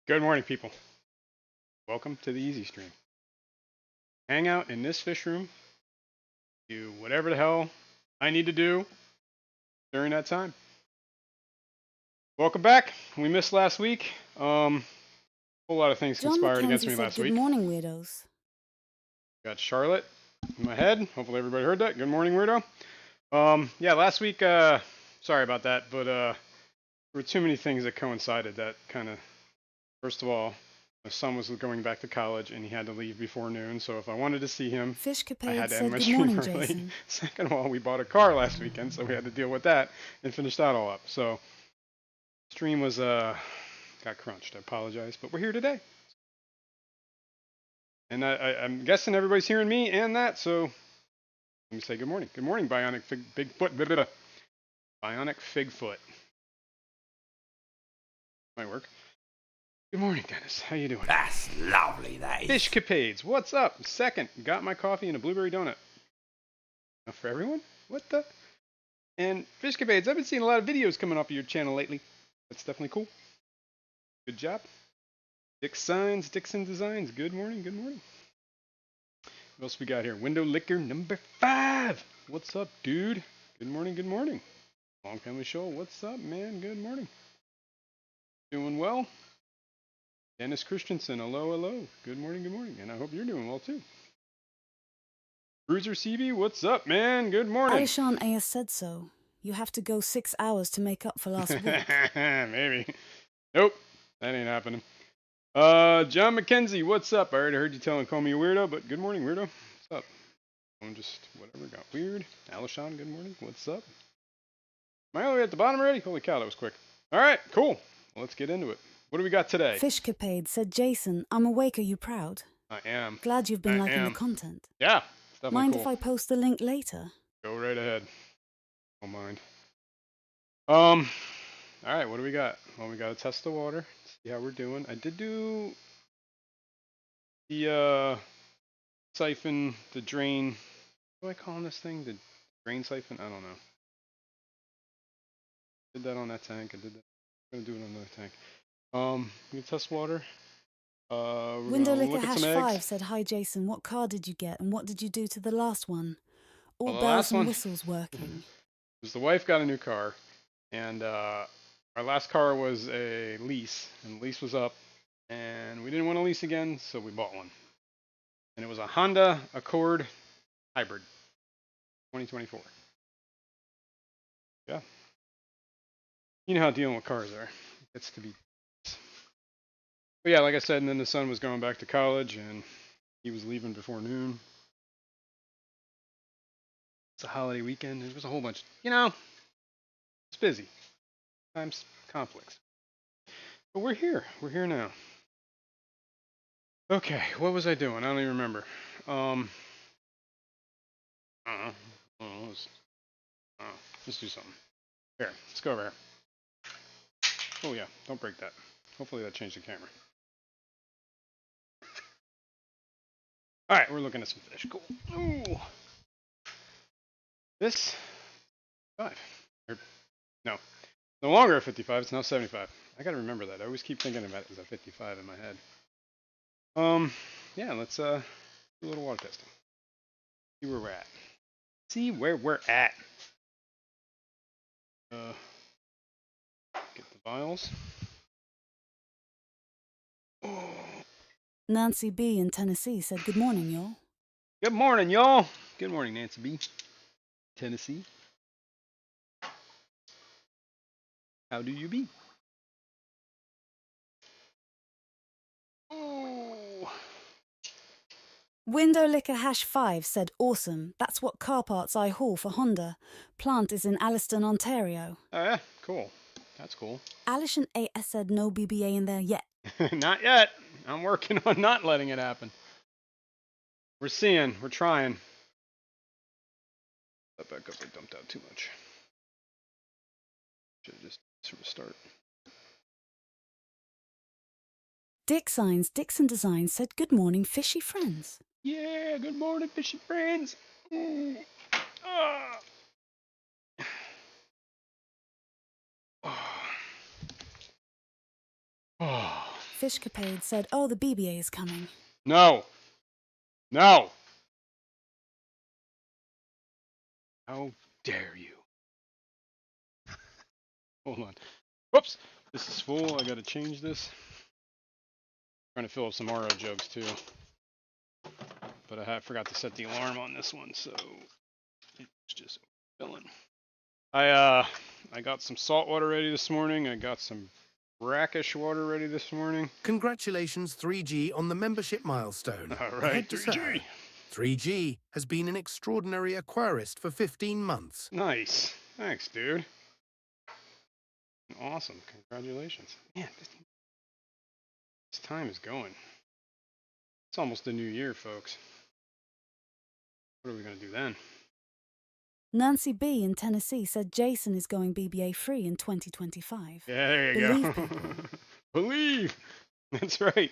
Good morning, people. Welcome to the Easy Stream. Hang out in this fish room, do whatever the hell I need to do during that time. Welcome back. We missed last week. A whole lot of things John conspired against Mackenzie me said, last "Good week. morning, weirdos." Got Charlotte in my head. Hopefully everybody heard that. Good morning, weirdo. Yeah, last week, sorry about that, but there were too many things that coincided that kind of, first of all, my son was going back to college and he had to leave before noon. So if I wanted to see him, I Fishcapade had to end said, my "Good stream morning, early. Jason." Second of all, we bought a car last weekend, so we had to deal with that and finish that all up. So stream was got crunched. I apologize, but we're here today. And I'm guessing everybody's hearing me and that, so let me say good morning. Good morning, Bionic Bigfoot. Blah, blah, blah. Bionic Figfoot. Might work. Good morning, Dennis. How you doing? That's lovely, that is. Fishcapades, what's up? Second, got my coffee and a blueberry donut. Enough for everyone? What the? And Fishcapades, I've been seeing a lot of videos coming off of your channel lately. That's definitely cool. Good job. Dixon Designs, good morning, good morning. What else we got here? Window Licker number 5. What's up, dude? Good morning, good morning. Long Family Show, what's up, man? Good morning. Doing well? Dennis Christensen, hello, hello. Good morning, good morning. And I hope you're doing well, too. Bruiser CB, what's up, man? Good morning. Alishan A.S. said so. You have to go 6 hours to make up for last week. Maybe. Nope, that ain't happening. John McKenzie, what's up? I already heard you call me a weirdo, but good morning, weirdo. What's up? I'm just whatever got weird. Alishan, good morning. What's up? Am I all the way at the bottom already? Holy cow, that was quick. All right, cool. Well, let's get into it. What do we got today? Fishcapade said, "Jason, I'm awake. Are you proud? I am. Glad you've been liking the content. Yeah, it's definitely Mind cool. if I post the link later?" Go right ahead. Don't mind. All right, what do we got? Well, we got to test the water. See how we're doing. I did do the siphon, the drain. What do I call this thing? The drain siphon? I don't know. Did that on that tank. I did that. I'm gonna do it on another tank. We can test water. We're Window gonna Licker look at some hash 5 eggs. said, "Hi, Jason. What car did you get, and what did you do to the last one? All Well, the bells last and one whistles working." was the wife got a new car, and our last car was a lease, and the lease was up, and we didn't want to lease again, so we bought one, and it was a Honda Accord hybrid, 2024. Yeah, you know how dealing with cars are. It's to be. But yeah, like I said, and then the son was going back to college, and he was leaving before noon. It's a holiday weekend. There was a whole bunch. It's busy. Times conflicts. But we're here. We're here now. Okay, what was I doing? I don't even remember. I don't know. I don't know. Let's do something. Here, let's go over here. Oh yeah, don't break that. Hopefully that changed the camera. All right, we're looking at some fish. Cool. Ooh. This 5. No, no longer a 55. It's now 75. I gotta remember that. I always keep thinking about it as a 55 in my head. Yeah, let's do a little water testing. See where we're at. See where we're at. Get the vials. Oh. Nancy B. in Tennessee said, "Good morning, y'all." Good morning, y'all. Good morning, Nancy B. Tennessee. How do you be? Oh. Window Licker hash 5 said, "Awesome. That's what car parts I haul for Honda. Plant is in Alliston, Ontario." Oh yeah, cool. That's cool. Alishan AS said, "No BBA in there yet." Not yet. I'm working on not letting it happen. We're seeing. We're trying. That back up. I dumped out too much. Should have just sort of start. Dixon Design said, "Good morning, fishy friends." Yeah, good morning, fishy friends. Oh. Oh. Fishcapade said, oh, the BBA is coming. No. No. How dare you? Hold on. Whoops. This is full. I gotta change this. Trying to fill up some RO jugs too. But I forgot to set the alarm on this one, so it's just filling. I got some salt water ready this morning. I got some brackish water ready this morning. Congratulations, 3G, on the membership milestone. All right, 3G. 3G has been an extraordinary aquarist for 15 months. Nice. Thanks, dude. Awesome. Congratulations. Man, this time is going. It's almost the new year, folks. What are we going to do then? Nancy B. in Tennessee said Jason is going BBA free in 2025. Yeah, there you Believe go. people. Believe. That's right.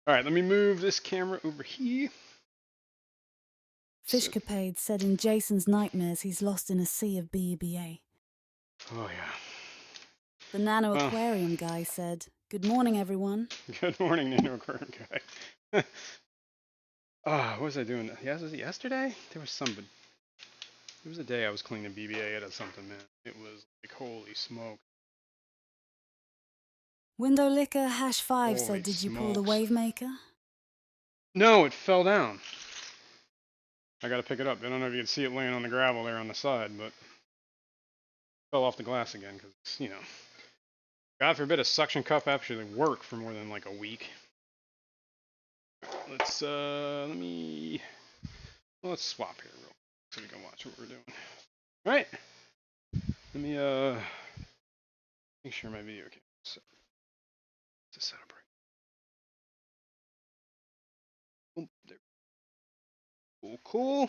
All right, let me move this camera over here. Fishcapade said in Jason's nightmares he's lost in a sea of BBA. Oh, yeah. The Nano Aquarium guy said, good morning, everyone. Good morning, Nano Aquarium guy. What was I doing? Yesterday? There was a day I was cleaning BBA out of something, man. It was like, holy smoke. Window Licker #5 Holy said, did you pull the smokes. wave maker? No, it fell down. I gotta pick it up. I don't know if you can see it laying on the gravel there on the side, but it fell off the glass again because, God forbid a suction cup actually work for more than like a week. Let's swap here real quick so we can watch what we're doing. All right. Let me make sure my video camera is set up right. Oh, there. Cool.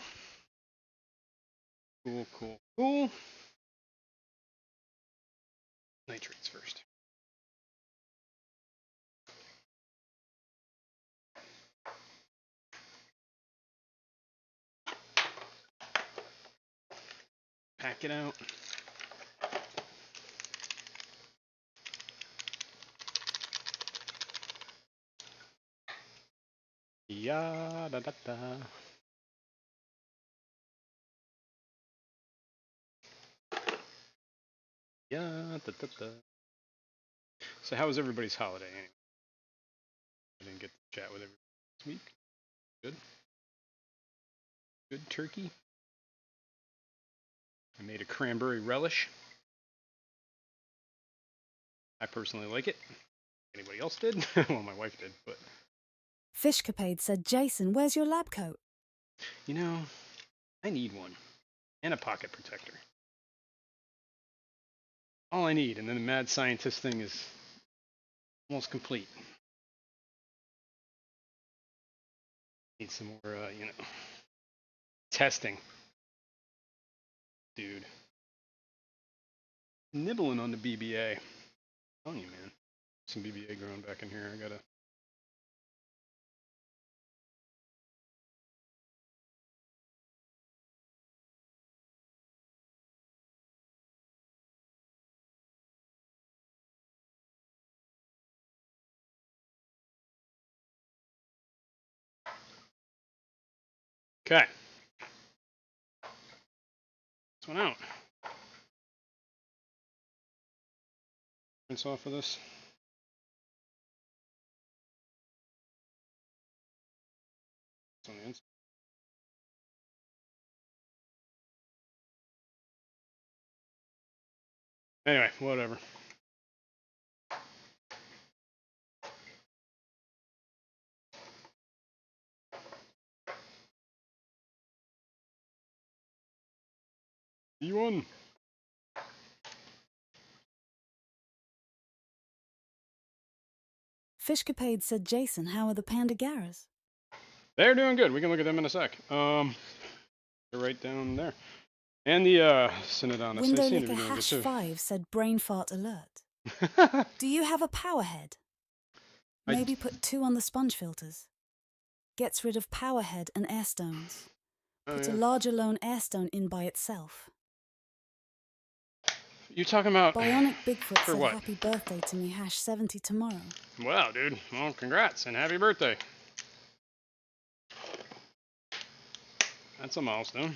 Nitrates first. Pack it out. Ya da da da. Ya da da da. So how was everybody's holiday anyway? I didn't get to chat with everybody this week. Good. Good turkey. I made a cranberry relish. I personally like it. Anybody else did? Well, my wife did, but Fishcapade said, Jason, where's your lab coat? I need one. And a pocket protector. All I need, and then the mad scientist thing is almost complete. Need some more, testing. Dude. Nibbling on the BBA. I'm telling you, man. Some BBA growing back in here. I gotta. Okay. This one out. Rinse off of this. It's on the inside. Anyway, whatever. You won. Fishcapade said, Jason, how are the Pandagaras? They're doing good. We can look at them in a sec. They're right down there. And the Synodontus. Window They seem to Licker be doing good too. #5 said, brain fart alert. Do you have a power head? Maybe put 2 on the sponge filters. Gets rid of power head and air stones. Put a larger lone air stone in by itself. You talking about Bionic Bigfoot for said what? happy birthday to me #70 tomorrow. Wow, dude. Well, congrats and happy birthday. That's a milestone.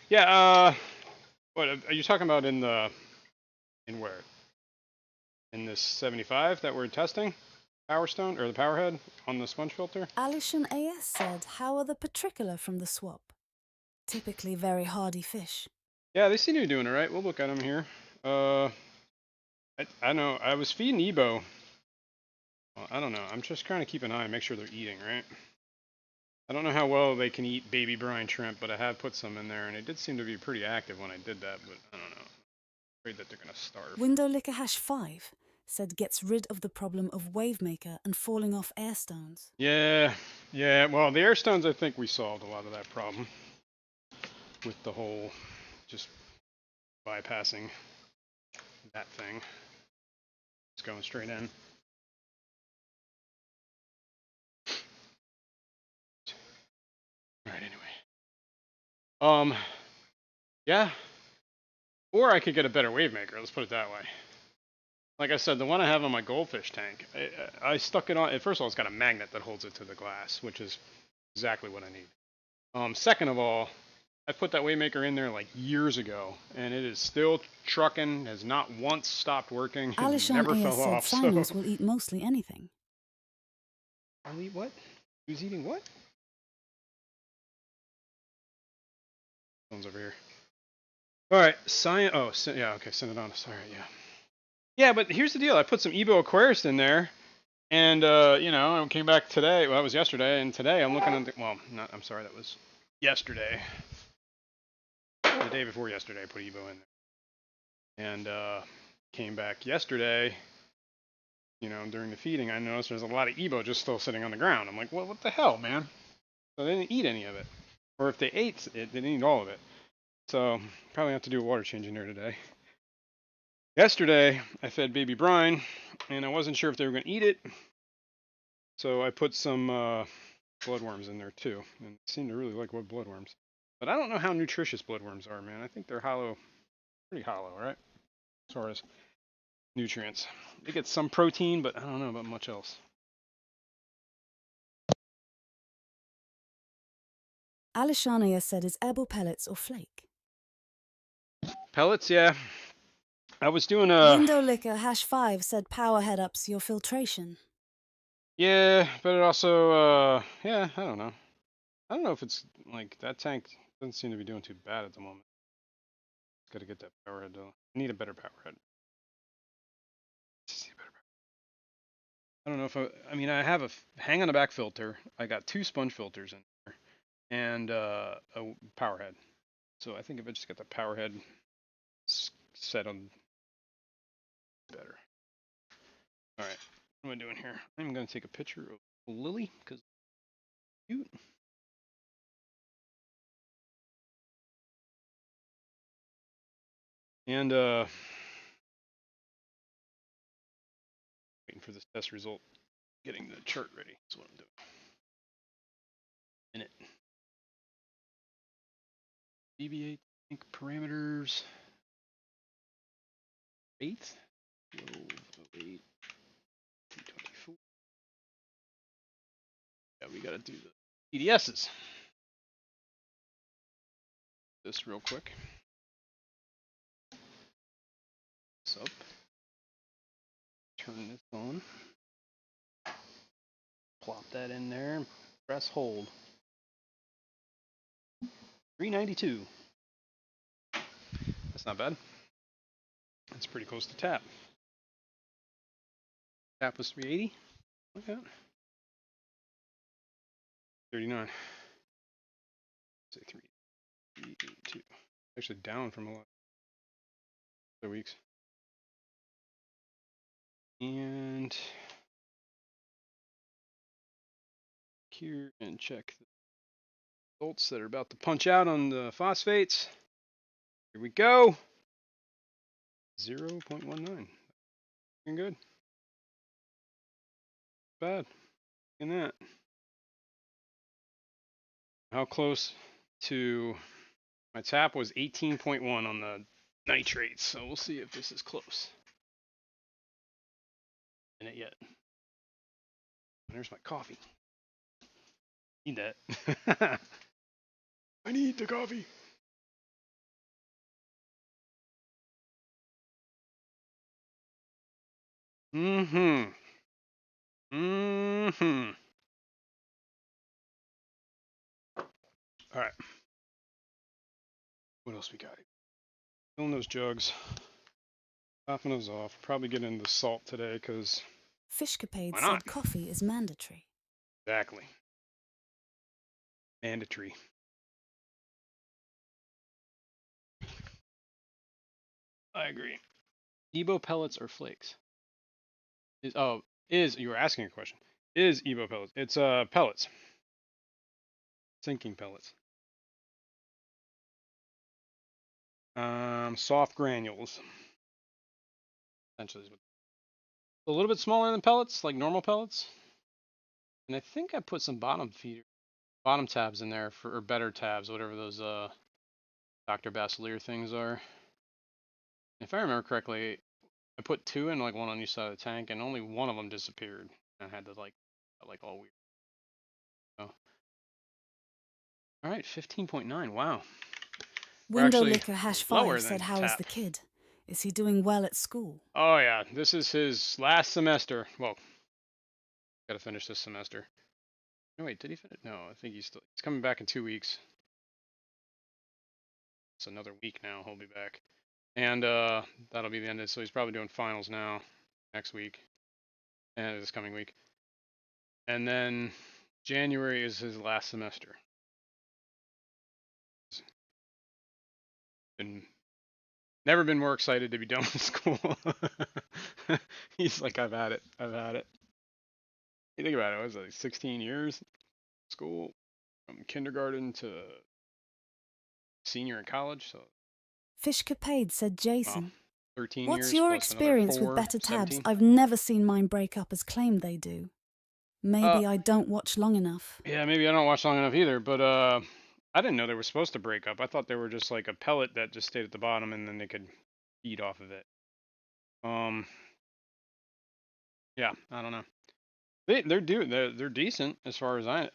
Yeah, what are you talking about in where? In this 75 that we're testing? Power Stone or the Power Head on the sponge filter? Alishan AS said, how are the Petricola from the swap? Typically very hardy fish. Yeah, they seem to be doing it right. We'll look at them here. I know. I was feeding Ebo. Well, I don't know. I'm just trying to keep an eye and make sure they're eating, right? I don't know how well they can eat baby brine shrimp, but I have put some in there, and it did seem to be pretty active when I did that, but I don't know. I'm afraid that they're going to starve. Window Licker #5 said gets rid of the problem of wavemaker and falling off air stones. Yeah. Well, the air stones, I think we solved a lot of that problem with the whole just bypassing that thing. It's going straight in. All right, anyway. Yeah. Or I could get a better wave maker. Let's put it that way. Like I said, the one I have on my goldfish tank, I stuck it on. First of all, it's got a magnet that holds it to the glass, which is exactly what I need. Second of all, I put that wave maker in there like years ago, and it is still trucking. Has not once stopped working. Alishan Never AS fell said off. Sinos So. will eat mostly anything. I'll eat what? Who's eating what? Phone's over here. All right, Oh, yeah, okay, send it on us. All right, yeah. Yeah, but here's the deal. I put some Ebo Aquarius in there, and, I came back today. Well, that was yesterday, and today I'm looking at I'm sorry, that was yesterday. The day before yesterday, I put Ebo in there. And came back yesterday, during the feeding, I noticed there's a lot of Ebo just still sitting on the ground. I'm like, well, what the hell, man? So they didn't eat any of it. Or if they ate it, they didn't eat all of it. So probably have to do a water change in there today. Yesterday, I fed baby brine, and I wasn't sure if they were going to eat it. So I put some bloodworms in there too, and they seem to really like bloodworms. But I don't know how nutritious bloodworms are, man. I think they're pretty hollow, right? As far as nutrients. They get some protein, but I don't know about much else. Alishania said is edible pellets or flake. Pellets, yeah. I was doing Window Licker #5 said power head ups your filtration. Yeah, but it also, yeah, I don't know. I don't know if it's, like, that tank doesn't seem to be doing too bad at the moment. Gotta get that power head, though. I need a better power head. I don't know if I have a hang on the back filter. I got 2 sponge filters in there and a power head. So I think if I just get the power head set on better. All right, what am I doing here? I'm gonna take a picture of Lily because cute. And waiting for this test result. Getting the chart ready. That's what I'm doing. In it. Deviate think parameters. 8. 12, 08, 224. Yeah, we gotta do the PDSs. This real quick. This up. Turn this on. Plop that in there and press hold. 392. That's not bad. That's pretty close to tap. Tap was 380. Look at that. 39. Say 382. Actually down from a lot of weeks. And here and check the results that are about to punch out on the phosphates. Here we go. 0.19. Looking good. Bad. Look at that. How close to, my tap was 18.1 on the nitrates, so we'll see if this is close. In it yet. There's my coffee. Need that. I need the coffee. Mm-hmm. Mm-hmm. All right. What else we got? Filling those jugs. Topping those off. Probably get into the salt today because Fishcapade why not? said coffee is mandatory. Exactly. Mandatory. I agree. Ebo pellets or flakes? You were asking a question. Is Ebo pellets? It's pellets. Sinking pellets. Soft granules. Essentially, a little bit smaller than pellets, like normal pellets. And I think I put some bottom tabs in there or better tabs, whatever those Dr. Basilier things are. If I remember correctly, I put 2 in, like one on each side of the tank, and only one of them disappeared. I had to like all weird. So, all right, 15.9. Wow. Window Licker Hash lower 5 said, than how is tap. the kid? Is he doing well at school? Oh yeah, this is his last semester. Well, gotta finish this semester. No wait, did he finish? No, I think he's coming back in 2 weeks. It's another week now. He'll be back, and that'll be the end of it. So he's probably doing finals now, next week, and this coming week, and then January is his last semester. And never been more excited to be done with school. He's like, I've had it. You think about it, was like 16 years school, from kindergarten to senior in college. So Fishcapade said, Jason, 13 what's years your plus another experience 4, with better tabs? 17. I've never seen mine break up as claimed they do. Maybe I don't watch long enough. Yeah, maybe I don't watch long enough either, but I didn't know they were supposed to break up. I thought they were just like a pellet that just stayed at the bottom and then they could feed off of it. Yeah, I don't know. They're decent as far as what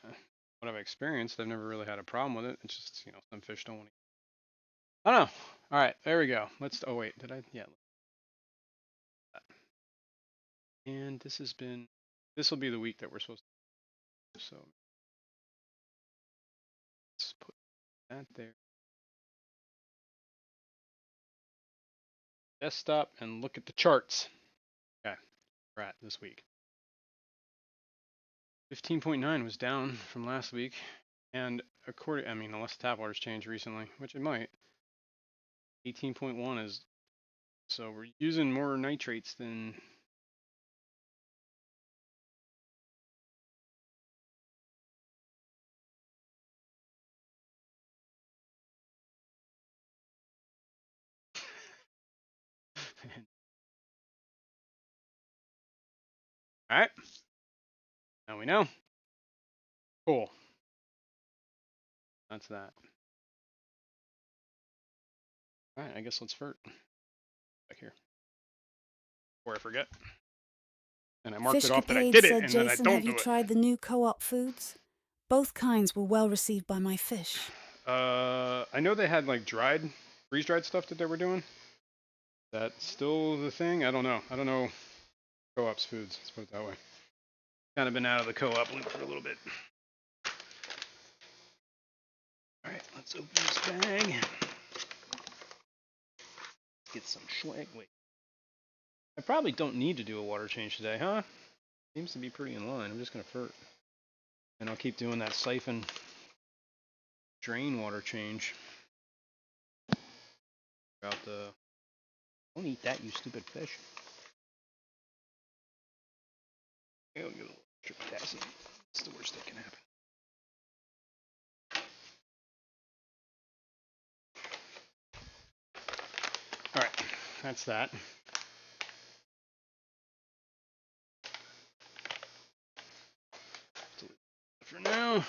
I've experienced. I've never really had a problem with it. It's just, some fish don't want to. I don't know. All right, there we go. Oh wait, did I? Yeah. And this will be the week that we're supposed to. So let's put that there. Desktop and look at the charts. Okay, we're at this week. 15.9 was down from last week, and unless tap water's changed recently, which it might. 18.1 is, so we're using more nitrates than. All right, now we know. Cool. That's that. All right, I guess let's vert back here before I forget. And I marked it off that I did it, and Jason, then I don't have do you it. tried the new co-op foods? Both kinds were well received by my fish. I know they had like freeze-dried stuff that they were doing. That's still the thing? I don't know. I don't know co-op's foods. Let's put it that way. Kind of been out of the co-op loop for a little bit. All right, let's open this bag. Get some swag. Wait. I probably don't need to do a water change today, huh? Seems to be pretty in line. I'm just going to furt. And I'll keep doing that siphon drain water change. Don't eat that, you stupid fish. I'll get a little extra potassium. It's the worst that can happen. All right, that's that. For now.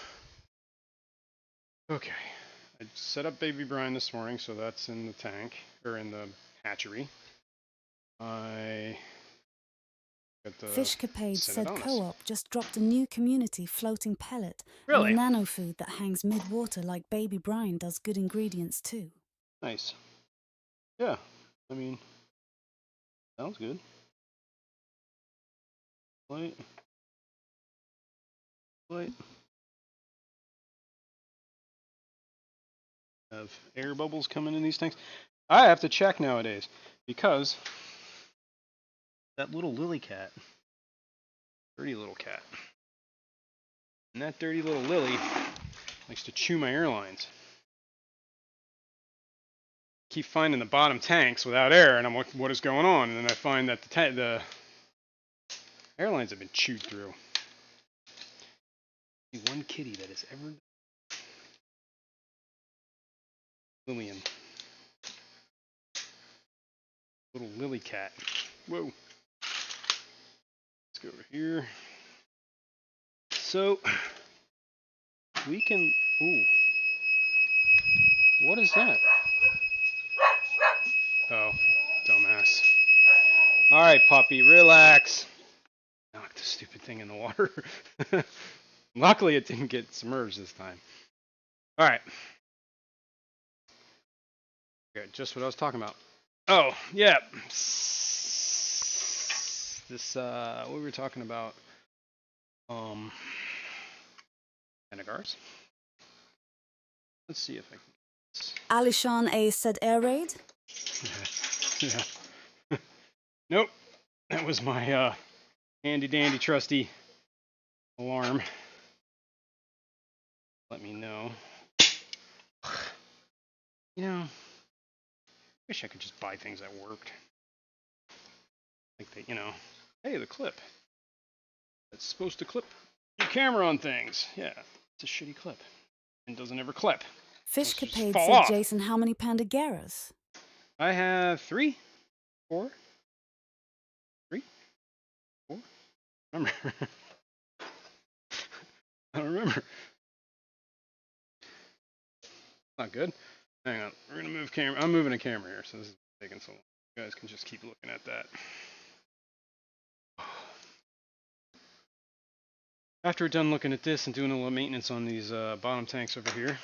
Okay, I set up baby brine this morning, so that's in the tank, or in the hatchery. I got the Fishcapade said Synodonis. Co-op just dropped a new community floating pellet Really? and a nano food that hangs mid-water like baby brine does good ingredients too. Nice. Yeah, I mean, sounds good. Light. Have air bubbles coming in these tanks. I have to check nowadays because that little lily cat, dirty little cat, and that dirty little lily likes to chew my airlines. Keep finding the bottom tanks without air, and I'm like, what is going on? And then I find that the airlines have been chewed through. One kitty that has ever Lillian. Little lily cat. Whoa. Let's go over here. So we can. Ooh. What is that? Oh, dumbass. Alright, puppy, relax. Knock the stupid thing in the water. Luckily, it didn't get submerged this time. Alright. Okay, just what I was talking about. Oh, yeah. This, what we were talking about. Anagars. Let's see if I can. Alishan A said air raid? Yeah. Nope. That was my handy dandy trusty alarm. Let me know. You know, wish I could just buy things that worked. Like they, hey, the clip. That's supposed to clip your camera on things. Yeah, it's a shitty clip. And doesn't ever clip. Fishcapade fall said, off. Jason, how many Pandageras? I have 3, 4. 3, 4. I don't remember. I don't remember. Not good. Hang on. We're gonna move camera. I'm moving a camera here, so this is taking so long. You guys can just keep looking at that. After we're done looking at this and doing a little maintenance on these bottom tanks over here,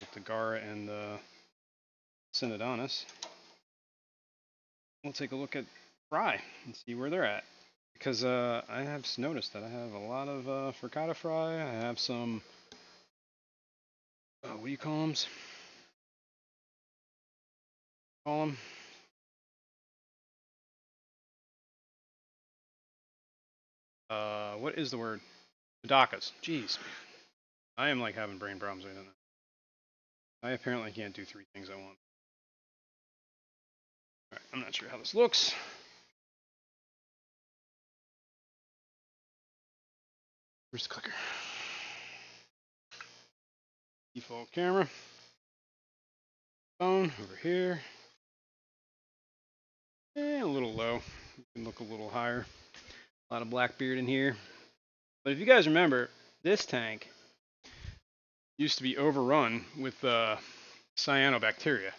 with the Gara and the Synodonis, we'll take a look at fry and see where they're at. Because I have noticed that I have a lot of frittata fry. I have some, what do you call them? What is the word? Padakas. Jeez. I am like having brain problems right now. I apparently can't do 3 things at once. Alright, I'm not sure how this looks. Where's the clicker? Default camera. Phone over here. A little low. You can look a little higher. A lot of Blackbeard in here. But if you guys remember, this tank used to be overrun with cyanobacteria.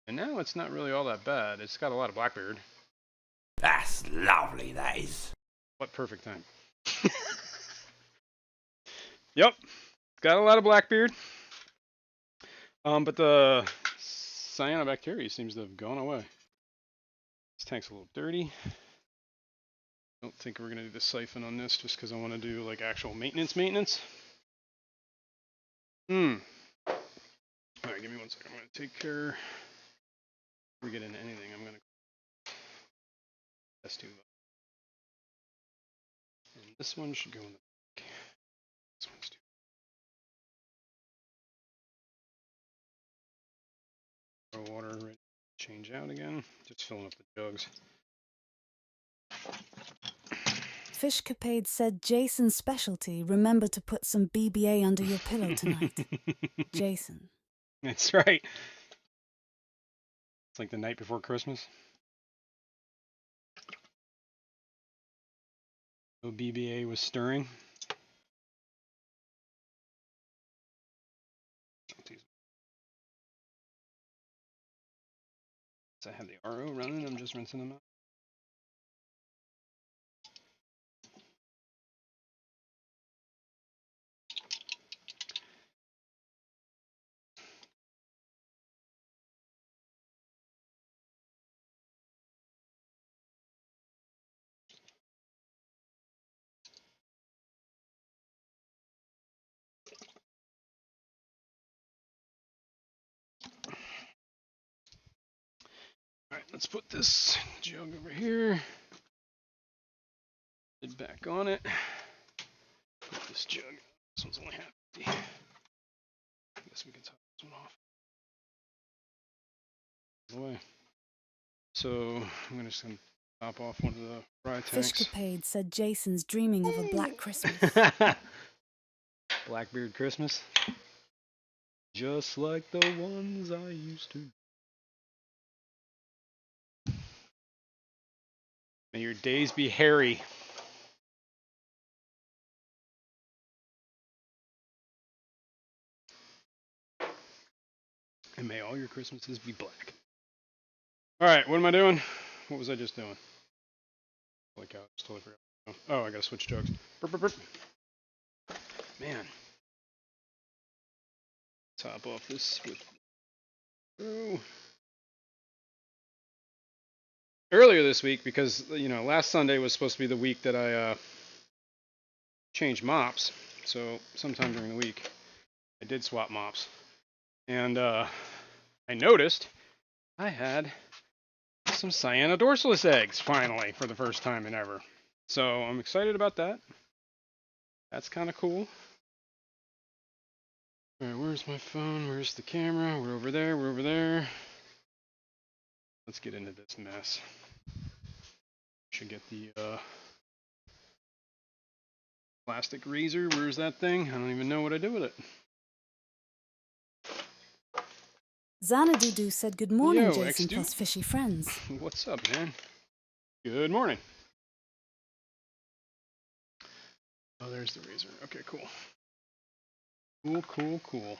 And now it's not really all that bad. It's got a lot of Blackbeard. That's lovely, that is. What perfect time. Yep. It's got a lot of Blackbeard. But the cyanobacteria seems to have gone away. This tank's a little dirty. Don't think we're going to do the siphon on this just because I want to do like actual maintenance. Alright, give me 1 second. I'm going to take care. Before we get into anything, I'm going to test tube. And this one should go in the back. This one's too. Water ready to change out again. Just filling up the jugs. Fishcapade said, Jason's specialty, remember to put some BBA under your pillow tonight. Jason. That's right. It's like the night before Christmas. No BBA was stirring. I have the RO running, I'm just rinsing them out. Alright, let's put this jug over here. Lid back on it. Put this jug. This one's only half empty. I guess we can top this one off. Away. So I'm just gonna top off one of the fry tanks. Fishcapade said Jason's dreaming of a black Christmas. Blackbeard Christmas. Just like the ones I used to. May your days be hairy. And may all your Christmases be black. Alright, what am I doing? What was I just doing? Like I just totally forgot. Oh, I gotta switch jugs. Burp, burp, burp. Man. Top off this with. Oh. Earlier this week, because last Sunday was supposed to be the week that I changed mops. So sometime during the week, I did swap mops, and I noticed I had some cyanodorsalis eggs finally for the first time in ever. So I'm excited about that. That's kind of cool. All right, where's my phone? Where's the camera? We're over there. We're over there. Let's get into this mess. Should get the plastic razor. Where's that thing? I don't even know what I do with it. Xanadu said good morning, Yo, Jason X-Dude. plus fishy friends. What's up, man? Good morning. Oh, there's the razor. Okay, cool. Cool, cool, cool.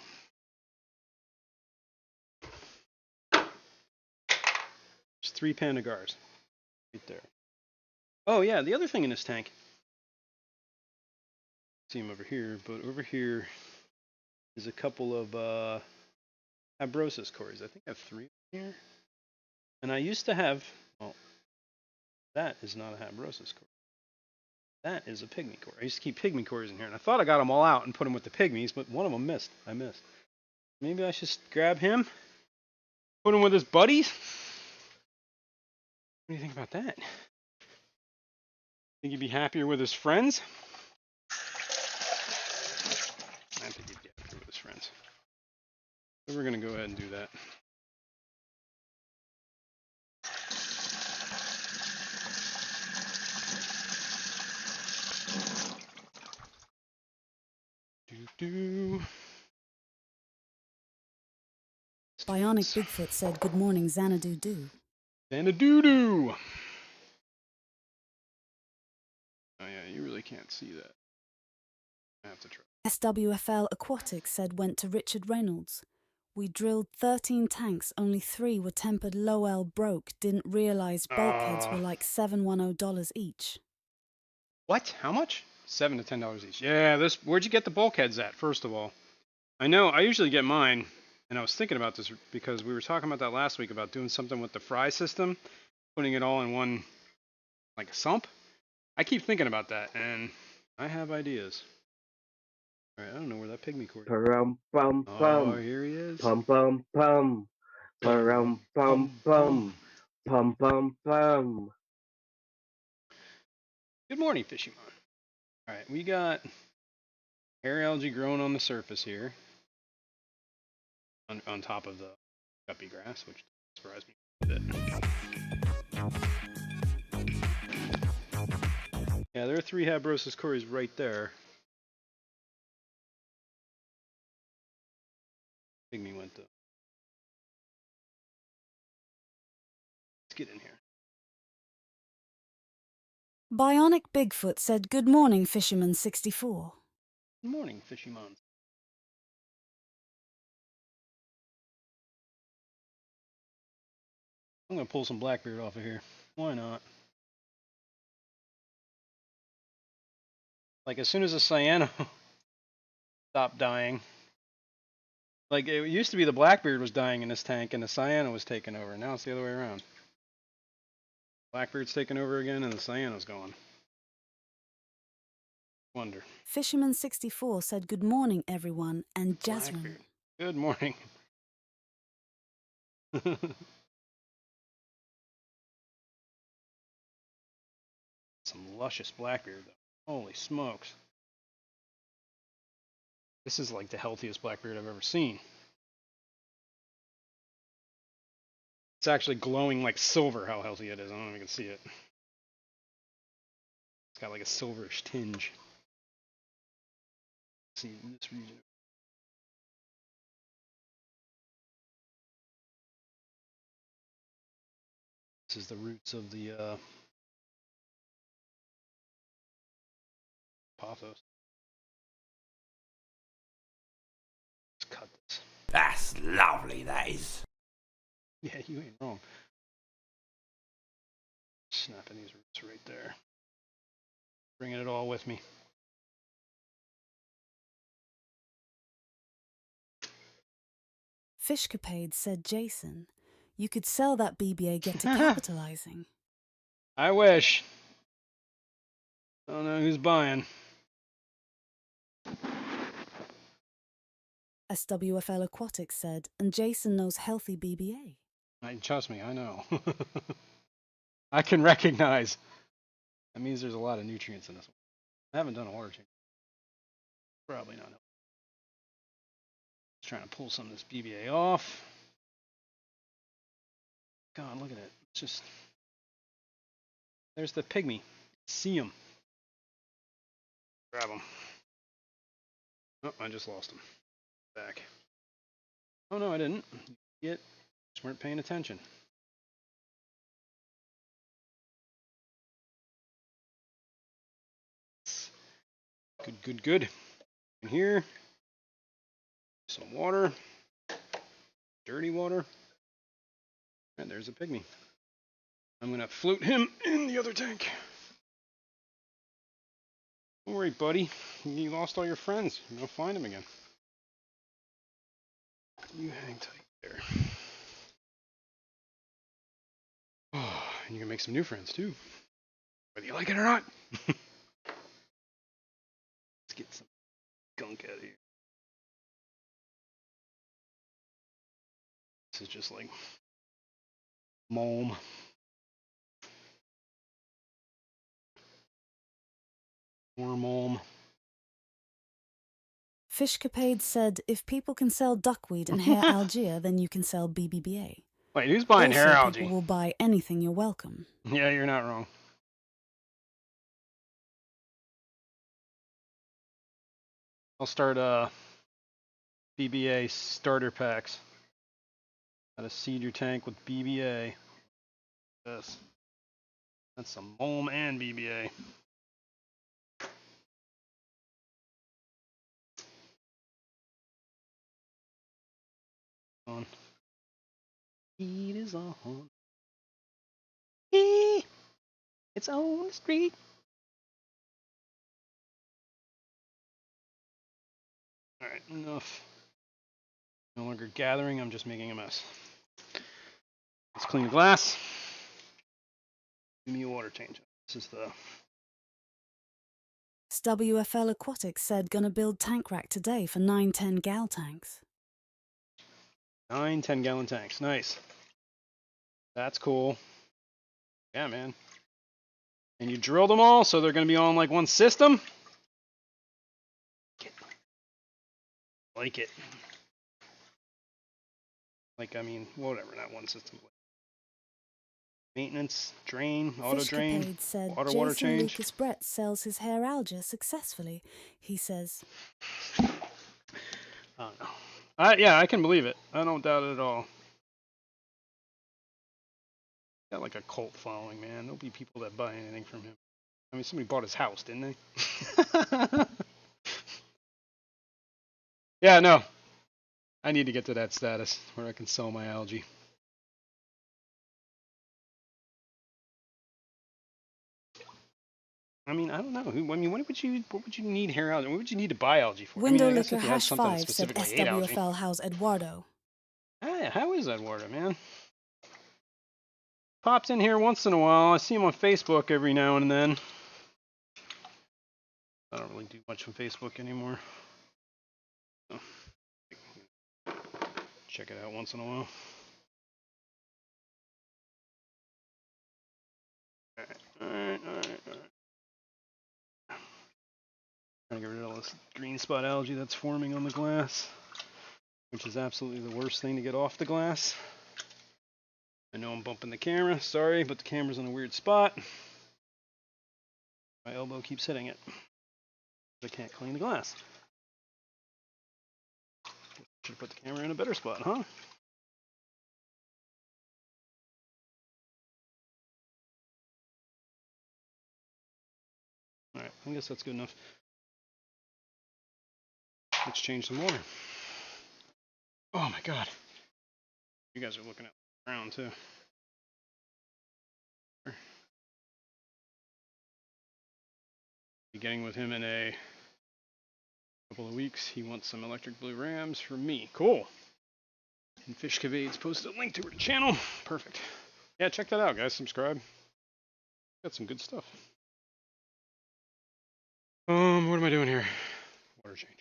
There's 3 Pandagars right there. Oh, yeah, the other thing in this tank. See them over here, but over here is a couple of Habrosis cores. I think I have 3 here. And I used to have, well, that is not a Habrosis core. That is a pygmy core. I used to keep pygmy cores in here, and I thought I got them all out and put them with the pygmies, but one of them missed. I missed. Maybe I should grab him, put him with his buddies. What do you think about that? Think he'd be happier with his friends? I think he'd get happier with his friends. So we're going to go ahead and do that. Do-do. Bionic Bigfoot said good morning, Xanadu do. Xanadu-doo! Oh yeah, you really can't see that. I have to try. SWFL Aquatics said went to Richard Reynolds. We drilled 13 tanks, only 3 were tempered Lowell broke, didn't realise bulkheads were like $710 each. What? How much? $7 to $10 each. Yeah, where'd you get the bulkheads at, first of all? I know, I usually get mine, and I was thinking about this because we were talking about that last week about doing something with the fry system, putting it all in one, like a sump. I keep thinking about that, and I have ideas. Alright, I don't know where that pygmy cord is. Pum pum Oh, pum. here he is. Pum pum pum. Pum pum pum. Pum pum pum. Good morning, Fishymon. Alright, we got hair algae growing on the surface here. On top of the guppy grass, which surprised me a bit. Yeah, there are 3 Habrosis cories right there. Pygmy went though. Let's get in here. Bionic Bigfoot said good morning, Fisherman 64. Good morning, Fishymon. I'm gonna pull some Blackbeard off of here. Why not? Like as soon as the cyano stopped dying, like it used to be the Blackbeard was dying in this tank and the cyano was taking over. Now it's the other way around. Blackbeard's taking over again and the cyano's gone. Wonder. Fisherman64 said good morning, everyone, and Jazrin. Blackbeard. Good morning. Some luscious Blackbeard though. Holy smokes. This is like the healthiest Blackbeard I've ever seen. It's actually glowing like silver how healthy it is. I don't know if you can see it. It's got like a silverish tinge. Let's see this region. This is the roots of the pothos. Let's cut this. That's lovely, that is. Yeah, you ain't wrong. Snapping these roots right there. Bringing it all with me. Fishcapade said Jason, you could sell that BBA get to capitalizing. I wish. Don't know who's buying. SWFL Aquatics said, and Jason knows healthy BBA. Trust me, I know. I can recognize. That means there's a lot of nutrients in this one. I haven't done a water change. Probably not. Just trying to pull some of this BBA off. God, look at it. It's just. There's the pygmy. See him. Grab him. Oh, I just lost him. Back. Oh no, I didn't. Yet, just weren't paying attention. Good, good, good. In here, some water, dirty water, and there's a pygmy. I'm gonna float him in the other tank. Don't worry, buddy. You lost all your friends. You're gonna find them again. You hang tight there. Oh, and you can make some new friends too, whether you like it or not. Let's get some gunk out of here. This is just like mulm. More mulm. Fishcapade said, if people can sell duckweed and hair algae, then you can sell BBBA. Wait, who's buying Also, hair algae? people will buy anything you're welcome. Yeah, you're not wrong. I'll start BBA starter packs. Gotta seed your tank with BBA. Yes. That's some mulm and BBA. On. Heat is on. Heat. It's on the street. Alright, enough. No longer gathering, I'm just making a mess. Let's clean the glass. Give me a water change. This is the WFL Aquatics said gonna build tank rack today for 9-10 gal tanks. 9 10-gallon tanks. Nice. That's cool. Yeah, man. And you drill them all, so they're going to be on like one system? Like it. Like, I mean, whatever, not one system. Maintenance, drain, auto drain, Fishcapade said water Jason change. Lucas Brett sells his hair algae successfully. He says, I don't know. Yeah, I can believe it. I don't doubt it at all. Got like a cult following, man. There'll be people that buy anything from him. I mean, somebody bought his house, didn't they? Yeah, no. I need to get to that status where I can sell my algae. I mean, I don't know. I mean, what would you need hair algae? What would you need to buy algae for? I mean, Window I guess Licker if you had something that #5 said specifically ate algae. SWFL how's Eduardo? Ah, how is Eduardo, man? Pops in here once in a while. I see him on Facebook every now and then. I don't really do much on Facebook anymore. So, check it out once in a while. Alright. Trying to get rid of all this green spot algae that's forming on the glass, which is absolutely the worst thing to get off the glass. I know I'm bumping the camera, sorry, but the camera's in a weird spot. My elbow keeps hitting it. I can't clean the glass. Should put the camera in a better spot, huh? Alright, I guess that's good enough. Let's change some water. Oh my god. You guys are looking at the ground too. Be getting with him in a couple of weeks. He wants some electric blue rams from me. Cool. And Fish Cavade's posted a link to her channel. Perfect. Yeah, check that out, guys. Subscribe. Got some good stuff. What am I doing here? Water change.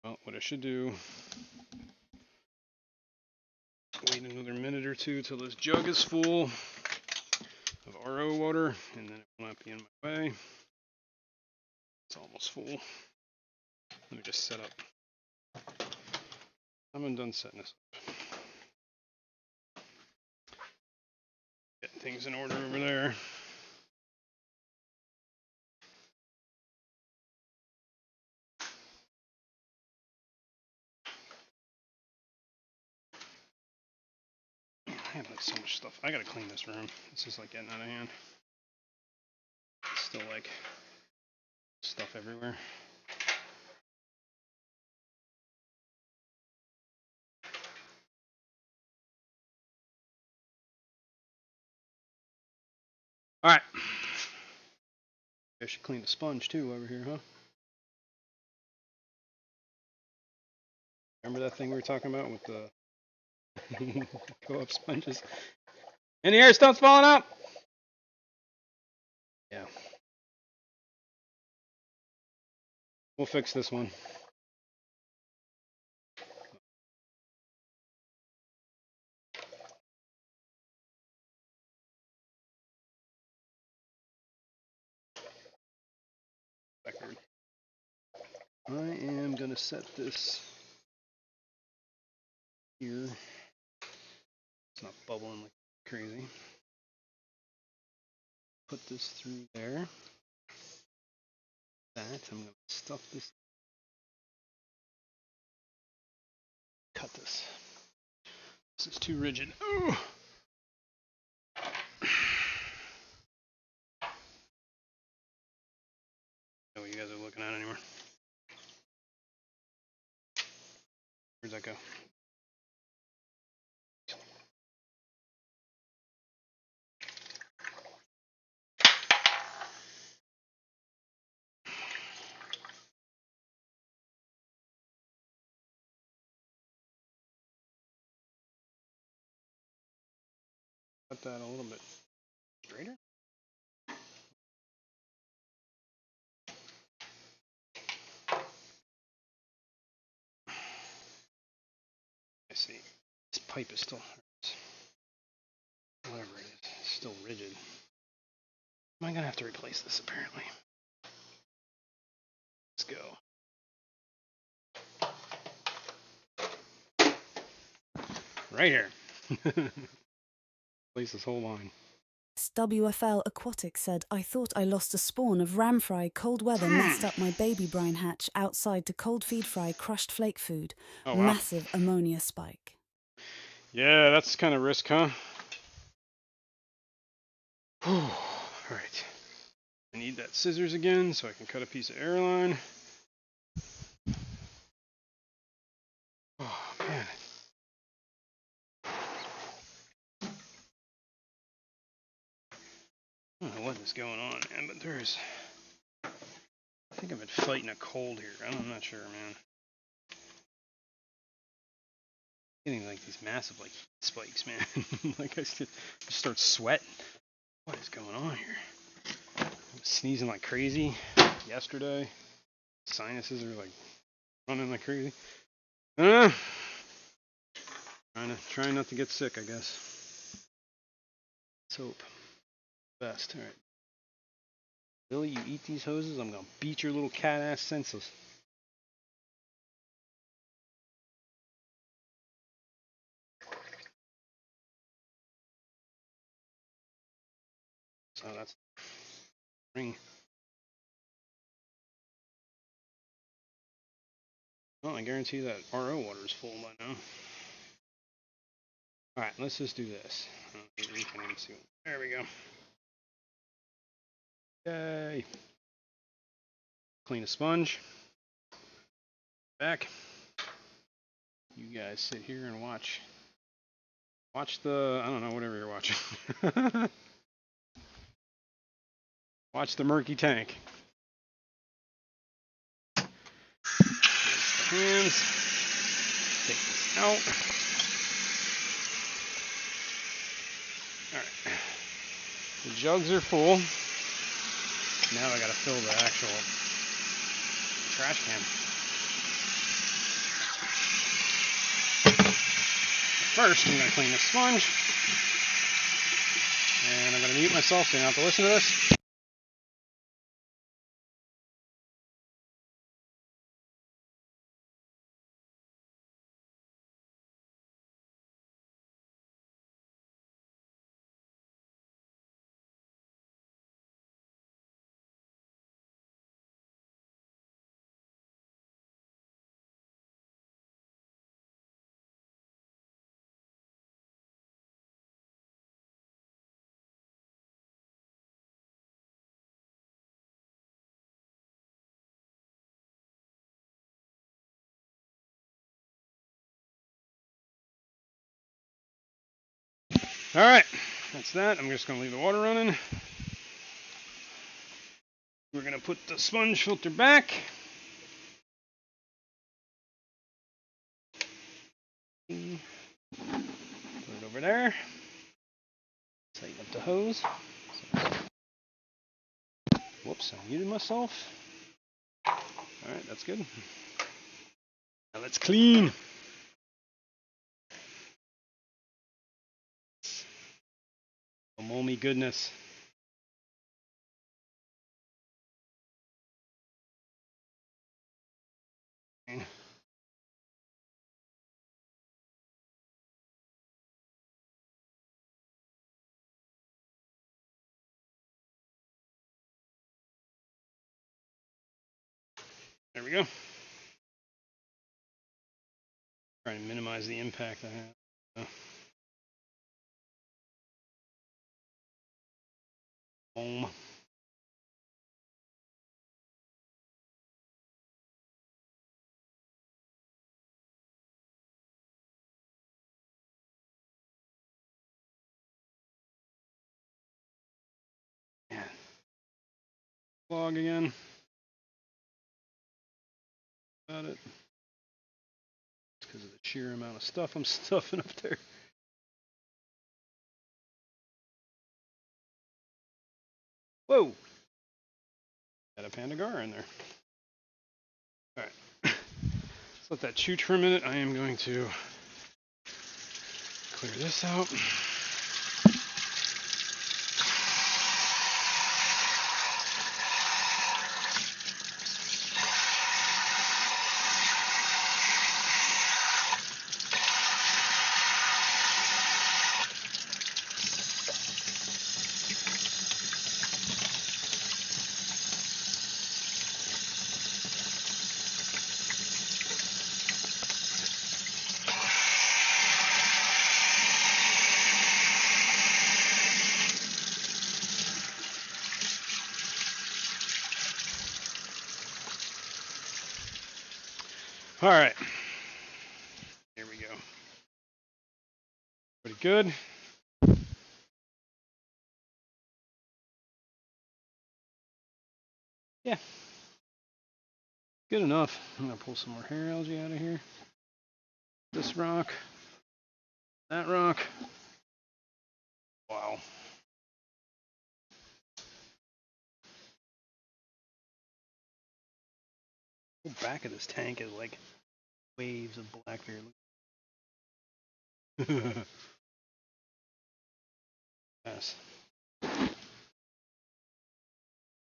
Well, what I should do, wait another minute or two till this jug is full of RO water, and then it will not be in my way. It's almost full. Let me just set up. I'm done setting this up. Getting things in order over there. I have like so much stuff. I gotta clean this room. This is like getting out of hand. It's still like stuff everywhere. Alright. I should clean the sponge too over here, huh? Remember that thing we were talking about with the co-op sponges? And the air stuff's falling out! Yeah. We'll fix this one. I am gonna set this here. It's not bubbling like crazy. Put this through there. That I'm gonna stuff this. Cut this. This is too rigid. Ooh. Know what you guys are looking at anymore. Where'd that go? Cut that a little bit straighter. I see. This pipe is still, whatever it is, it's still rigid. Am I gonna have to replace this apparently? Let's go. Right here. Replace this whole line. WFL Aquatic said, I thought I lost a spawn of ram fry. Cold weather messed up my baby brine hatch outside to cold feed fry crushed flake food. Oh, wow. Massive ammonia spike. Yeah, that's kind of risk, huh? All right. I need that scissors again so I can cut a piece of airline. Oh, man. I don't know what is going on, man, but there's... I think I've been fighting a cold here. I'm not sure, man. Getting like these massive like heat spikes, man. Like I just start sweating. What is going on here? I was sneezing like crazy yesterday. Sinuses are like running like crazy. Trying not to get sick, I guess. Let's hope. Best. All right. Billy, you eat these hoses, I'm gonna beat your little cat ass senseless. So that's ring. Well, I guarantee that RO water is full by now. Alright, let's just do this. There we go. Yay. Clean a sponge. Back. You guys sit here and watch. Watch the, I don't know, whatever you're watching. Watch the murky tank. Hands. Take this out. Alright. The jugs are full. Now I gotta fill the actual trash can. First, I'm gonna clean the sponge. And I'm gonna mute myself so you don't have to listen to this. Alright, that's that. I'm just gonna leave the water running. We're gonna put the sponge filter back. Put it over there. Tighten up the hose. Whoops, I muted myself. Alright, that's good. Now let's clean. Oh, mommy goodness. There we go. Trying to minimize the impact I have. Home. Man. Log again. About it. It's because of the sheer amount of stuff I'm stuffing up there. Whoa! Got a Pandagar in there. Alright. Let's let that chooch for a minute. I am going to clear this out. All right, here we go. Pretty good. Yeah. Good enough. I'm gonna pull some more hair algae out of here. This rock. That rock. Wow. The back of this tank is like waves of blackberry. Yes.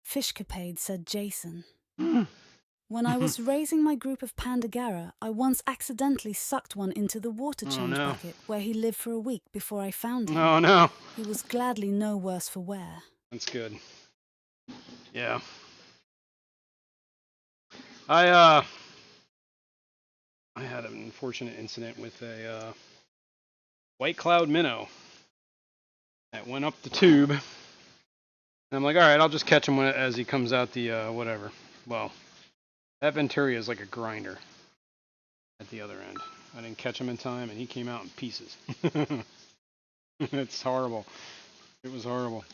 Fishcapade, said Jason. When I was raising my group of Pandagara, I once accidentally sucked one into the water change bucket where he lived for a week before I found him. Oh no. He was gladly no worse for wear. That's good. Yeah. I had an unfortunate incident with a white cloud minnow that went up the tube. And I'm like, all right, I'll just catch him as he comes out the whatever. Well, that Venturi is like a grinder at the other end. I didn't catch him in time, and he came out in pieces. It's horrible. It was horrible.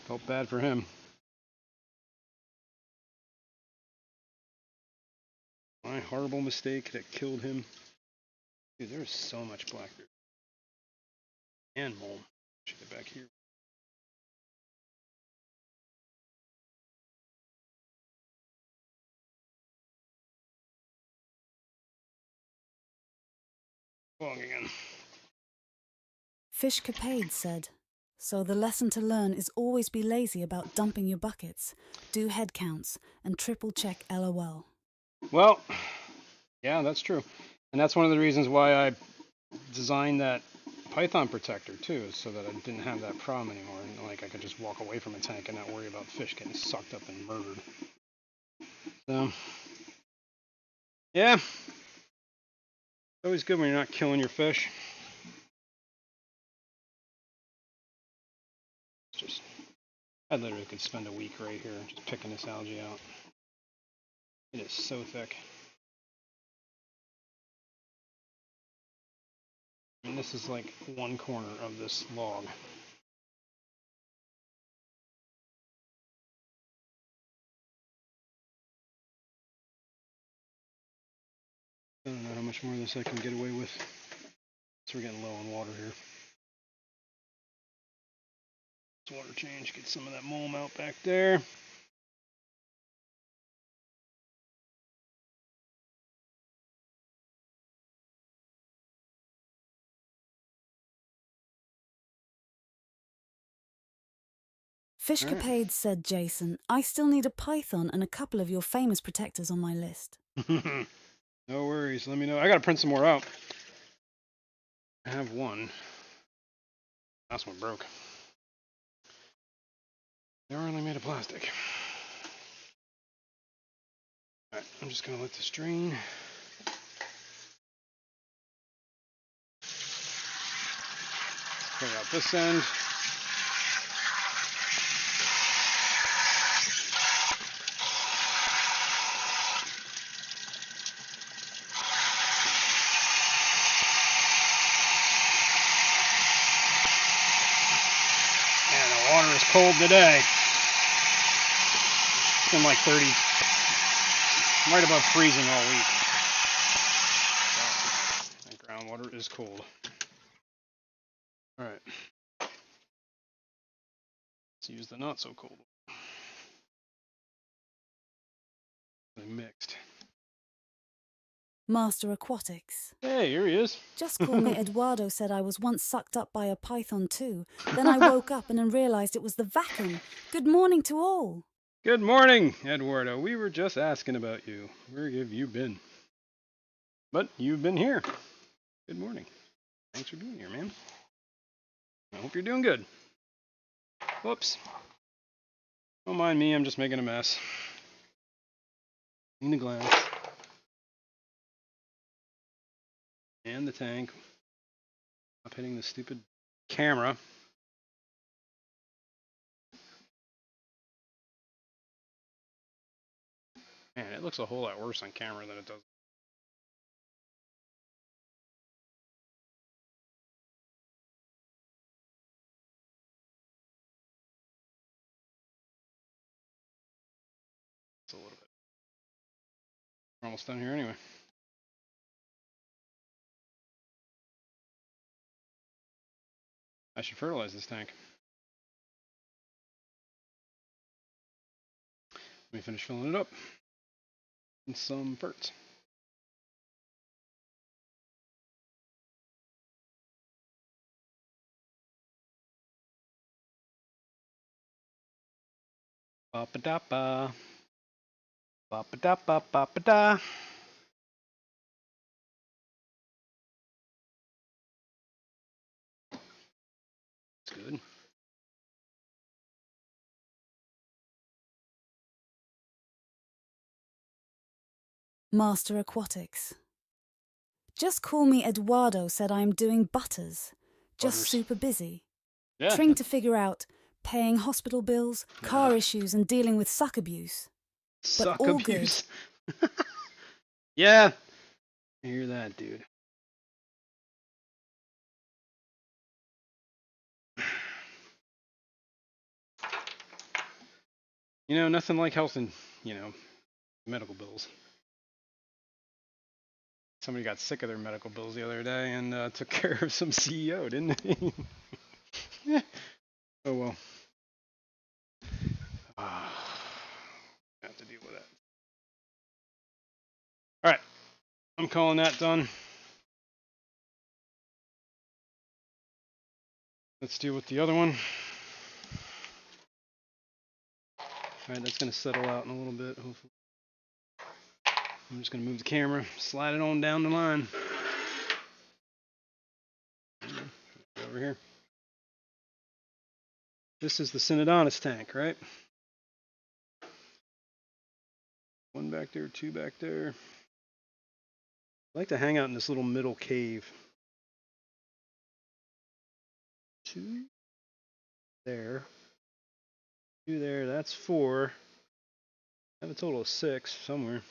Felt bad for him. My horrible mistake that killed him. Dude, there's so much blackberry. And mole. Should get back here. Long again. Fishcapade said, so the lesson to learn is always be lazy about dumping your buckets, do head counts, and triple check LOL. Well, yeah, that's true. And that's one of the reasons why I designed that Python protector too, so that I didn't have that problem anymore. And like I could just walk away from a tank and not worry about fish getting sucked up and murdered. So, yeah. It's always good when you're not killing your fish. It's just, I literally could spend a week right here just picking this algae out. It is so thick. And this is like one corner of this log. I don't know how much more of this I can get away with. So we're getting low on water here. Let's water change, get some of that mulm out back there. Fishcapade, said Jason, I still need a python and a couple of your famous protectors on my list. No worries, let me know. I gotta print some more out. I have one. Last one broke. They're only made of plastic. Alright, I'm just gonna let this drain. Clear out this end. Man, the water is cold today. It's been like 30, right above freezing all week. So, and groundwater is cold. Alright. Let's use the not so cold one. They mixed. Master Aquatics. Hey, here he is. Just call me Eduardo said I was once sucked up by a python too. Then I woke up and realized it was the vacuum. Good morning to all. Good morning, Eduardo. We were just asking about you. Where have you been? But you've been here. Good morning. Thanks for being here, man. I hope you're doing good. Whoops. Don't mind me, I'm just making a mess. In the glass. And the tank. Stop hitting the stupid camera. Man, it looks a whole lot worse on camera than it does. It's a little bit. We're almost done here anyway. I should fertilize this tank. Let me finish filling it up. And some ferts. Ba-ba-da-ba. Ba-ba-da-ba-ba-ba-da. That's good. Master Aquatics. Just call me Eduardo said I'm doing butters. Just Butters. super busy. Yeah. Trying to figure out paying hospital bills, car issues, and dealing with suck abuse. Suck all abuse. Yeah. I hear that, dude. You know, nothing like health and, medical bills. Somebody got sick of their medical bills the other day and took care of some CEO, didn't they? Yeah. Oh well. Have to deal with that. All right, I'm calling that done. Let's deal with the other one. All right, that's gonna settle out in a little bit, hopefully. I'm just gonna move the camera, slide it on down the line. Over here. This is the Synodontis tank, right? One back there, two back there. I like to hang out in this little middle cave. Two there. Two there, that's 4. I have a total of 6 somewhere.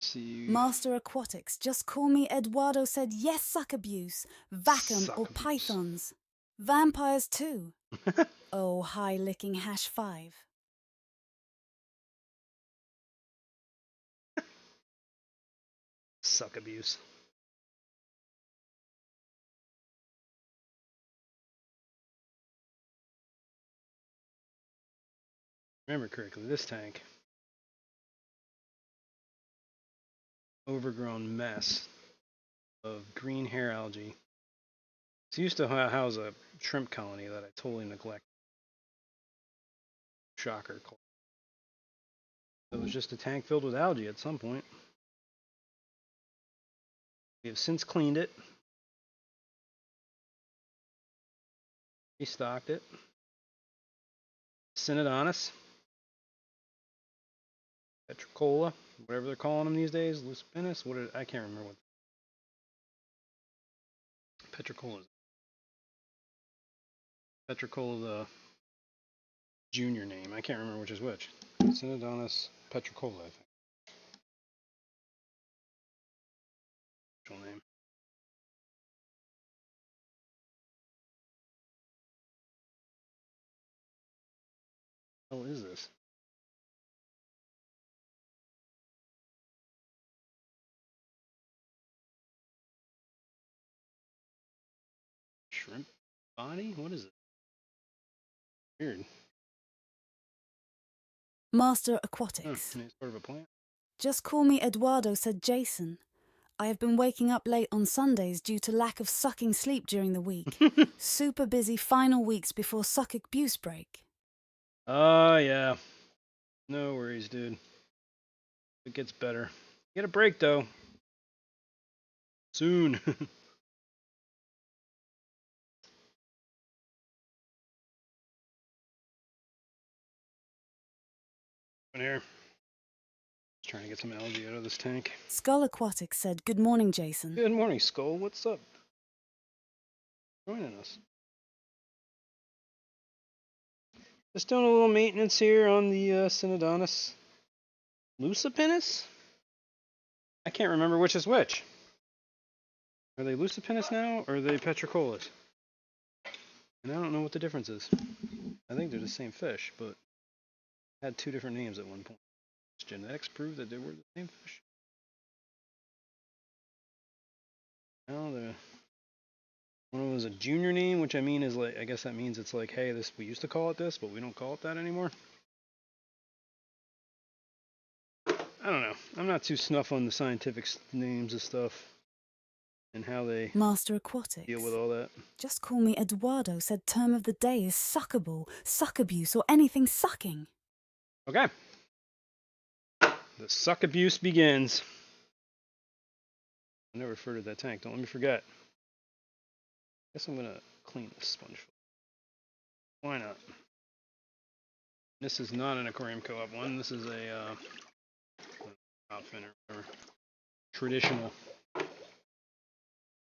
Let's see. Master Aquatics. Just call me Eduardo said yes, suck abuse. Vacum Suck or abuse. pythons. Vampires too. Oh, high licking #5. Suck abuse. Remember correctly, this tank. Overgrown mess of green hair algae. It used to house a shrimp colony that I totally neglected. Shocker. It was just a tank filled with algae at some point. We have since cleaned it, restocked it. Synodontis, Petricola, whatever they're calling them these days, Lupinus. I can't remember what. Petricola. Petricola, the junior name. I can't remember which is which. Synodontis Petricola, I think. Actual name. What the hell is this? Shrimp body? What is it? Weird. Master Oh, Aquatics. it's sort of a plant. Just call me Eduardo said Jason. I have been waking up late on Sundays due to lack of sucking sleep during the week. Super busy final weeks before suck abuse break. Oh, yeah. No worries, dude. It gets better. Get a break, though. Soon. In here. Just trying to get some algae out of this tank. Skull Aquatics said, "Good morning, Jason." Good morning, Skull. What's up? Joining us. Just doing a little maintenance here on the Synodontis Lucipinus? I can't remember which is which. Are they Lucipinus now, or are they Petricolas? And I don't know what the difference is. I think they're the same fish, but had two different names at one point. Genetics proved that they were the same fish. Now one was a junior name, which I mean is like, I guess that means it's like, hey, we used to call it this, but we don't call it that anymore. I don't know. I'm not too snuff on the scientific names of stuff and how they Master Aquatics. deal with all that. Just call me Eduardo said term of the day is suckable, suck abuse, or anything sucking. Okay. The suck abuse begins. I never referred to that tank. Don't let me forget. Guess I'm gonna clean this sponge. Why not? This is not an aquarium co-op one. This is a outfit or whatever. Traditional.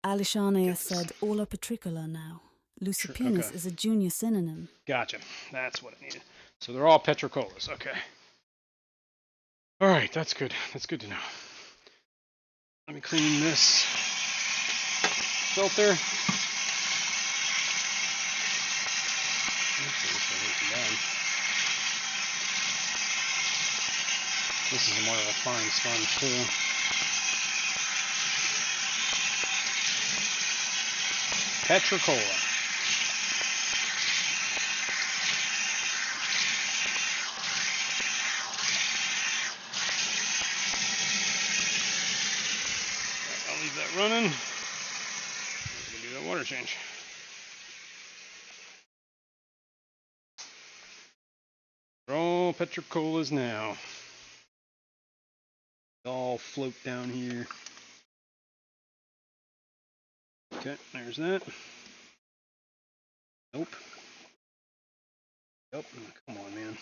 Alishania said Orla Petricola now. Lucipenus Okay. is a junior synonym. Gotcha. That's what I needed. So they're all petricolas. Okay. All right. That's good. That's good to know. Let me clean this filter. This is more of a fine sponge too. Petricola. I'll leave that running. I'm gonna do that water change. All petricolas now. They all float down here. Okay, there's that. Nope. Nope. Come on, man.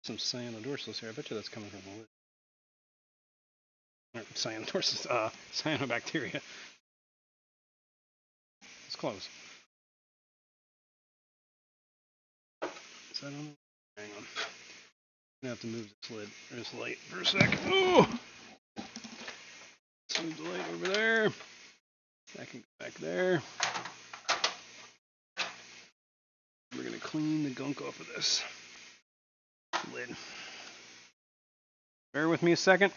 Some cyanodorsalis here. I bet you that's coming from the lid. Or cyanodorsalis, cyanobacteria. It's close. Is that on? Hang on. I'm gonna have to move this light for a sec. Oh! Let's move the light over there. That can go back there. We're gonna clean the gunk off of this lid. Bear with me a second.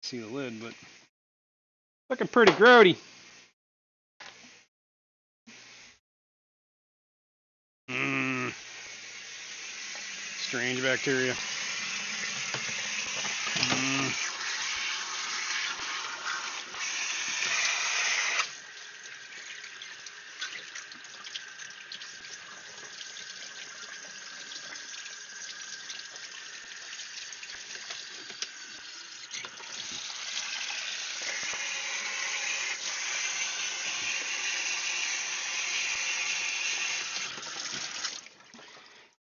See the lid, but looking pretty grody. Strange bacteria.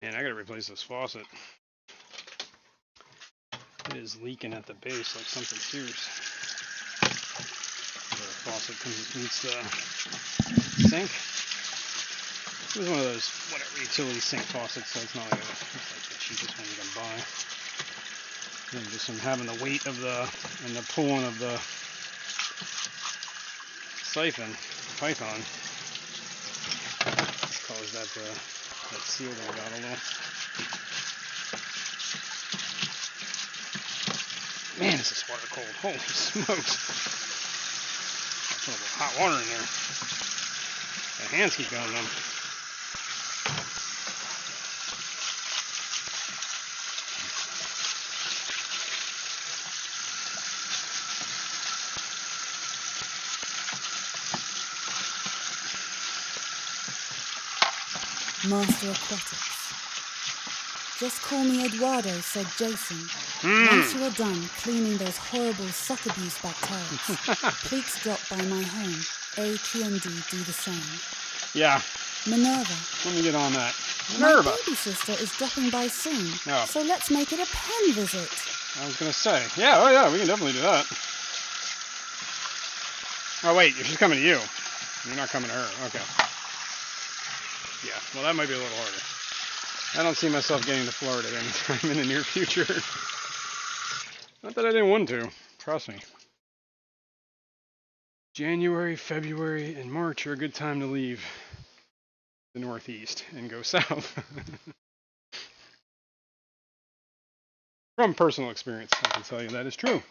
And I gotta replace this faucet. It is leaking at the base like something serious. The faucet meets the sink. It was one of those whatever utility sink faucets, so it's not like it's like the cheapest one you can buy. And just from having the weight of and the pulling of the python caused that seal to go out a little. Man, is this water cold? Holy smokes! I put a little hot water in there. My hands keep going numb. Master Aquatics. Just call me Eduardo, said Jason. Once you are done cleaning those horrible suck abuse bacteria, please drop by my home. A, Q, and D do the same. Yeah. Minerva. Let me get on that. Minerva. My baby sister is dropping by soon, Oh. so let's make it a pen visit. I was gonna say. Yeah, oh yeah, we can definitely do that. Oh wait, she's coming to you. You're not coming to her. Okay. Yeah, well that might be a little harder. I don't see myself getting to Florida anytime in the near future. Not that I didn't want to. Trust me. January, February, and March are a good time to leave the Northeast and go south. From personal experience, I can tell you that is true.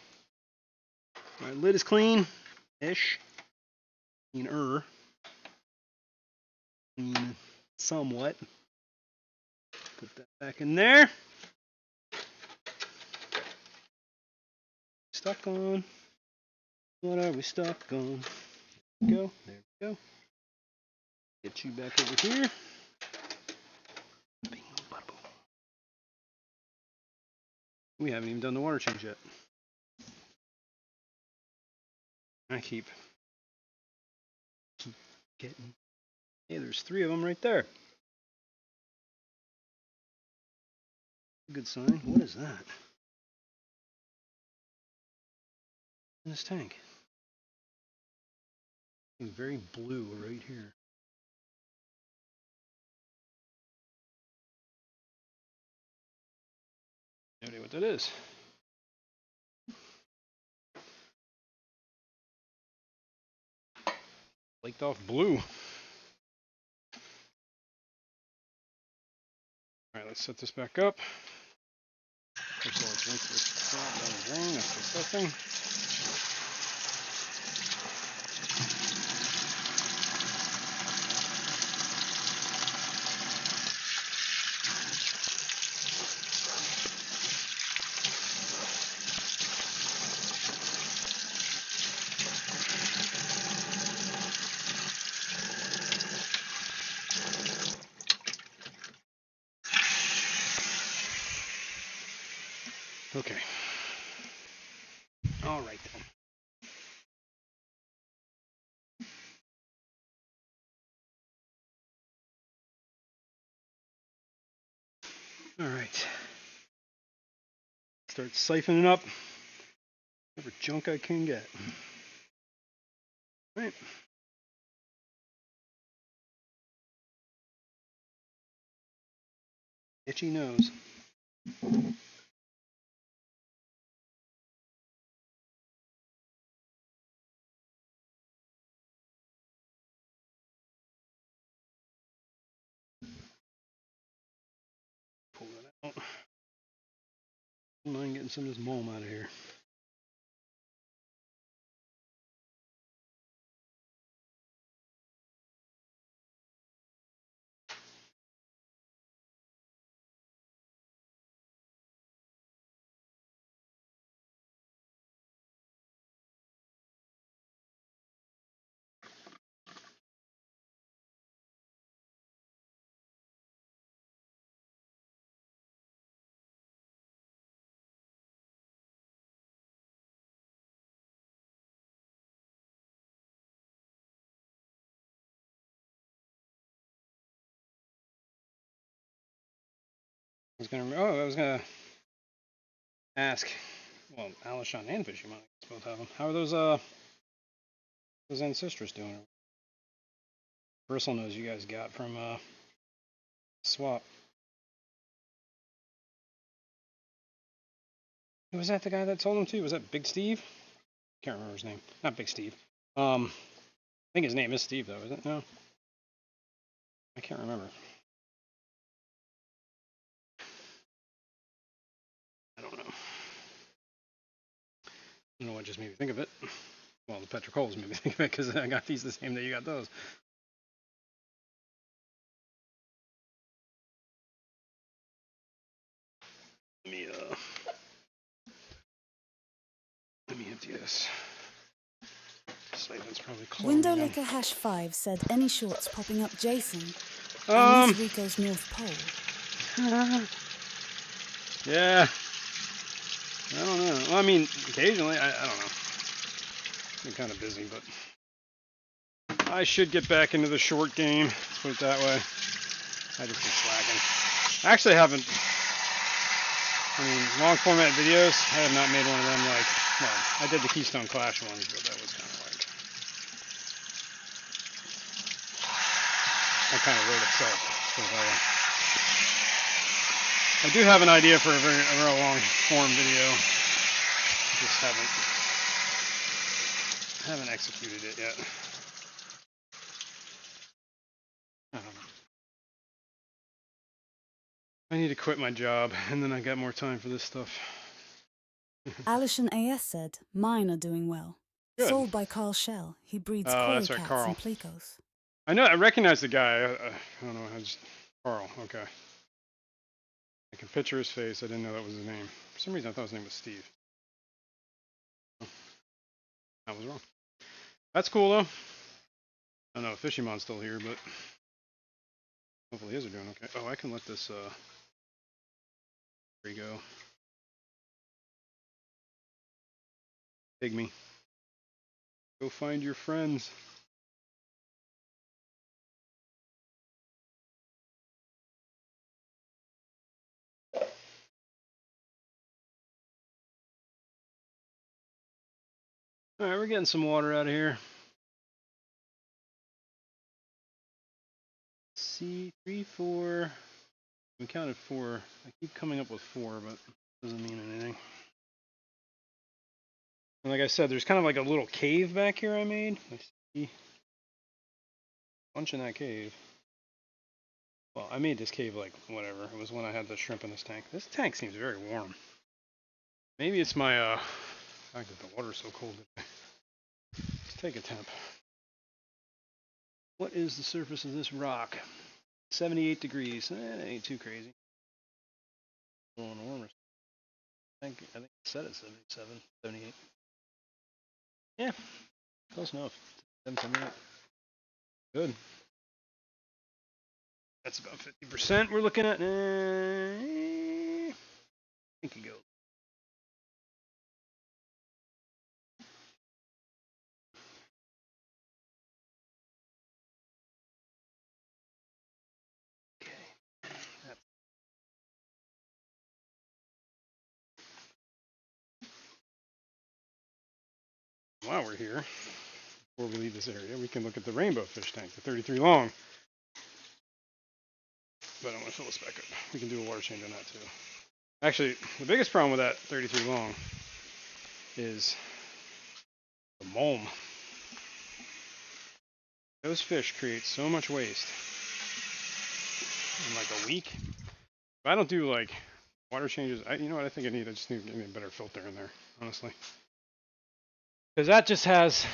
My lid is clean-ish. Cleaner. Clean somewhat. Put that back in there. Stuck on. What are we stuck on? There we go. There we go. Get you back over here. We haven't even done the water change yet. I keep getting. Hey, there's 3 of them right there. Good sign. What is that? In this tank. It's very blue right here. No idea what that is. Flaked off blue. Alright, let's set this back up. First of all, let's rinse this down the drain. That's disgusting. Okay. All right then. All right. Start siphoning up whatever junk I can get. All right. Itchy nose. Pull that out. Don't mind getting some of this mulm out of here. I was gonna ask. Well, Alishon and Fishy Money both have them. How are those ancestors doing? Bristle knows you guys got from Swap. Was that the guy that told him to? Was that Big Steve? Can't remember his name. Not Big Steve. I think his name is Steve though, is it? No. I can't remember. I don't know. I don't know what just made me think of it. Well, the Petricols made me think of it because I got these the same day you got those. Let me empty this. That's probably Window Licker #5 said any shorts popping up Jason. I miss Rico's North Pole. Yeah. I don't know. Well, I mean, occasionally, I don't know. Been kind of busy, but I should get back into the short game. Let's put it that way. I just been slacking. I actually haven't. I mean, long format videos. I have not made one of them like. Well, I did the Keystone Clash ones, but that was kind of like. That kind of wrote itself. I do have an idea for a real long form video Just haven't executed it yet. I don't know. I need to quit my job, and then I got more time for this stuff. Alishan AS said, mine are doing well. Good. Sold by Carl Shell. He breeds Oh, coily that's right, cats Carl. and plecos. I recognize the guy. I don't know. Carl. Okay. I can picture his face. I didn't know that was his name. For some reason, I thought his name was Steve. I was wrong. That's cool though. I don't know if Fishymon's still here, but hopefully his are doing okay. Oh, I can let this there you go. Pygmy. Go find your friends. Alright, we're getting some water out of here. See, 3, 4. We counted 4. I keep coming up with 4, but it doesn't mean anything. And like I said, there's kind of like a little cave back here I made. I see a bunch in that cave. Well, I made this cave like whatever. It was when I had the shrimp in this tank. This tank seems very warm. Maybe it's my fact that the water's so cold today. Let's take a temp. What is the surface of this rock? 78 degrees. That ain't too crazy. A little warmer. I think it said it's 77, 78. Yeah, close enough. 78. Good. That's about 50%. We're looking at. I think it goes. While we're here, before we leave this area, we can look at the rainbow fish tank, the 33 long. But I'm going to fill this back up. We can do a water change on that too. Actually, the biggest problem with that 33 long is the mulm. Those fish create so much waste in like a week. If I don't do like water changes, you know what I think I need? I just need to get me a better filter in there, honestly. Because that just has,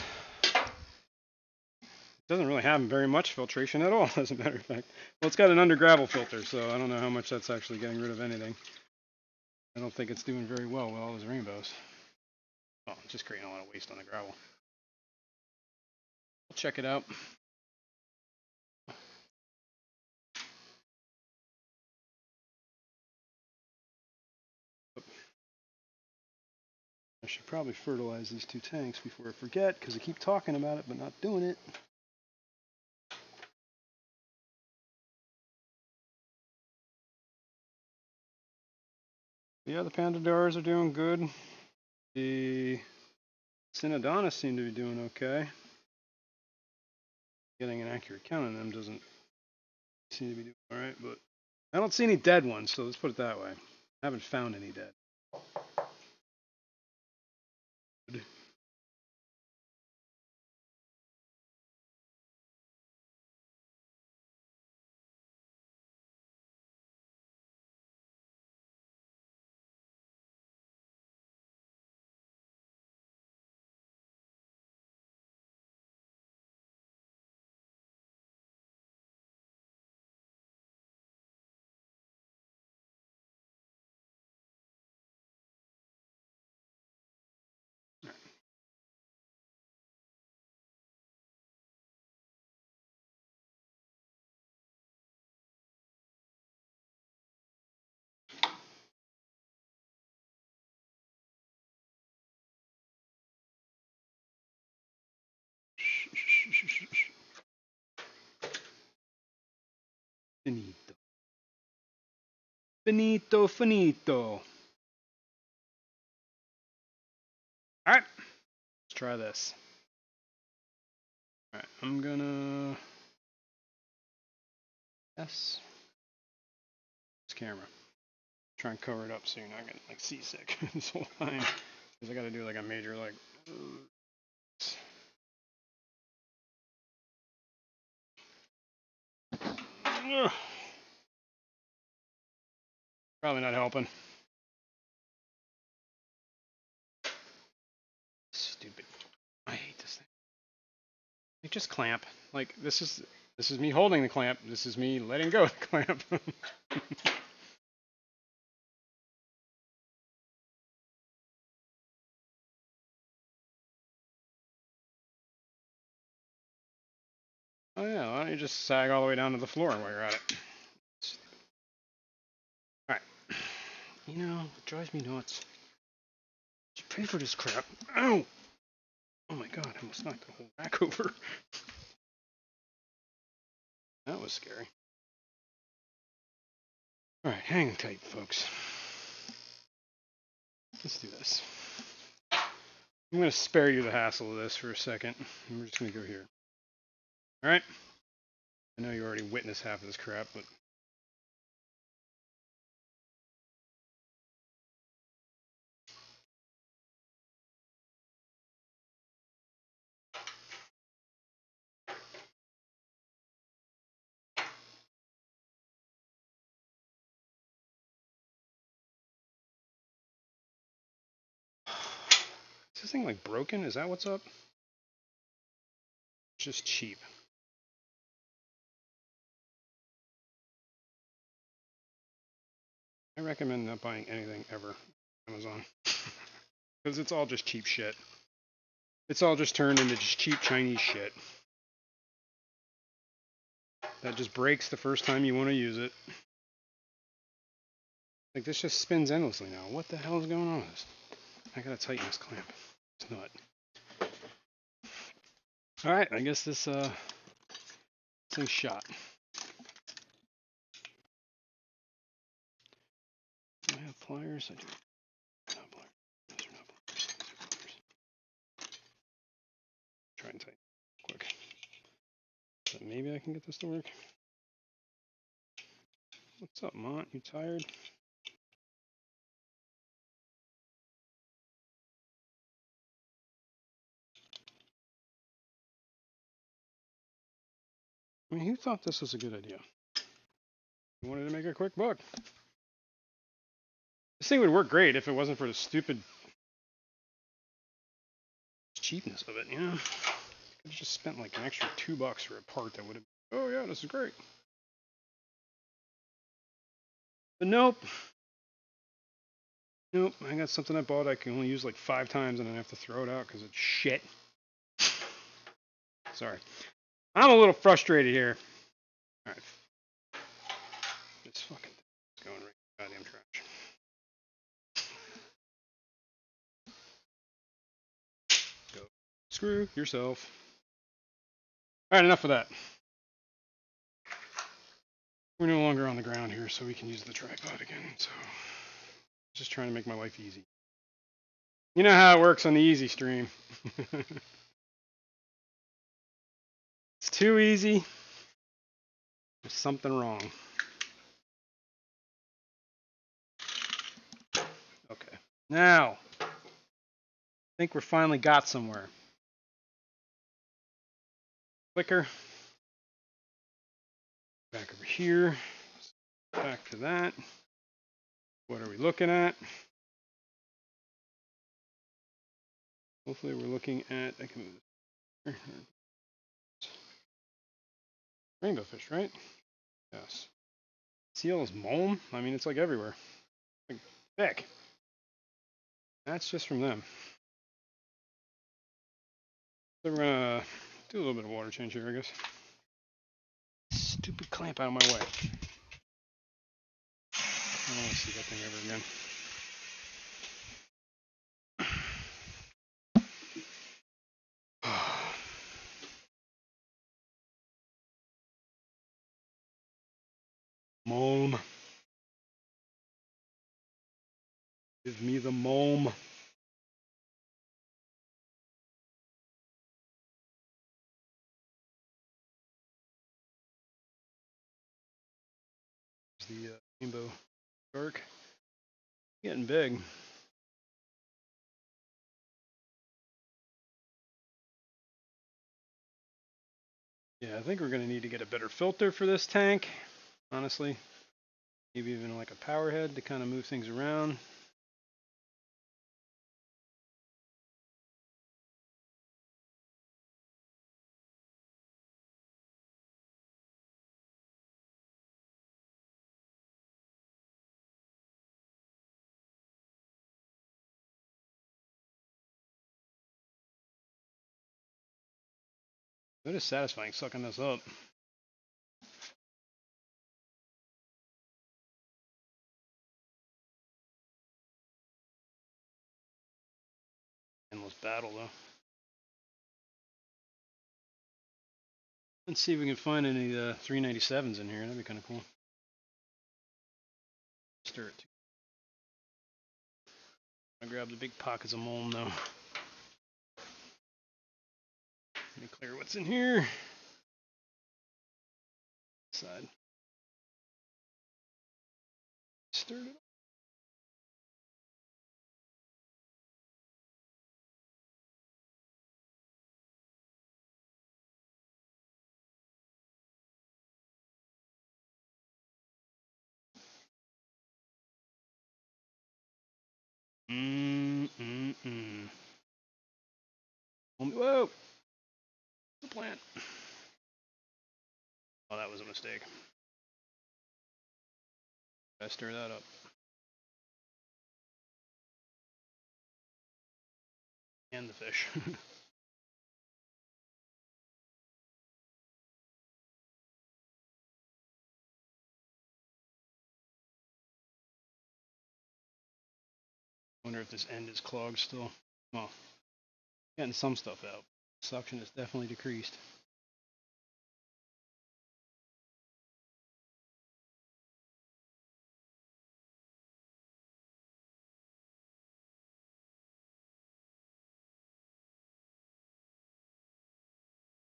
doesn't really have very much filtration at all, as a matter of fact. Well, it's got an under gravel filter, so I don't know how much that's actually getting rid of anything. I don't think it's doing very well with all those rainbows. Oh, it's just creating a lot of waste on the gravel. We'll check it out. I should probably fertilize these 2 tanks before I forget, because I keep talking about it but not doing it. Yeah, the Pandadars are doing good. The Synodontis seem to be doing okay. Getting an accurate count on them doesn't seem to be doing alright, but I don't see any dead ones, so let's put it that way. I haven't found any dead. Good. Finito. Finito, finito. Alright, let's try this. Alright, I'm gonna this camera. Try and cover it up so you're not getting like seasick this whole time. Because I gotta do like a major like. Ugh. Probably not helping. Stupid. I hate this thing. Like, just clamp. Like this is me holding the clamp. This is me letting go of the clamp. Oh yeah, why don't you just sag all the way down to the floor while you're at it? Alright. You know, it drives me nuts. You pay for this crap. Ow! Oh my god, I almost knocked the whole rack over. That was scary. Alright, hang tight, folks. Let's do this. I'm going to spare you the hassle of this for a second. We're just going to go here. Alright? I know you already witnessed half of this crap, but... Is this thing like broken? Is that what's up? It's just cheap. I recommend not buying anything ever on Amazon. Because it's all just cheap shit. It's all just turned into just cheap Chinese shit. That just breaks the first time you want to use it. Like, this just spins endlessly now. What the hell is going on with this? I gotta tighten this clamp. It's not. Alright, I guess this thing's shot. Do I have pliers? I do. Not pliers. Those are not pliers. Those are pliers. Try and tighten quick. So maybe I can get this to work. What's up, Mont? You tired? I mean, who thought this was a good idea? You wanted to make a quick buck. This thing would work great if it wasn't for the stupid cheapness of it, you know? Could have just spent like an extra $2 for a part that would have. Oh yeah, this is great. But nope. Nope. I got something I bought I can only use like 5 times and then I have to throw it out because it's shit. Sorry. I'm a little frustrated here. All right. This fucking thing is going right in the goddamn trash. Go. Screw yourself. All right, enough of that. We're no longer on the ground here, so we can use the tripod again. So, just trying to make my life easy. You know how it works on the easy stream. It's too easy. There's something wrong. Okay. Now, I think we're finally got somewhere. Clicker. Back over here. Back to that. What are we looking at? Hopefully we're looking at, I can move this. Rainbow fish, right? Yes. Seal is mulm? I mean, it's like everywhere. Like, thick. That's just from them. So we're gonna do a little bit of water change here, I guess. Stupid clamp out of my way. I don't want to see that thing ever again. Mulm. Give me the mulm. The rainbow shark. Getting big. Yeah, I think we're going to need to get a better filter for this tank, honestly. Maybe even like a power head to kind of move things around. It is satisfying sucking this up. Endless battle, though. Let's see if we can find any 397s in here. That'd be kind of cool. Stir it. I grab the big pockets of mulm, though. Let me clear what's in here. Side. Stirred it. Whoa! The plant. Oh, that was a mistake. I stir that up. And the fish. Wonder if this end is clogged still. Well, getting some stuff out. Suction is definitely decreased.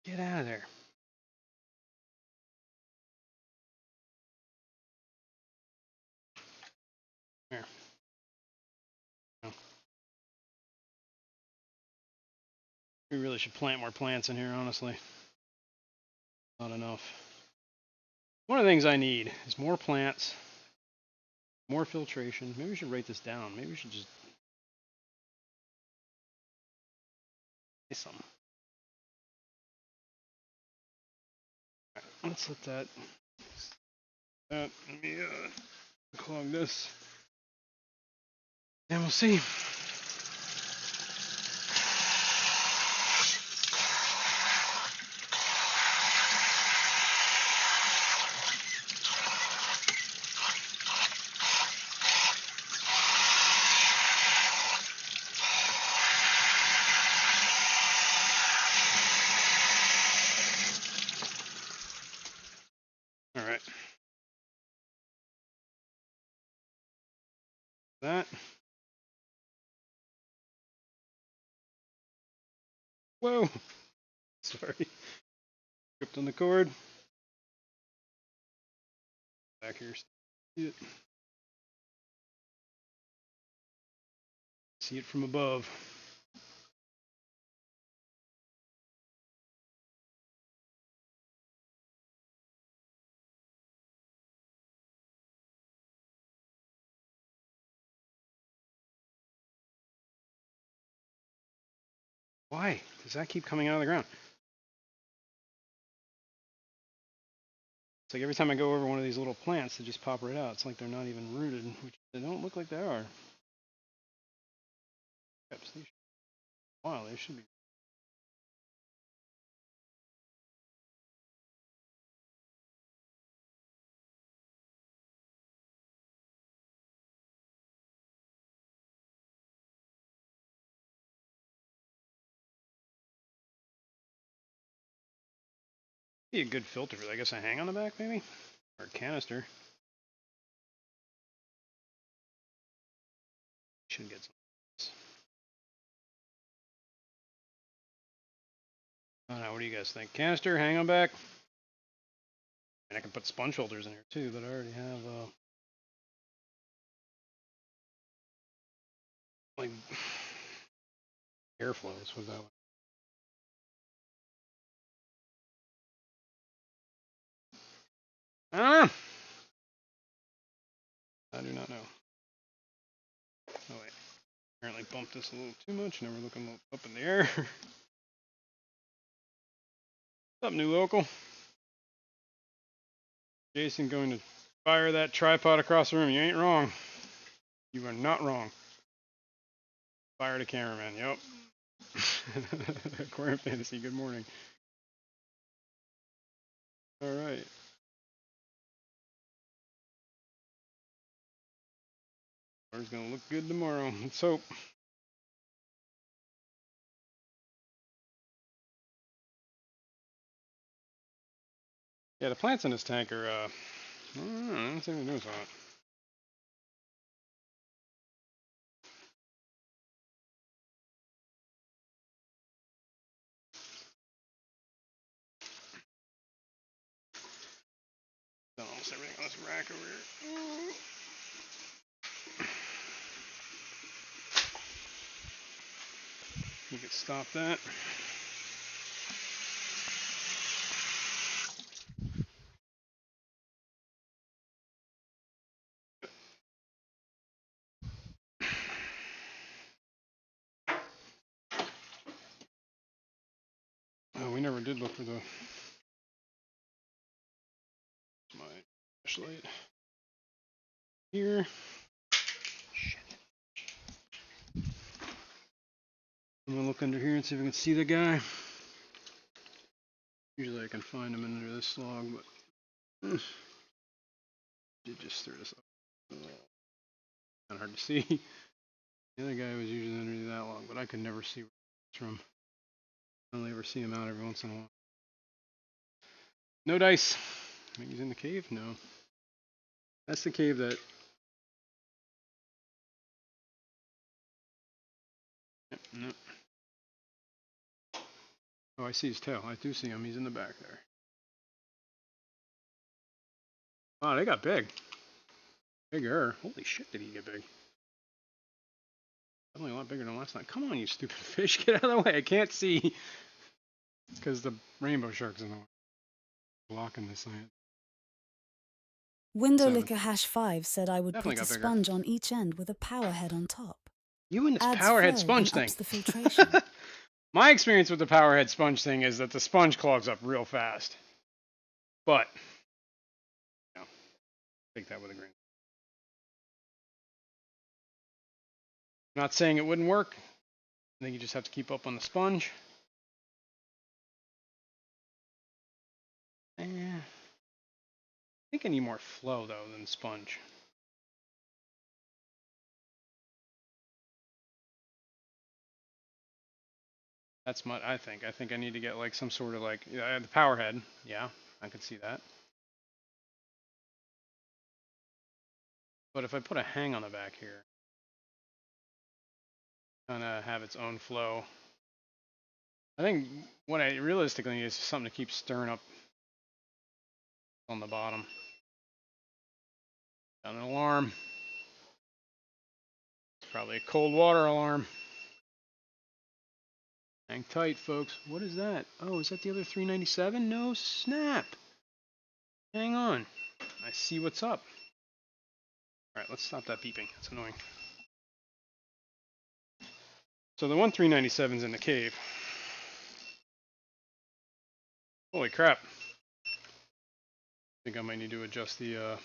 Get out of there. Here. Oh. We really should plant more plants in here, honestly. Not enough. One of the things I need is more plants, more filtration. Maybe we should write this down. Maybe we should just say some. Right, let's let that. Let me clog this. And we'll see. All right. That. Whoa. Sorry. Tripped on the cord. Back here. See it. See it from above. Why does that keep coming out of the ground? It's like every time I go over one of these little plants, they just pop right out. It's like they're not even rooted, which they don't look like they are. Wow, they should be. Be a good filter. I guess a hang on the back, maybe, or a canister. Should get some. I don't know. What do you guys think? Canister, hang on back. And I can put sponge filters in here too, but I already have like airflow. Let's put it that way. Ah! I do not know. Oh wait. Apparently bumped this a little too much. Now we're looking up in the air. What's up, new local? Jason going to fire that tripod across the room. You ain't wrong. You are not wrong. Fire the cameraman. Yep. Aquarium Fantasy, good morning. Alright. Water's gonna look good tomorrow. Let's hope. Yeah, the plants in this tank are, I don't think they're doing something. Done almost everything on this rack over here. You can stop that. Oh, we never did look for the my flashlight here. Shit. I'm gonna look under here and see if I can see the guy. Usually I can find him under this log, but did just throw this up. Kind of hard to see. The other guy was usually under that log, but I could never see where it's from. I only ever see him out every once in a while. No dice. Maybe he's in the cave? No. That's the cave that... Yep, no. Oh, I see his tail. I do see him. He's in the back there. Wow, they got big. Bigger. Holy shit, did he get big. Definitely a lot bigger than last night. Come on, you stupid fish. Get out of the way. I can't see. Because the rainbow shark's in the way. Blocking this thing. Windowlicker #5 said I would Definitely put a got bigger. sponge on each end with a power head on top. You and this Adds power head flow sponge and thing. ups the filtration. My experience with the power head sponge thing is that the sponge clogs up real fast. But, you know, take that with a grain. Not saying it wouldn't work. I think you just have to keep up on the sponge. I think I need more flow though than sponge. That's what I think. I think I need to get like some sort of like the power head. Yeah, I could see that. But if I put a hang on the back here, kind of have its own flow. I think what I realistically need is something to keep stirring up on the bottom. Got an alarm. It's probably a cold water alarm. Hang tight, folks. What is that? Oh, is that the other 397? No snap. Hang on. I see what's up. Alright, let's stop that beeping. It's annoying. So the one 397 is in the cave. Holy crap. I think I might need to adjust the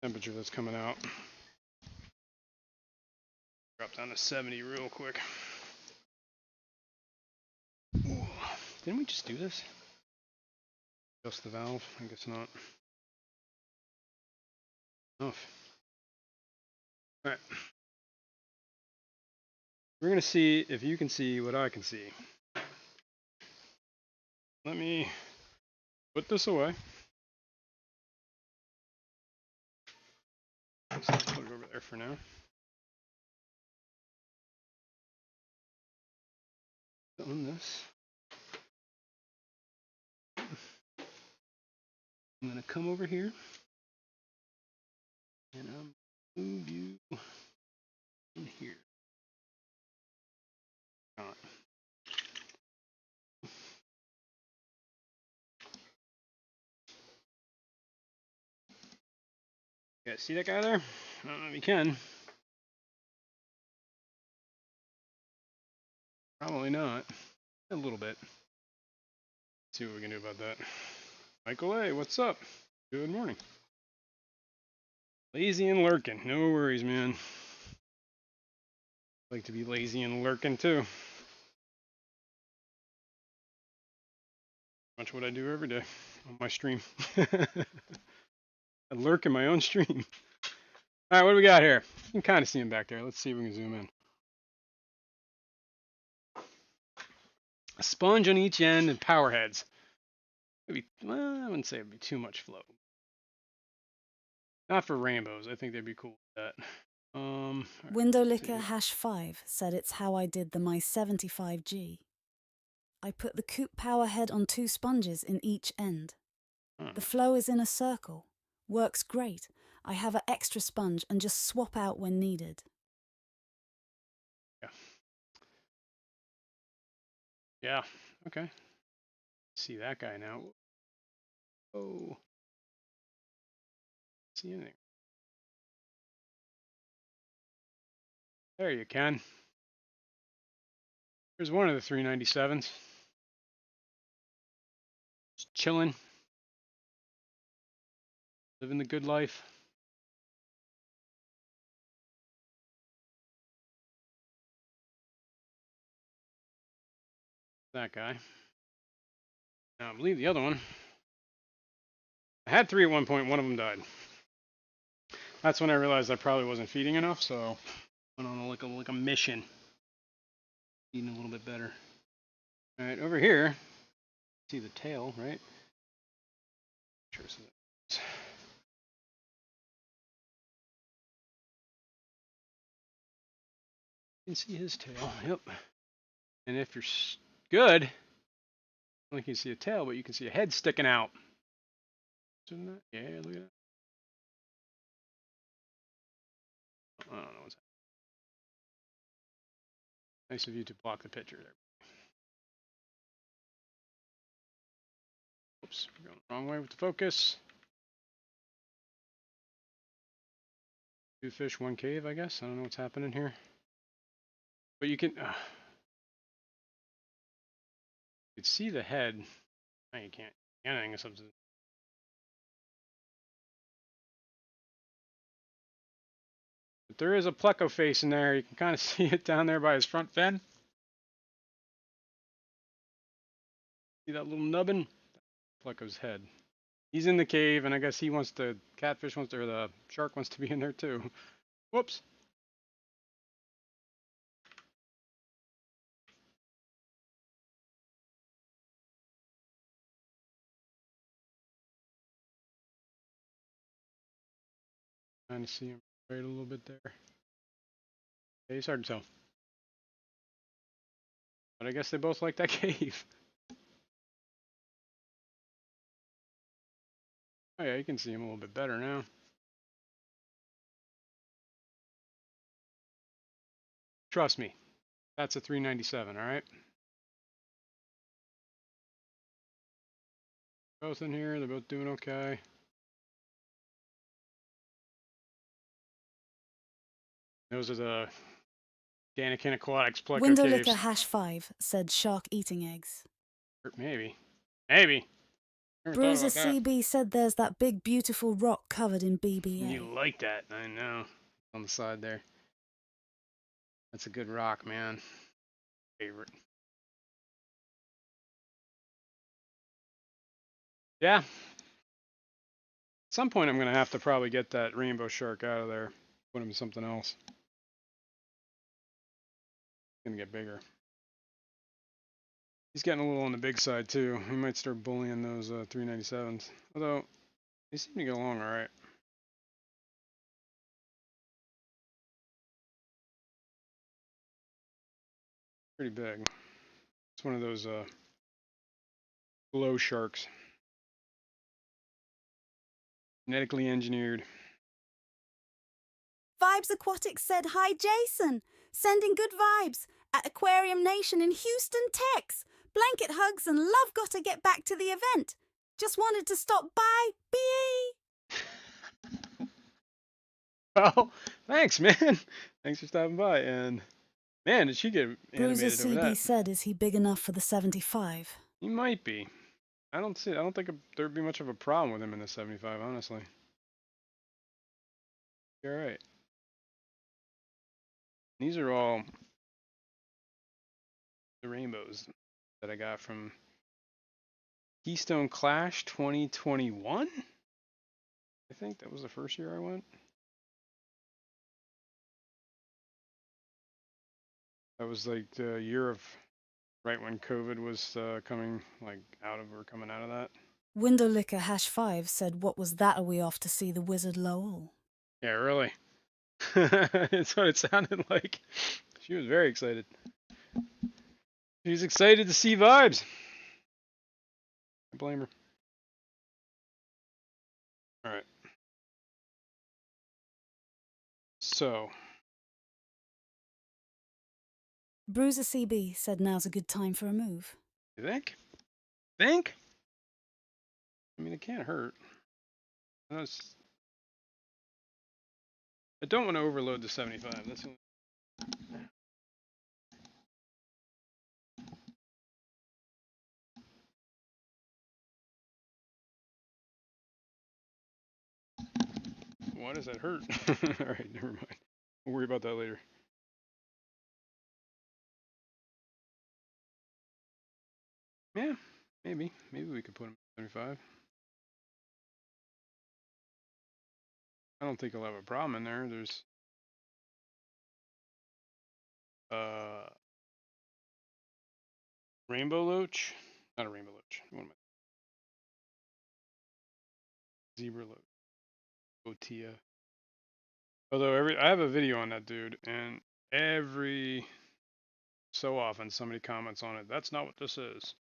temperature that's coming out. Drop down to 70 real quick. Ooh. Didn't we just do this? Adjust the valve? I guess not. Enough. Alright. We're going to see if you can see what I can see. Let me put this away. Let's put it over there for now. On this. I'm going to come over here. And I'll move you in here. Yeah, see that guy there? I don't know if you can. Probably not. A little bit. Let's see what we can do about that. Michael A., what's up? Good morning. Lazy and lurking. No worries, man. I like to be lazy and lurking too. Much what I do every day on my stream. I lurk in my own stream. All right, what do we got here? You can kind of see him back there. Let's see if we can zoom in. A sponge on each end and power heads. Maybe, well, I wouldn't say it'd be too much flow. Not for rainbows. I think they'd be cool with that. Right, Windowlicker #5 said it's how I did the My 75G. I put the coupe power head on 2 sponges in each end. The flow is in a circle. Works great. I have an extra sponge and just swap out when needed. Yeah. Yeah. Okay. See that guy now. Oh. See anything? There you can. Here's one of the 397s. Just chilling. Living the good life. That guy. Now, I believe the other one. I had 3 at one point. One of them died. That's when I realized I probably wasn't feeding enough, so went on like a mission. Eating a little bit better. All right, over here, see the tail, right? Sure. You can see his tail. Yep. And if you're good, I don't think you can see a tail, but you can see a head sticking out. Isn't that? Yeah, look at that. I don't know what's happening. Nice of you to block the picture there. Oops, we're going the wrong way with the focus. 2 fish, 1 cave, I guess. I don't know what's happening here. But you can see the head. No, you can't. Anything is something. But there is a pleco face in there. You can kind of see it down there by his front fin. See that little nubbin? Pleco's head. He's in the cave, and I guess he wants to. Catfish wants to, or the shark wants to be in there too. Whoops. Trying to see him right a little bit there. Yeah, he's hard to tell. But I guess they both like that cave. Oh yeah, you can see him a little bit better now. Trust me, that's a 397, alright? Both in here, they're both doing okay. Those are the Danikin Aquatics pleco Windowlicker caves. #5 said shark eating eggs. Maybe. Maybe. Bruiser CB said there's that big beautiful rock covered in BBA. You like that, I know. On the side there. That's a good rock, man. Favorite. Yeah. At some point I'm gonna have to probably get that rainbow shark out of there. Put him in something else. It's gonna get bigger. He's getting a little on the big side too. He might start bullying those 397s. Although, they seem to get along alright. Pretty big. It's one of those glow sharks. Genetically engineered. Vibes Aquatics said, "Hi Jason, sending good vibes at Aquarium Nation in Houston, Tex. Blanket hugs and love gotta get back to the event. Just wanted to stop by. BA." Well, thanks, man. Thanks for stopping by. And man, did she get Bruiser animated over CB that? said, is he big enough for the 75? He might be. I don't think there'd be much of a problem with him in the 75, honestly. You're right. These are all the rainbows that I got from Keystone Clash 2021. I think that was the first year I went. That was like the year of right when COVID was coming out of that. Windowlicker #5 said, what was that, are we off to see the wizard Lowell? Yeah, really. That's what it sounded like. She was very excited. She was excited to see vibes. I blame her. All right. So, Bruiser CB said now's a good time for a move. you think? Think? I mean, it can't hurt. I don't want to overload the 75. That's all. Why does that hurt? All right, never mind. We'll worry about that later. Yeah, maybe. Maybe we could put him at 75. I don't think he'll have a problem in there. There's rainbow loach, not a rainbow loach. What am I? Zebra loach. Otia. Although I have a video on that dude, and every so often somebody comments on it. That's not what this is.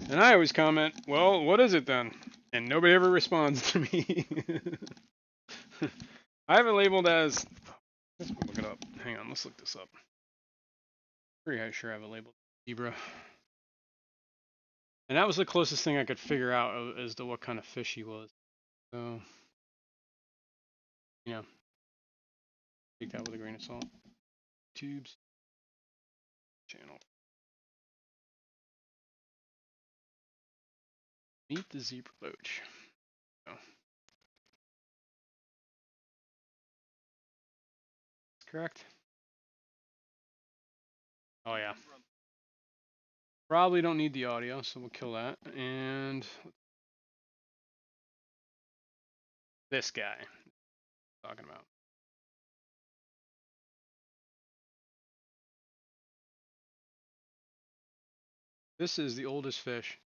And I always comment, well, what is it then? And nobody ever responds to me. I have it labeled as. Let's look it up. Hang on, let's look this up. Pretty sure I have it labeled zebra. And that was the closest thing I could figure out as to what kind of fish he was. So, yeah, take that with a grain of salt. Tubes. Channel. Meet the zebra loach. Oh. Correct. Oh yeah. Probably don't need the audio, so we'll kill that. And this guy. Talking about. This is the oldest fish.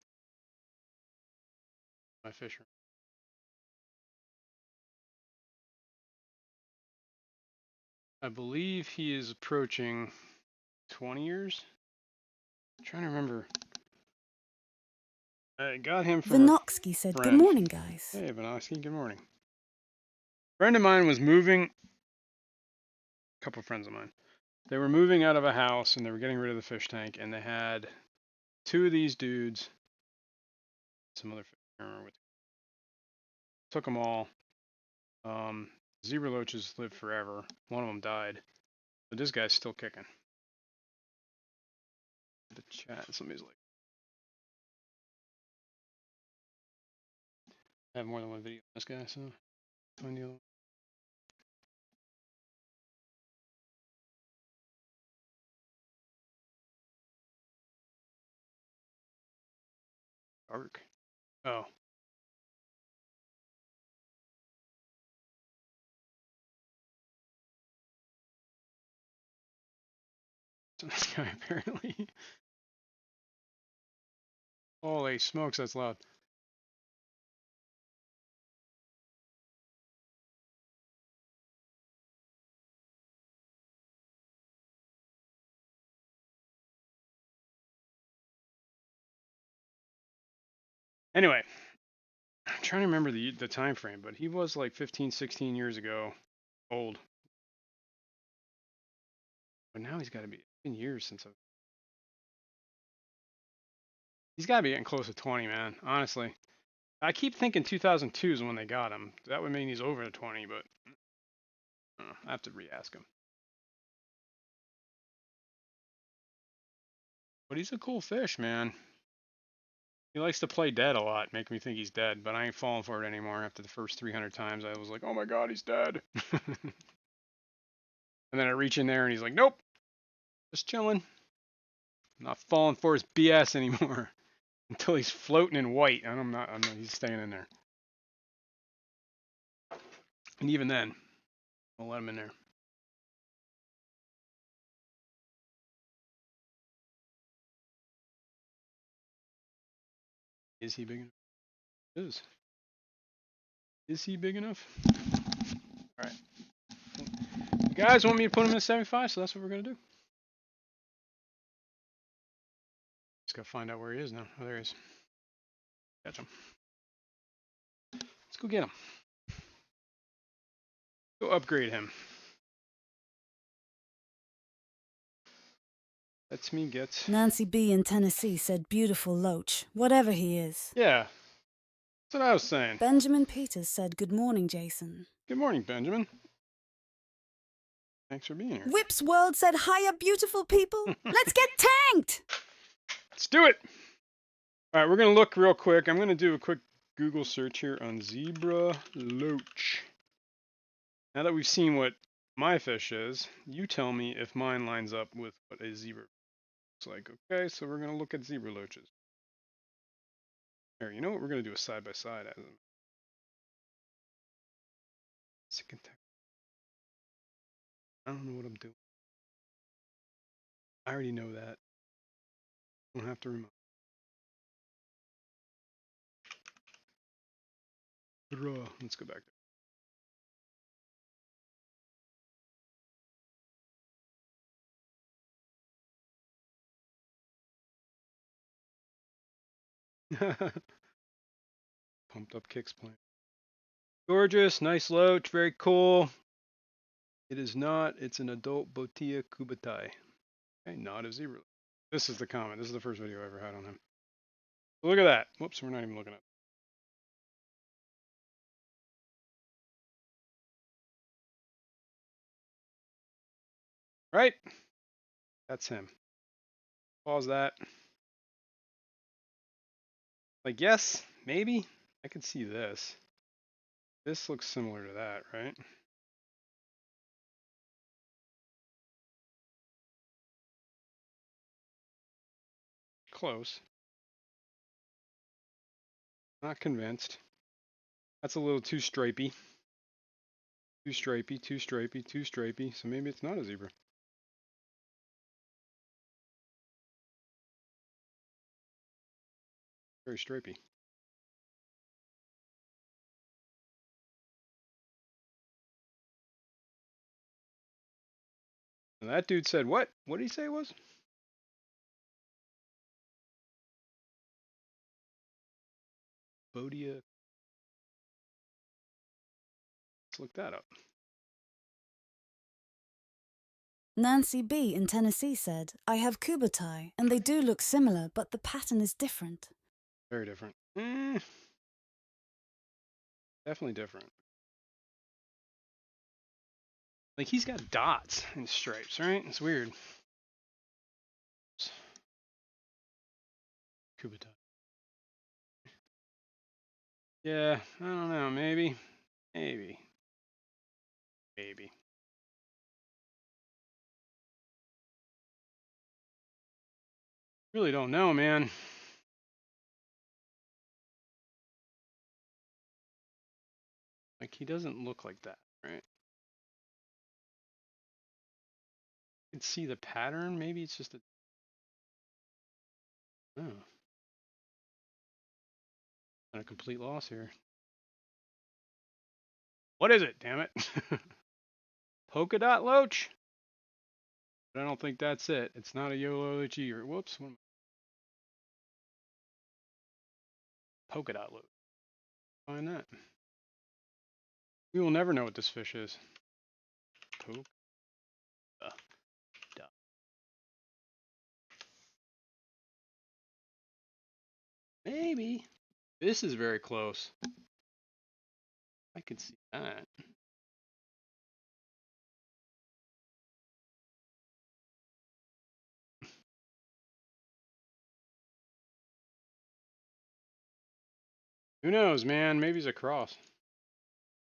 My Fishroom. I believe he is approaching 20 years. I'm trying to remember. I got him from Vinoksky said, friend. good morning, guys. Hey, Vinoksky, good morning. A friend of mine was moving. A couple of friends of mine. They were moving out of a house and they were getting rid of the fish tank, and they had two of these dudes. Some other fish. I don't remember what. Took them all. Zebra loaches live forever. One of them died, but this guy's still kicking. The chat. Somebody's like, I have more than one video on this guy, so find the other one. Dark. Oh. So this guy apparently. Holy smokes, that's loud. Anyway, I'm trying to remember the time frame, but he was like 15, 16 years ago, old. But now he's got to be. It's been years since I've. He's got to be getting close to 20, man. Honestly, I keep thinking 2002 is when they got him. That would mean he's over 20, but I don't know. I have to re-ask him. But he's a cool fish, man. He likes to play dead a lot, make me think he's dead, but I ain't falling for it anymore. After the first 300 times, I was like, oh my god, he's dead. And then I reach in there and he's like, nope, just chilling. I'm not falling for his BS anymore. Until he's floating in white, and I'm not, he's staying in there. And even then, I'll let him in there. Is he big enough? Is he big enough? Alright. You guys want me to put him in a 75, so that's what we're going to do. Just got to find out where he is now. Oh, there he is. Catch him. Let's go get him. Go upgrade him. Lets me get... Nancy B. in Tennessee said beautiful loach, whatever he is. Yeah. That's what I was saying. Benjamin Peters said good morning, Jason. Good morning, Benjamin. Thanks for being here. Whips World said hiya, beautiful people. Let's get tanked! Let's do it! Alright, we're going to look real quick. I'm going to do a quick Google search here on zebra loach. Now that we've seen what my fish is, you tell me if mine lines up with what a zebra looks like. Okay, so we're going to look at zebra loaches. Here, you know what? We're going to do a side-by-side as them. I don't know what I'm doing. I already know that. I don't have to remind. Let's go back there. Pumped up kicks playing. Gorgeous, nice loach, very cool. It is not, it's an adult Botia cubatai. Okay, not a zebra. This is the comment. This is the first video I ever had on him. Look at that. Whoops, we're not even looking at it. Right? That's him. Pause that. Like, yes, maybe. I could see this. This looks similar to that, right? Close. Not convinced. That's a little too stripy. Too stripy, too stripy, too stripy. So maybe it's not a zebra. Very stripy. And that dude said what? What did he say it was? Bodia. Let's look that up. Nancy B. in Tennessee said, I have kubatai, and they do look similar, but the pattern is different. Very different. Definitely different. Like, he's got dots and stripes, right? It's weird. Kubatai. Yeah, I don't know. Maybe. Maybe. Maybe. Really don't know, man. Like, he doesn't look like that, right? You can see the pattern. Maybe it's just a... Oh. Not a complete loss here. What is it, damn it? Polka dot loach? But I don't think that's it. It's not a YOLO loachy or whoops. Polka dot loach. Find that. We will never know what this fish is. Polka dot. Maybe. This is very close. I could see that. Who knows, man? Maybe it's a cross.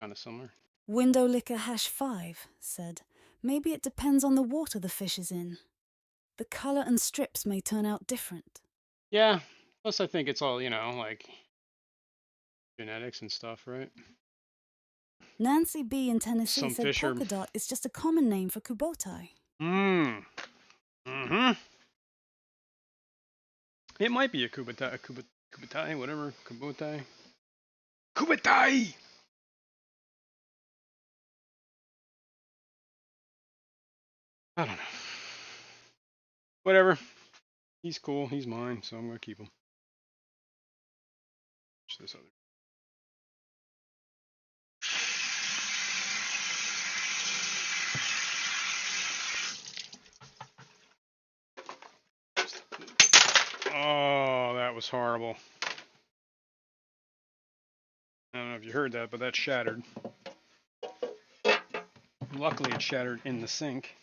Kind of similar. Windowlicker #5 said, maybe it depends on the water the fish is in. The colour and strips may turn out different. Yeah. Plus, I think it's all, like genetics and stuff, right? Nancy B. in Tennessee Some said fish are. polka dot is just a common name for kubotai. Mm-hmm. It might be a kubotai, kubotai, whatever. Kubotai. Kubotai! I don't know. Whatever. He's cool. He's mine, so I'm going to keep him. Watch this other. Oh, that was horrible. I don't know if you heard that, but that shattered. Luckily, it shattered in the sink.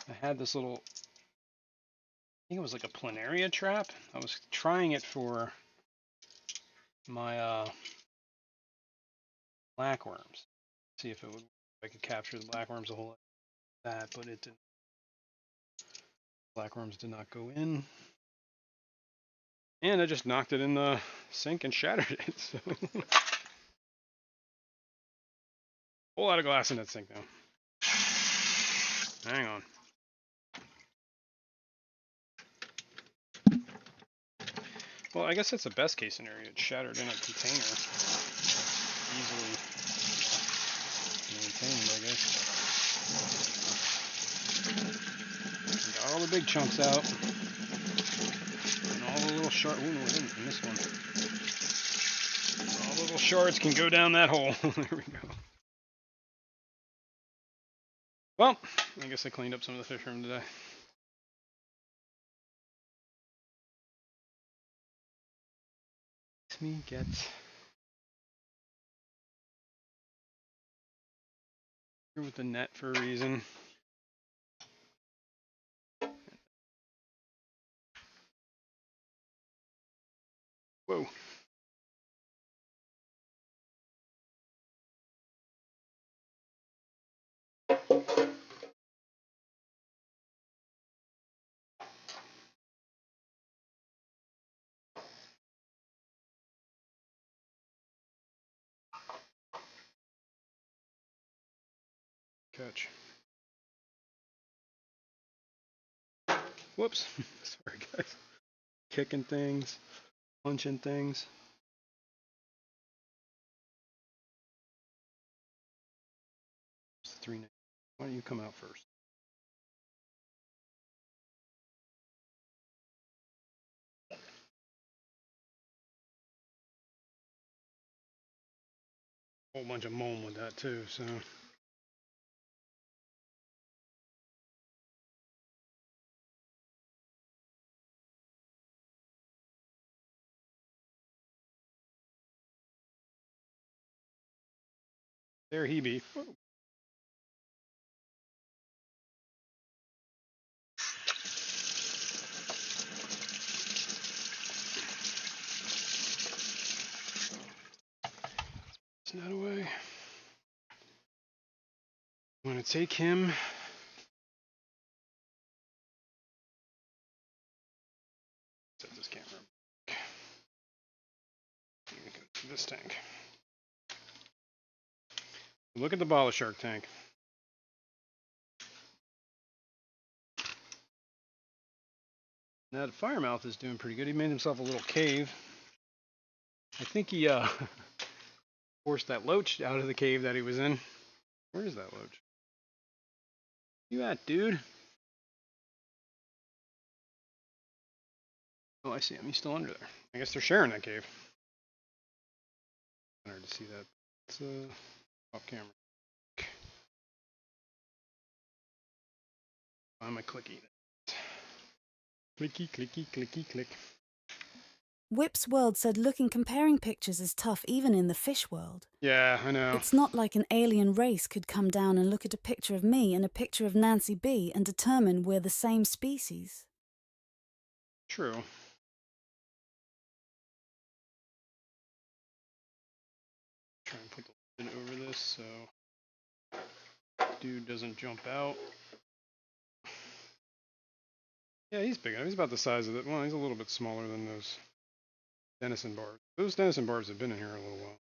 I had this little, I think it was like a planaria trap. I was trying it for my blackworms. See if it would, if I could capture the blackworms a whole lot like that, but it didn't. Blackworms did not go in. And I just knocked it in the sink and shattered it. So whole lot of glass in that sink now. Hang on. Well, I guess that's the best case scenario. It's shattered in a container. Easily maintained, I guess. Got all the big chunks out. And all the little shards. Ooh, no, I didn't in this one. All the little shards can go down that hole. There we go. Well, I guess I cleaned up some of the fish room today. Makes me get here with the net for a reason. Whoa. Catch. Whoops. Sorry, guys. Kicking things, punching things. It's 3. Why don't you come out first? Whole bunch of moan with that too, so. There he be. Whoa. It's not away. I'm gonna take him. Set this camera. Go to this tank. Look at the bala shark tank. Now the firemouth is doing pretty good. He made himself a little cave. I think he forced that loach out of the cave that he was in. Where is that loach? Where you at, dude? Oh, I see him. He's still under there. I guess they're sharing that cave. Hard to see that. It's off camera. Find my clicky. Clicky, clicky, clicky, click. Whip's World said looking comparing pictures is tough even in the fish world. Yeah, I know. It's not like an alien race could come down and look at a picture of me and a picture of Nancy B and determine we're the same species. True. Try and put the lid over this so dude doesn't jump out. Yeah, he's big enough. He's about the size of it. Well, he's a little bit smaller than those Denison barbs. Those Denison barbs have been in here a little while.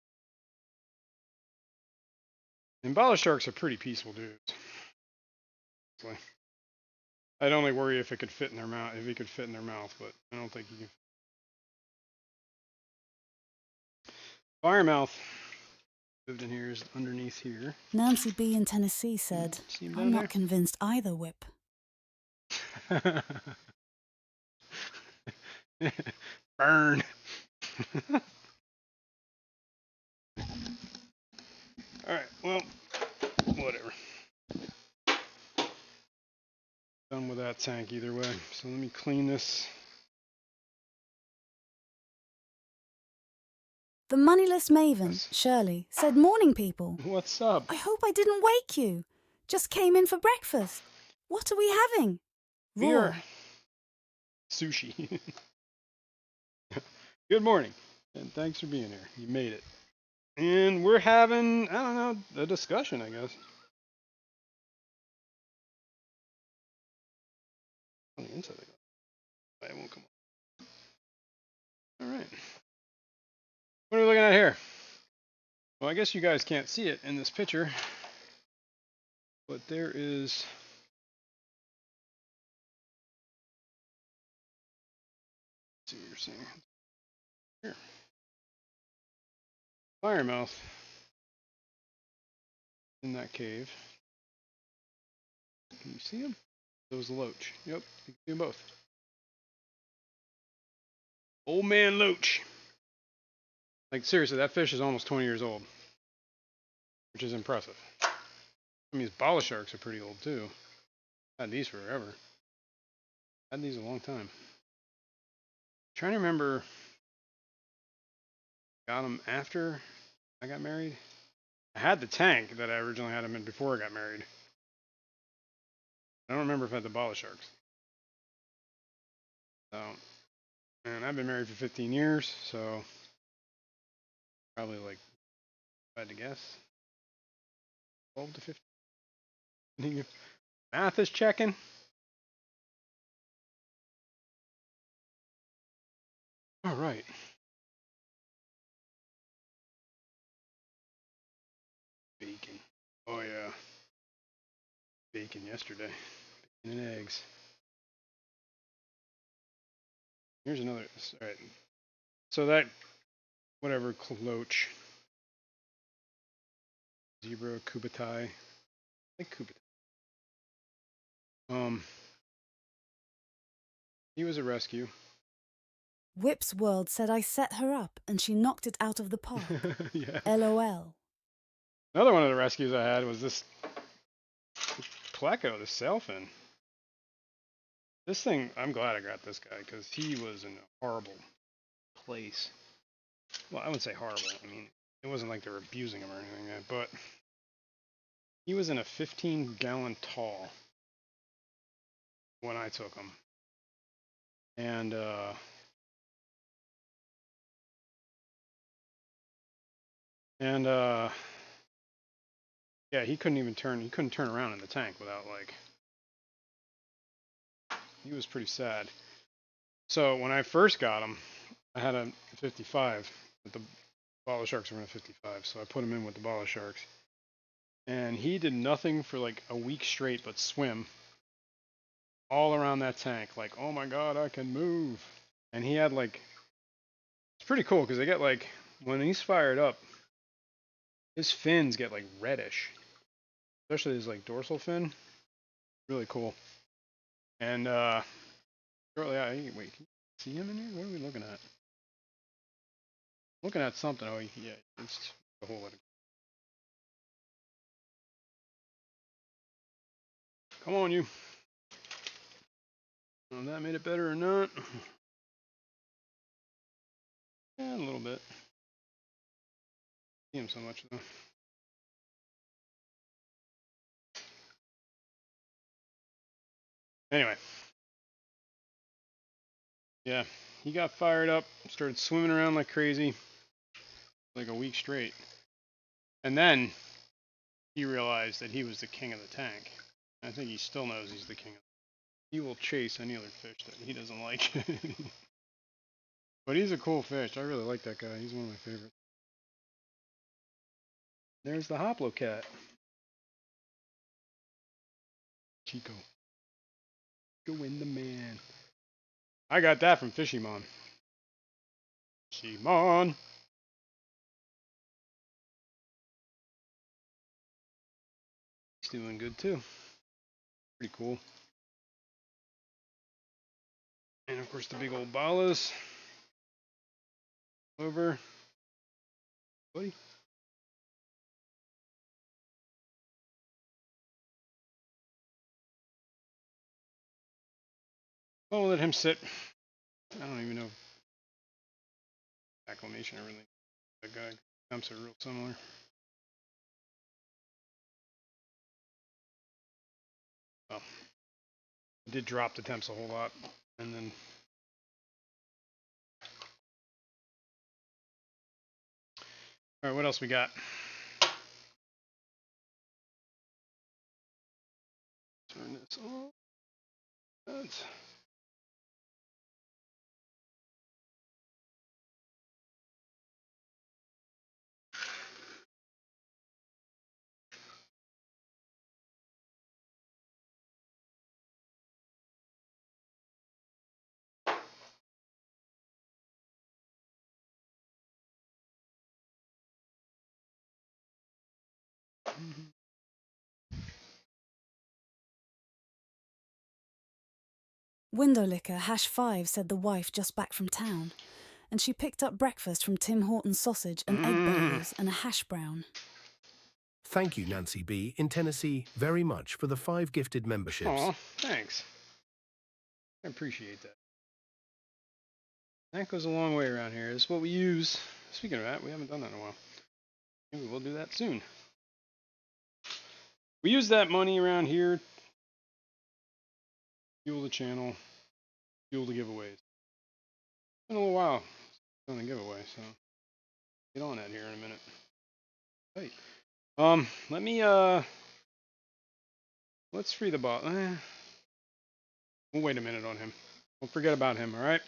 And bala sharks are pretty peaceful dudes. So I'd only worry if it could fit in their mouth, if he could fit in their mouth, but I don't think he can. Firemouth lived in here, is underneath here. Nancy B. in Tennessee said, See him I'm down not convinced either, Whip. there? Burn. Alright, well, whatever. Done with that tank either way. So let me clean this. The moneyless maven, Yes. Shirley, said, Morning, people. What's up? I hope I didn't wake you. Just came in for breakfast. What are we having? Beer. Raw. Sushi. Good morning, and thanks for being here. You made it. And we're having, I don't know, a discussion, I guess. On the inside of the glass. It won't come up. All right. What are we looking at here? Well, I guess you guys can't see it in this picture, but there is let's see what you're seeing. Here. Firemouth in that cave. Can you see him? Those loach. Yep, you can see them both. Old man loach. Like, seriously, that fish is almost 20 years old, which is impressive. I mean, these bala sharks are pretty old, too. Had these forever. Had these a long time. Trying to remember, got them after I got married. I had the tank that I originally had them in before I got married. I don't remember if I had the bala sharks. So, and I've been married for 15 years, so probably like, if I had to guess, 12 to 15. Math is checking. All right. Bacon. Oh yeah. Bacon yesterday. Bacon and eggs. Here's another. All right. So that, whatever, cloach. Zebra, kubatai. I think kubatai. He was a rescue. Whip's World said I set her up and she knocked it out of the park. Yeah. LOL. Another one of the rescues I had was this pleco, the sailfin. This thing, I'm glad I got this guy because he was in a horrible place. Well, I wouldn't say horrible. I mean, it wasn't like they were abusing him or anything, but he was in a 15-gallon tall when I took him. And yeah, he couldn't turn around in the tank without, like, he was pretty sad. So when I first got him, I had a 55, but the bala sharks were in a 55, so I put him in with the bala sharks. And he did nothing for like a week straight but swim all around that tank, like, oh my god, I can move. And he had like, it's pretty cool because they get like, when he's fired up, his fins get like reddish, especially his like dorsal fin. Really cool. And shortly, wait, can you see him in here? What are we looking at? Looking at something. Oh yeah, it's a whole lot of. Come on, you. Well, that made it better or not? Yeah, a little bit. See him so much though. Anyway. Yeah, he got fired up, started swimming around like crazy, like a week straight. And then he realized that he was the king of the tank. I think he still knows he's the king. He will chase any other fish that he doesn't like. But he's a cool fish. I really like that guy. He's one of my favorites. There's the Hoplo cat. Chico. Go in the man. I got that from Fishymon. Fishymon. He's doing good too. Pretty cool. And of course the big old balas. Over. Buddy. I'll let him sit. I don't even know acclimation or everything. That guy temps are real similar. Well, I did drop the temps a whole lot, and then all right, what else we got? Turn this on. That's Windowlicker #5 said the wife just back from town, and she picked up breakfast from Tim Hortons sausage and egg bagels and a hash brown. Thank you, Nancy B. in Tennessee, very much for the 5 gifted memberships. Aw, thanks. I appreciate that. That goes a long way around here. This is what we use. Speaking of that, we haven't done that in a while. Maybe we'll do that soon. We use that money around here. Fuel the channel. Fuel the giveaways. It's been a little while since I've done a giveaway, so get on that here in a minute. Hey. Let me let's free the bot. We'll wait a minute on him. Don't forget about him, alright?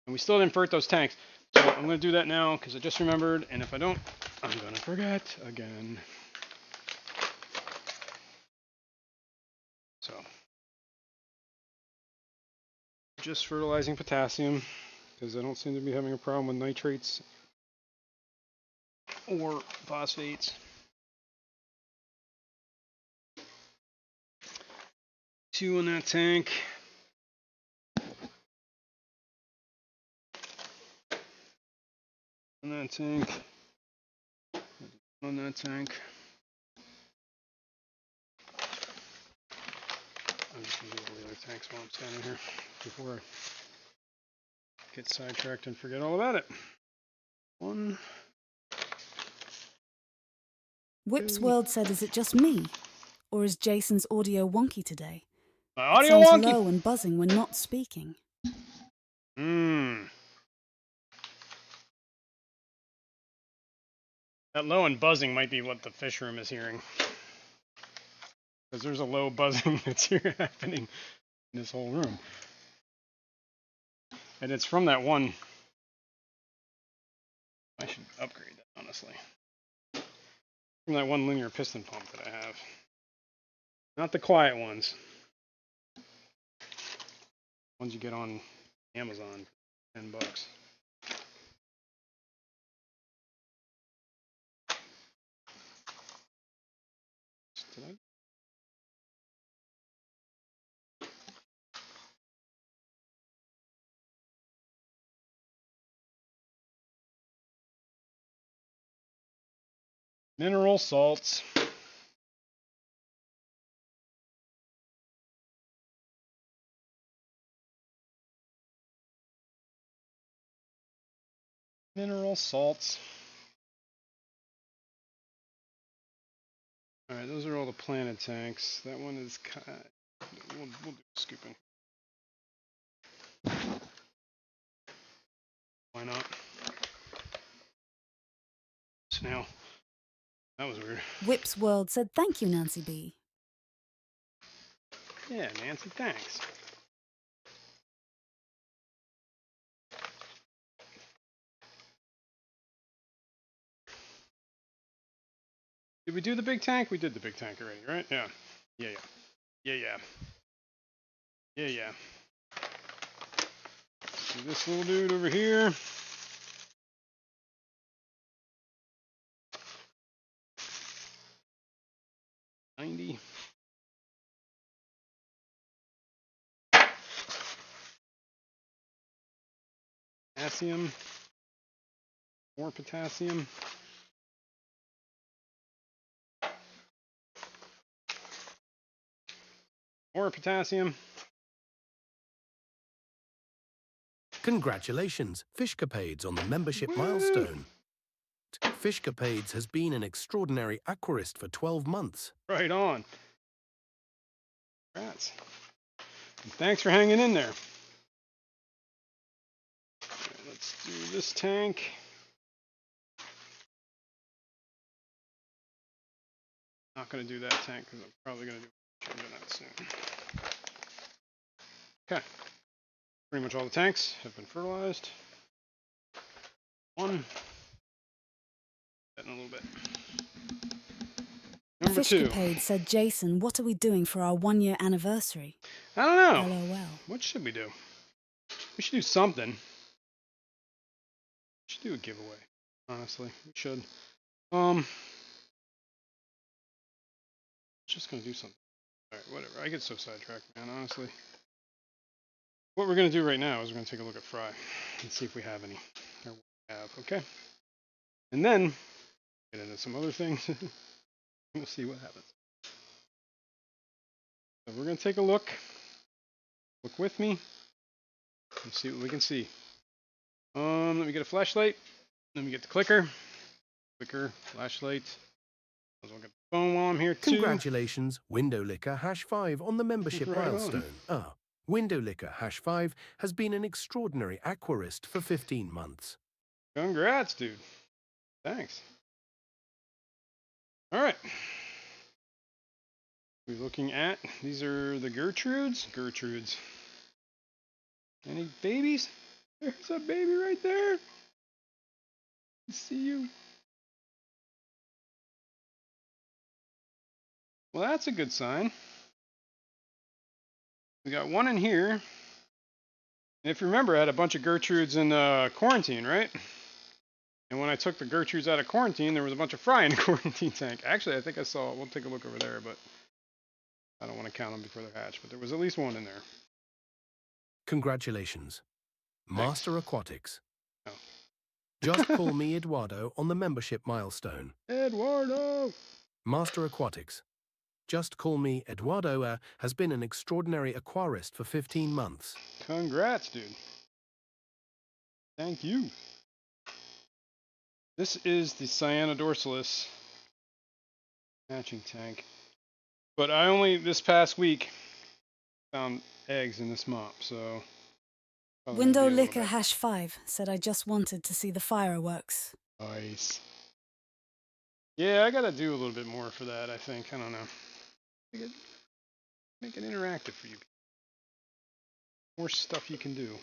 And we still didn't invert those tanks. So I'm gonna do that now because I just remembered, and if I don't, I'm gonna forget again. So just fertilizing potassium because I don't seem to be having a problem with nitrates or phosphates. 2 in that tank. On that tank. On that tank. I'm just gonna do all the other tanks while I'm standing here before I get sidetracked and forget all about it. 1. Whip's World said, is it just me? Or is Jason's audio wonky today? My It audio sounds wonky. low and buzzing when not speaking. That low and buzzing might be what the Fishroom is hearing. Because there's a low buzzing that's here happening in this whole room. And it's from that one. I should upgrade that, honestly. From that one linear piston pump that I have. Not the quiet ones. Ones you get on Amazon for $10. Did I? Mineral salts. Mineral salts. Alright, those are all the planted tanks. That one is kind of, we'll do scooping. Why not? So now That was weird. Whip's World said thank you, Nancy B. Yeah, Nancy, thanks. Did we do the big tank? We did the big tank already, right? Yeah. Yeah. Do this little dude over here. $90. Potassium. More potassium. More potassium. Congratulations, Fishcapades, on the membership milestone. Fishcapades has been an extraordinary aquarist for 12 months. Right on. Congrats. And thanks for hanging in there. Right, let's do this tank. Not going to do that tank because I'm probably going to do that soon. Okay. Pretty much all the tanks have been fertilized. One. In a little bit. Number 2. Fishcapade said, Jason, what are we doing for our 1-year anniversary? I don't know. LOL. What should we do? We should do something. We should do a giveaway. Honestly, we should. Just gonna do something. All right, whatever. I get so sidetracked, man. Honestly. What we're gonna do right now is we're gonna take a look at Fry and see if we have any. Or what we have, okay? And then get into some other things. We'll see what happens. So we're gonna take a look. Look with me. Let's see what we can see. Let me get a flashlight. Let me get the clicker. Clicker, flashlight. I'll get the phone while I'm here too. Congratulations, Windowlicker #5 on the membership Right on. milestone. Windowlicker #5 has been an extraordinary aquarist for 15 months. Congrats, dude. Thanks. All right. We're looking at, these are the Gertrudes. Gertrudes. Any babies? There's a baby right there. I see you. Well, that's a good sign. We got one in here. And if you remember, I had a bunch of Gertrudes in quarantine, right? And when I took the Gertrudes out of quarantine, there was a bunch of Fry in the quarantine tank. Actually, I think I saw, we'll take a look over there, but I don't want to count them before they're hatched. But there was at least one in there. Congratulations. Thanks. Master Aquatics. Oh. Just call me Eduardo on the membership milestone. Eduardo! Master Aquatics. Just call me Eduardo has been an extraordinary aquarist for 15 months. Congrats, dude. Thank you. This is the Cyanodorsalis hatching tank. But I only, this past week, found eggs in this mop, so... Windowlicker #5 said, I just wanted to see the fireworks. Nice. Yeah, I gotta do a little bit more for that, I think. I don't know. Make it interactive for you. More stuff you can do.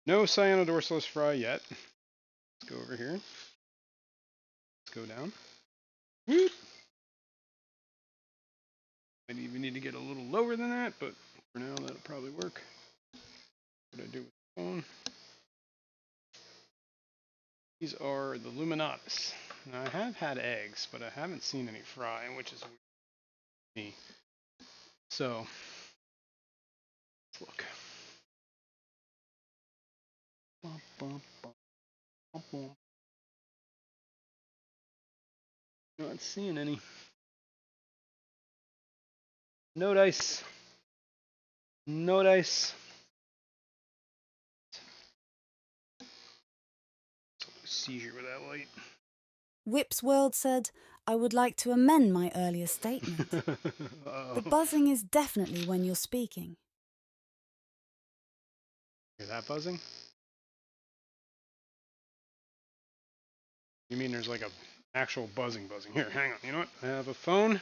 No Cyanodorsalis Fry yet. Let's go over here. Let's go down. Whoop. Might even need to get a little lower than that, but for now that'll probably work. What do I do with the phone? These are the Luminatus. Now I have had eggs, but I haven't seen any Fry, which is weird to me. So let's look. Bum, bum, bum, bum, bum. Not seeing any. No dice. No dice. Seizure with that light. Whip's World said, I would like to amend my earlier statement. The buzzing is definitely when you're speaking. Hear that buzzing? You mean there's like a actual buzzing. Here, hang on. You know what? I have a phone.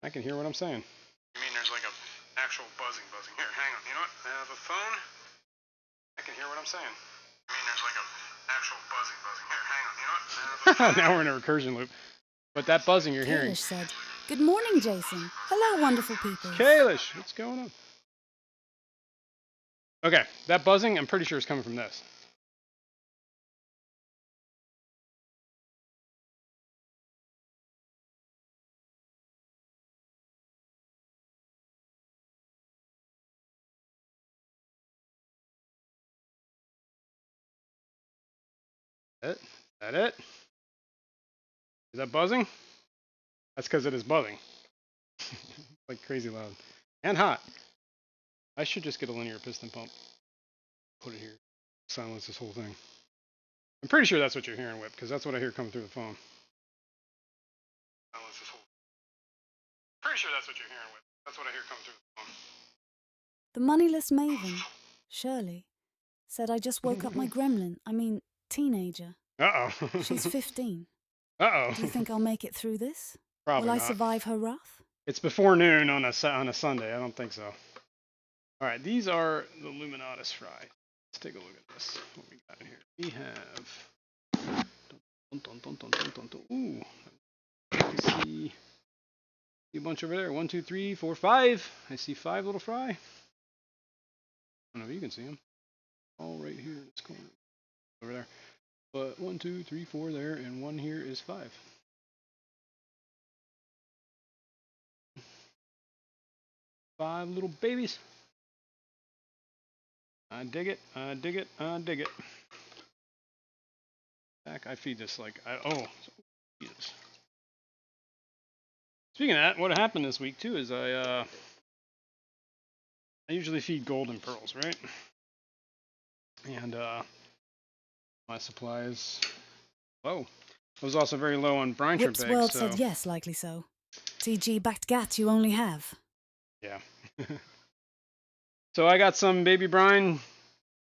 I can hear what I'm saying. You mean there's like a actual buzzing? Here, hang on. You know what? I have a phone. I can hear what I'm saying. You mean there's like a actual buzzing? Here, hang on. You know what? I have a phone. Now we're in a recursion loop. But that buzzing you're hearing. Kalish said, "Good morning, Jason. Hello, wonderful people." Kalish, what's going on? Okay, that buzzing, I'm pretty sure is coming from this. Is that it? Is that buzzing? That's because it is buzzing. Like crazy loud. And hot. I should just get a linear piston pump. Put it here. Silence this whole thing. I'm pretty sure that's what you're hearing, Whip, because that's what I hear coming through the phone. Silence this whole. Pretty sure that's what you're hearing, Whip. That's what I hear coming through the phone. The moneyless maven, Shirley, said, "I just woke up my gremlin. I mean, teenager. Uh-oh. She's 15. Uh-oh. Do you think I'll make it through this? Probably Will I not. survive her wrath?" It's before noon on a Sunday. I don't think so. All right, these are the Luminatus fry. Let's take a look at this. What we got in here? We have. Ooh. I see a bunch over there. 1, 2, 3, 4, 5. I see 5 little fry. I don't know if you can see them. All right here in this corner. Over there. But 1, 2, 3, 4 there, and 1 here is 5. Five little babies. I dig it. I dig it. I dig it. Back, I feed this like oh, Jesus. Speaking of that, what happened this week too is I usually feed golden pearls, right? And my supply is low. I was also very low on brine shrimp Whip's eggs. World so. said yes, likely so. TG backed gat you only have. Yeah. So I got some baby brine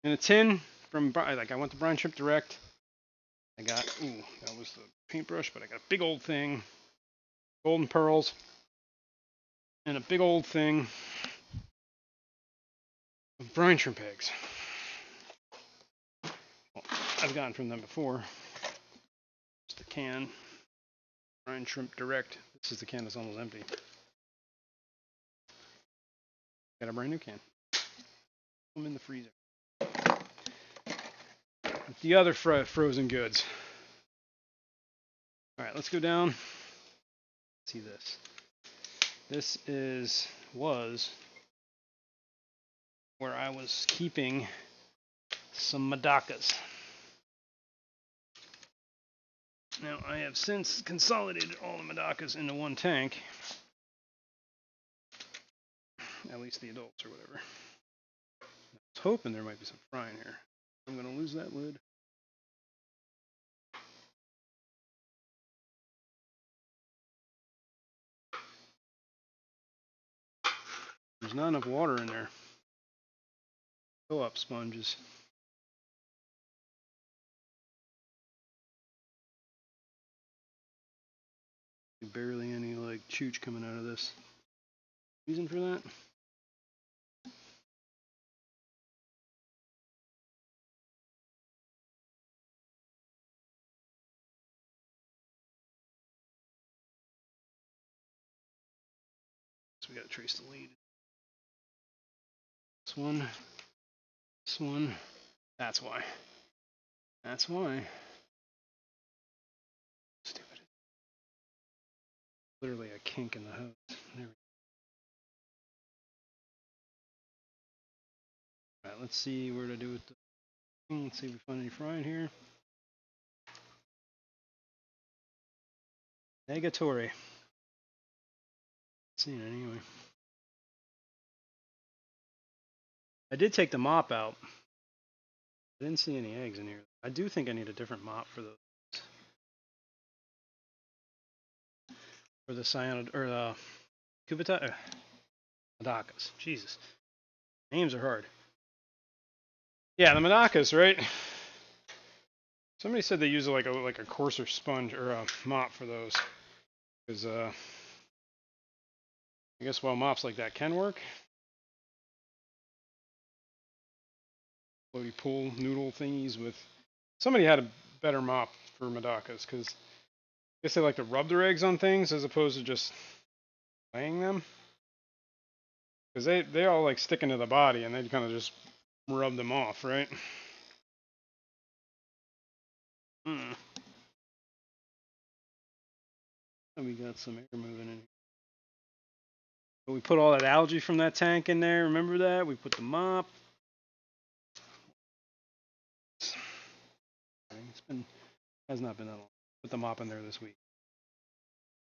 in a tin from I went to Brine Shrimp Direct. I got that was the paintbrush, but I got a big old thing, golden pearls, and a big old thing of brine shrimp eggs. Well, I've gotten from them before. Just the can, Brine Shrimp Direct. This is the can that's almost empty. Got a brand new can. I'm in the freezer. The other frozen goods. All right, let's go down. Let's see this. This was where I was keeping some Madakas. Now I have since consolidated all the Madakas into one tank. At least the adults or whatever. I was hoping there might be some fry in here. I'm gonna lose that lid. There's not enough water in there. Co-op sponges. Barely any like chooch coming out of this. Reason for that? So we gotta trace the lead. This one. This one. That's why. That's why. Stupid. Literally a kink in the hose. There we go. Alright, let's see where to do with the thing. Let's see if we find any fry in here. Negatory. Seen it anyway. I did take the mop out. I didn't see any eggs in here. I do think I need a different mop for those. For the cyanide or the Kubita Madakas. Jesus. Names are hard. Yeah, the Madakas, right? Somebody said they use like a coarser sponge or a mop for those, because I guess while mops like that can work, floaty pool noodle thingies with. Somebody had a better mop for Madakas, because I guess they like to rub their eggs on things as opposed to just laying them, because they all like stick into the body and they kind of just rub them off, right? Hmm. And we got some air moving in. But we put all that algae from that tank in there. Remember that? We put the mop. Has not been that long. Put the mop in there this week.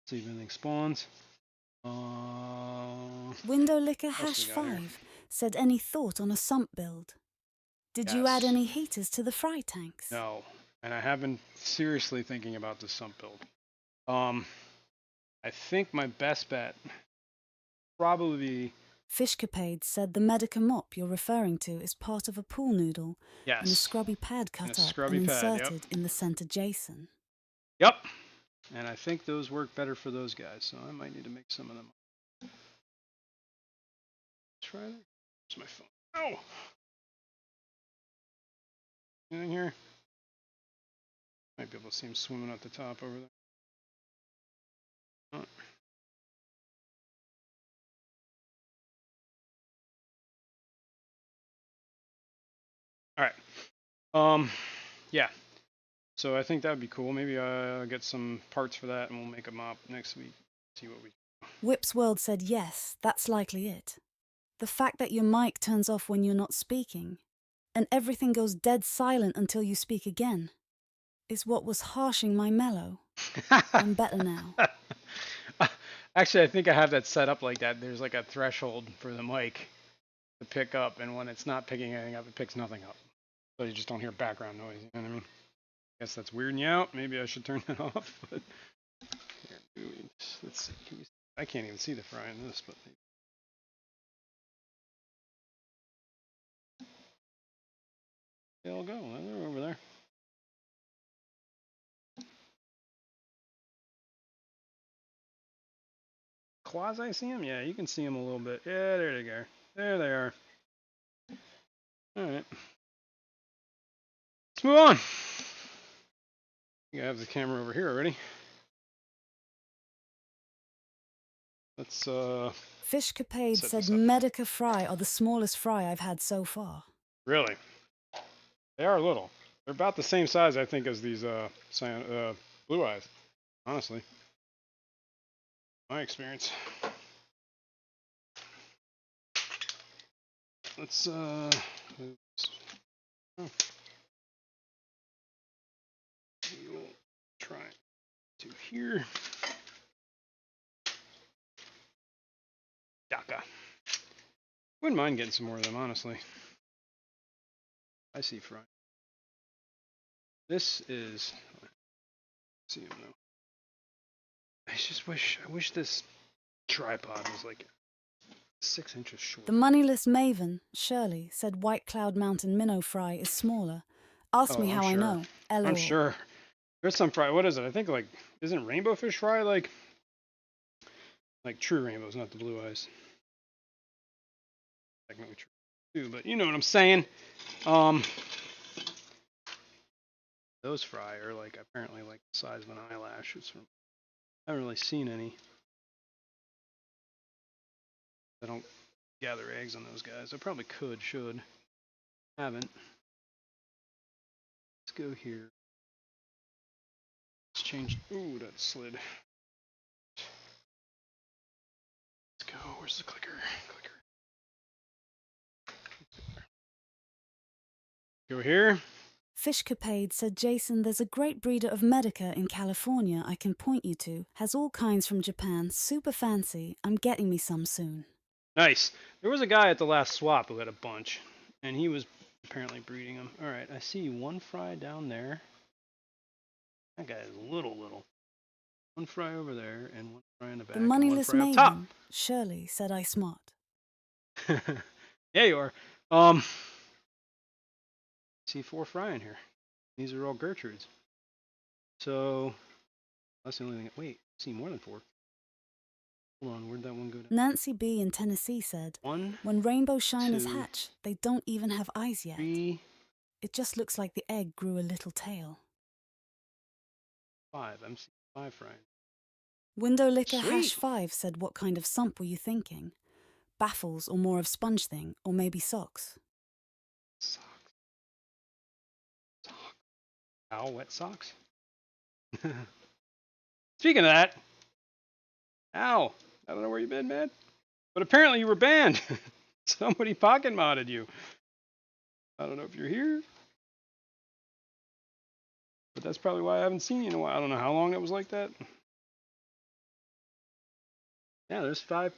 See if anything spawns. Window Licker what else we got here? #5 said any thought on a sump build? Did you add Yes. any heaters to the fry tanks? No, and I have been seriously thinking about this sump build. I think my best bet probably Fishcapade said the Medica mop you're referring to is part of a pool noodle yes. and a scrubby pad cut And a up scrubby and pad, inserted in the center Jason. Yep. And I think those work better for those guys, so I might need to make some of them. Try that. Where's my phone? Oh! Anything here? Might be able to see him swimming at the top over there. Oh. Alright. Yeah. So I think that would be cool. Maybe I'll get some parts for that and we'll make a mop next week. See what we. Whip's World said yes, that's likely it. The fact that your mic turns off when you're not speaking, and everything goes dead silent until you speak again, is what was harshing my mellow. I'm better now. Actually, I think I have that set up like that. There's like a threshold for the mic to pick up, and when it's not picking anything up, it picks nothing up. So you just don't hear background noise. You know what I mean? I guess that's weirding you out. Maybe I should turn that off. But here, let's see. I can't even see the fry in this, but they'll go. They're over there. Quasi see them? Yeah, you can see them a little bit. Yeah, there they go. There they are. All right. Let's move on. I have the camera over here already. Let's Fishcapade set said this up. Medica fry are the smallest fry I've had so far. Really? They are little. They're about the same size, I think, as these blue eyes. Honestly, my experience. Let's oops. Oh. We will try to here. Daka. Wouldn't mind getting some more of them, honestly. I see front. This is. See him though. I wish this tripod was like 6 inches short. The moneyless maven, Shirley, said White Cloud Mountain minnow fry is smaller. Ask me how I know. LOL. I'm sure. There's some fry. What is it? I think like isn't rainbow fish fry like true rainbows, not the blue eyes. Technically true too, but you know what I'm saying. Those fry are like apparently like the size of an eyelash. I haven't really seen any. I don't gather eggs on those guys. I probably should. Haven't. Let's go here. Let's change. Ooh, that slid. Let's go. Where's the clicker? Go here. Fishcapade said, Jason, there's a great breeder of Medica in California I can point you to. Has all kinds from Japan. Super fancy. I'm getting me some soon. Nice. There was a guy at the last swap who had a bunch, and he was apparently breeding them. All right, I see one fry down there. That guy is little. One fry over there, and one fry in the back. The moneyless and one fry up maven, Shirley, said I smart. top. Yeah, you are. See 4 fry in here. These are all Gertrudes. So that's the only thing. Wait, I see more than 4. Hold on, where'd that one go down? Nancy B. in Tennessee said, 1, when rainbow shiners 2, hatch, they don't even have eyes yet. 3, It just looks like the egg grew a little tail. 5. I'm seeing 5 frying. Window Licker Sweet. #5 said, what kind of sump were you thinking? Baffles or more of sponge thing, or maybe socks? Socks. Ow, wet socks. Speaking of that, ow, I don't know where you've been, man. But apparently you were banned. Somebody pocket modded you. I don't know if you're here. But that's probably why I haven't seen you in a while. I don't know how long it was like that. Yeah, there's 5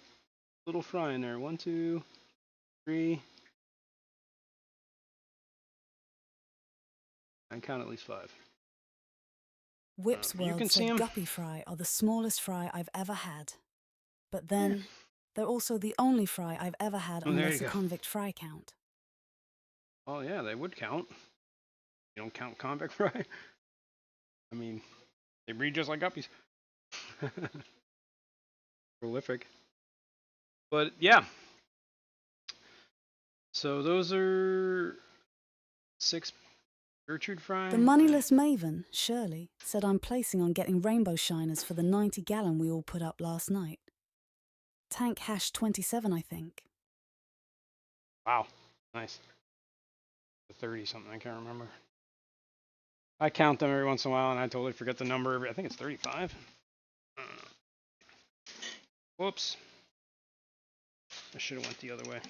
little fry in there. 1, 2, 3. I count at least 5. Whip's You World can see said 'em. guppy fry are the smallest fry I've ever had. But then, they're also the only fry I've ever had Oh, on there less you a go. convict fry count. Oh yeah, they would count. You don't count convict fry. I mean, they breed just like guppies. Prolific. But yeah. So those are 6 Gertrude fry. The moneyless maven, Shirley, said I'm placing on getting rainbow shiners for the 90-gallon we all put up last night. Tank #27, I think. Wow, nice. 30 something, I can't remember. I count them every once in a while, and I totally forget the number. I think it's 35. Whoops. I should have went the other way.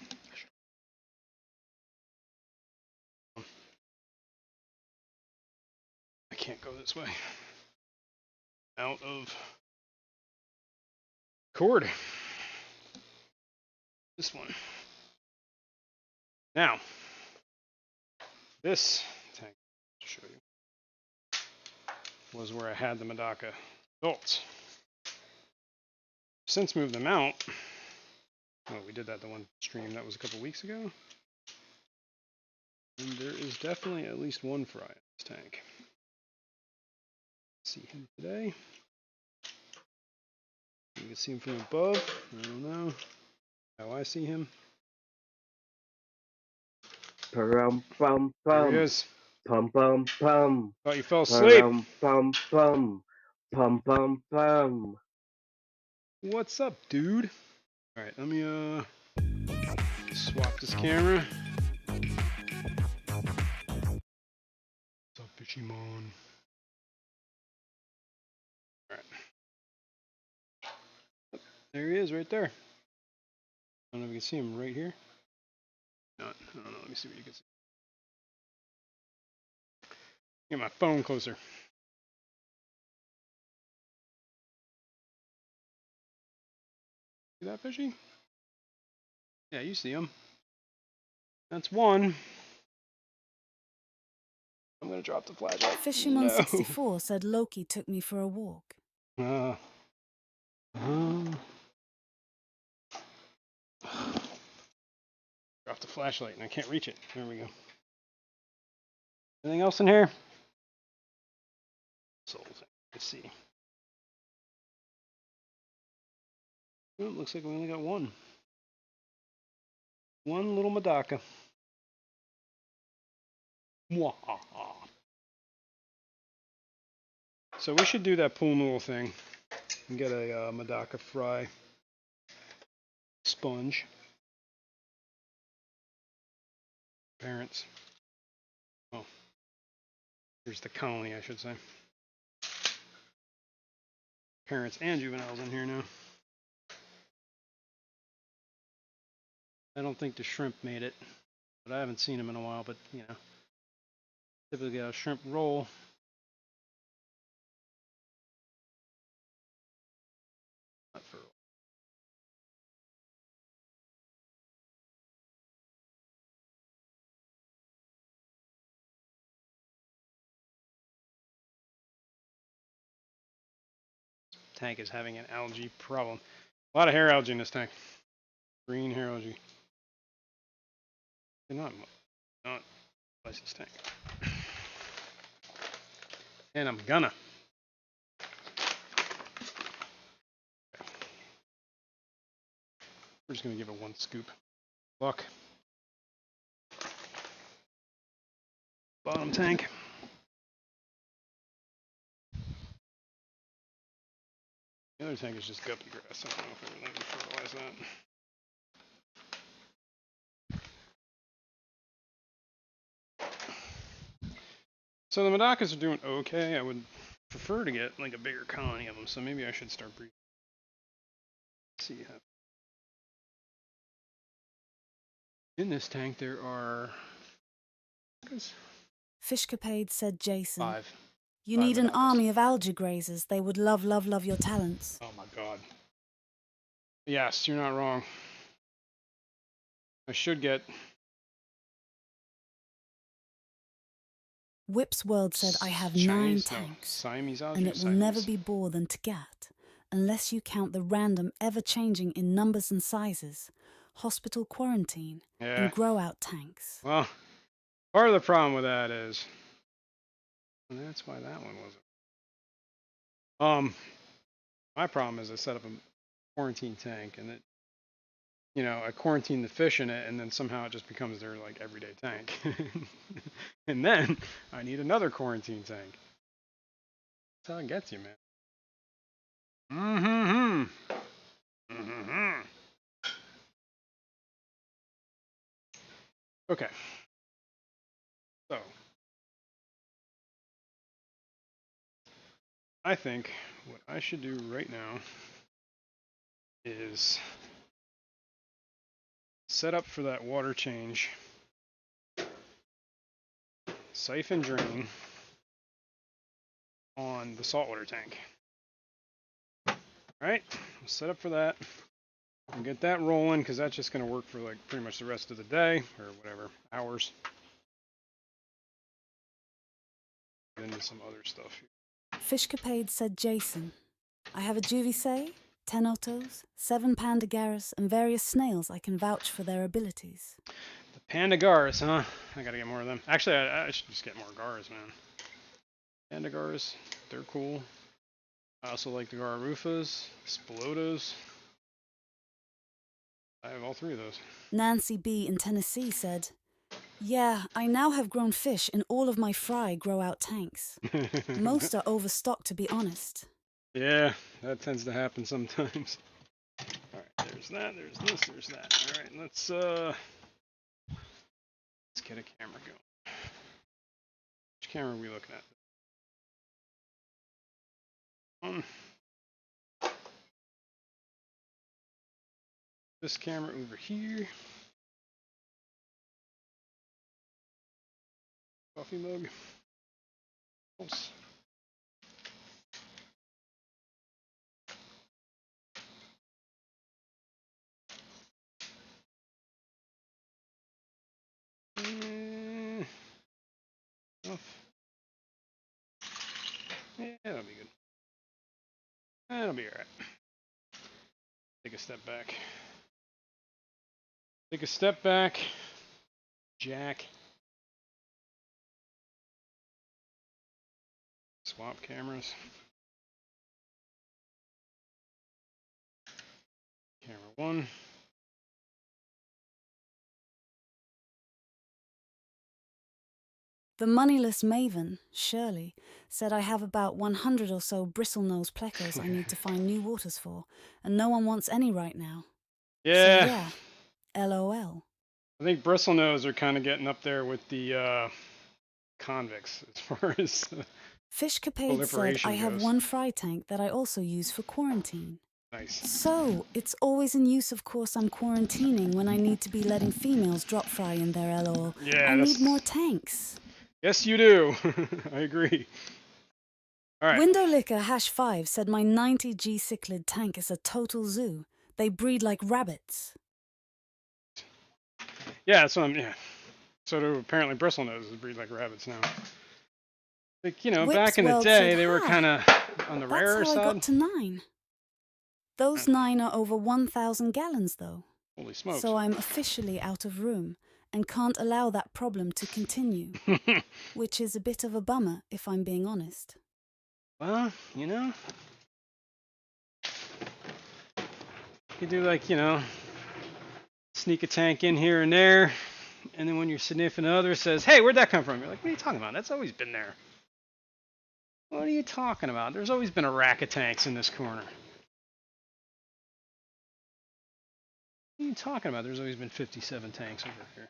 I can't go this way. Out of cord. This one. Now, this tank, to show you, was where I had the Medaka adults. Since moved them out. Oh, we did that the one stream that was a couple weeks ago. And there is definitely at least one fry in this tank. See him today. You can see him from above. I don't know how I see him. Pum pum There he pum. is. Pum pum pum. Thought you fell asleep. Pum pum. Pum pum pum. What's up, dude? All right, let me swap this camera. What's up, Fishymon? All right. There he is, right there. I don't know if you can see him right here. No, I don't know. Let me see what you can see. Get my phone closer. See that, Fishy? Yeah, you see him. That's one. I'm gonna drop the flashlight. Fisherman64 said Loki took me for a walk. No. Drop the flashlight and I can't reach it. There we go. Anything else in here? Souls. Let's see. Oh, looks like we only got one. One little Medaka. Mwahaha. So we should do that pool noodle thing and get a Medaka fry sponge. Parents. Oh, here's the colony, I should say. Parents and juveniles in here now. I don't think the shrimp made it, but I haven't seen them in a while. But you know, typically a shrimp roll. Not for tank is having an algae problem. A lot of hair algae in this tank. Green hair algae. Not place this tank. And I'm gonna. We're just gonna give it one scoop. Look. Bottom tank. The other tank is just guppy grass. I don't know if I really fertilize that. So the Madakas are doing okay. I would prefer to get like a bigger colony of them, so maybe I should start breeding. Let's see. In this tank there are Fishcapade said Jason. 5. You 5 need an Madakas. army of algae grazers. They would love, love, love your talents. Oh my god. Yes, you're not wrong. I should get... Whip's World said I have 9 Chinese, tanks, Siamese algae, and it will never be more than to get, unless you count the random, ever-changing in numbers and sizes, hospital quarantine, and grow-out tanks. Well, part of the problem with that is... And that's why that one wasn't... My problem is I set up a quarantine tank, and it... You know, I quarantine the fish in it, and then somehow it just becomes their, like, everyday tank. And then I need another quarantine tank. That's how it gets you, man. Okay. So. I think what I should do right now is set up for that water change, siphon drain on the saltwater tank. Alright, set up for that and get that rolling, because that's just going to work for like pretty much the rest of the day, or whatever, hours. Then some other stuff here. Fishcapade said Jason. I have a Juvisay, 10 Ottos, 7 Pandagaras, and various snails I can vouch for their abilities. The Pandagaras, huh? I gotta get more of them. Actually, I should just get more Garas, man. Pandagaras, they're cool. I also like the Gararufas, Spilotas. I have all 3 of those. Nancy B. in Tennessee said, yeah, I now have grown fish in all of my fry grow-out tanks. Most are overstocked, to be honest. Yeah, that tends to happen sometimes. Alright, there's that, there's this, there's that. Alright, let's get a camera going. Which camera are we looking at? This camera over here. Coffee mug. Oops. Yeah, that'll be good. That'll be alright. Take a step back. Take a step back. Jack. Swap cameras. Camera 1. The moneyless maven, Shirley, said I have about 100 or so bristlenose plecos I need to find new waters for, and no one wants any right now. Yeah. So yeah, LOL. I think bristlenose are kind of getting up there with the convicts as far as Fishcapade said I have 1 fry tank that I also use for quarantine. Nice. So, it's always in use, of course. I'm quarantining when I need to be letting females drop fry in their LOL. Yeah, I need more tanks. Yes, you do. I agree. All right. Windowlicker #5 said my 90G cichlid tank is a total zoo. They breed like rabbits. Yeah, that's what yeah. So do apparently bristlenoses breed like rabbits now. Like, you know, back in the day, they were kind of on the rarer side. That's how I got to 9. Those 9 are over 1,000 gallons, though. Holy smokes. So I'm officially out of room and can't allow that problem to continue, which is a bit of a bummer, if I'm being honest. Well, you know, you do like, you know, sneak a tank in here and there, and then when your significant other says, "Hey, where'd that come from?" You're like, "What are you talking about? That's always been there." What are you talking about? There's always been a rack of tanks in this corner. What are you talking about? There's always been 57 tanks over here.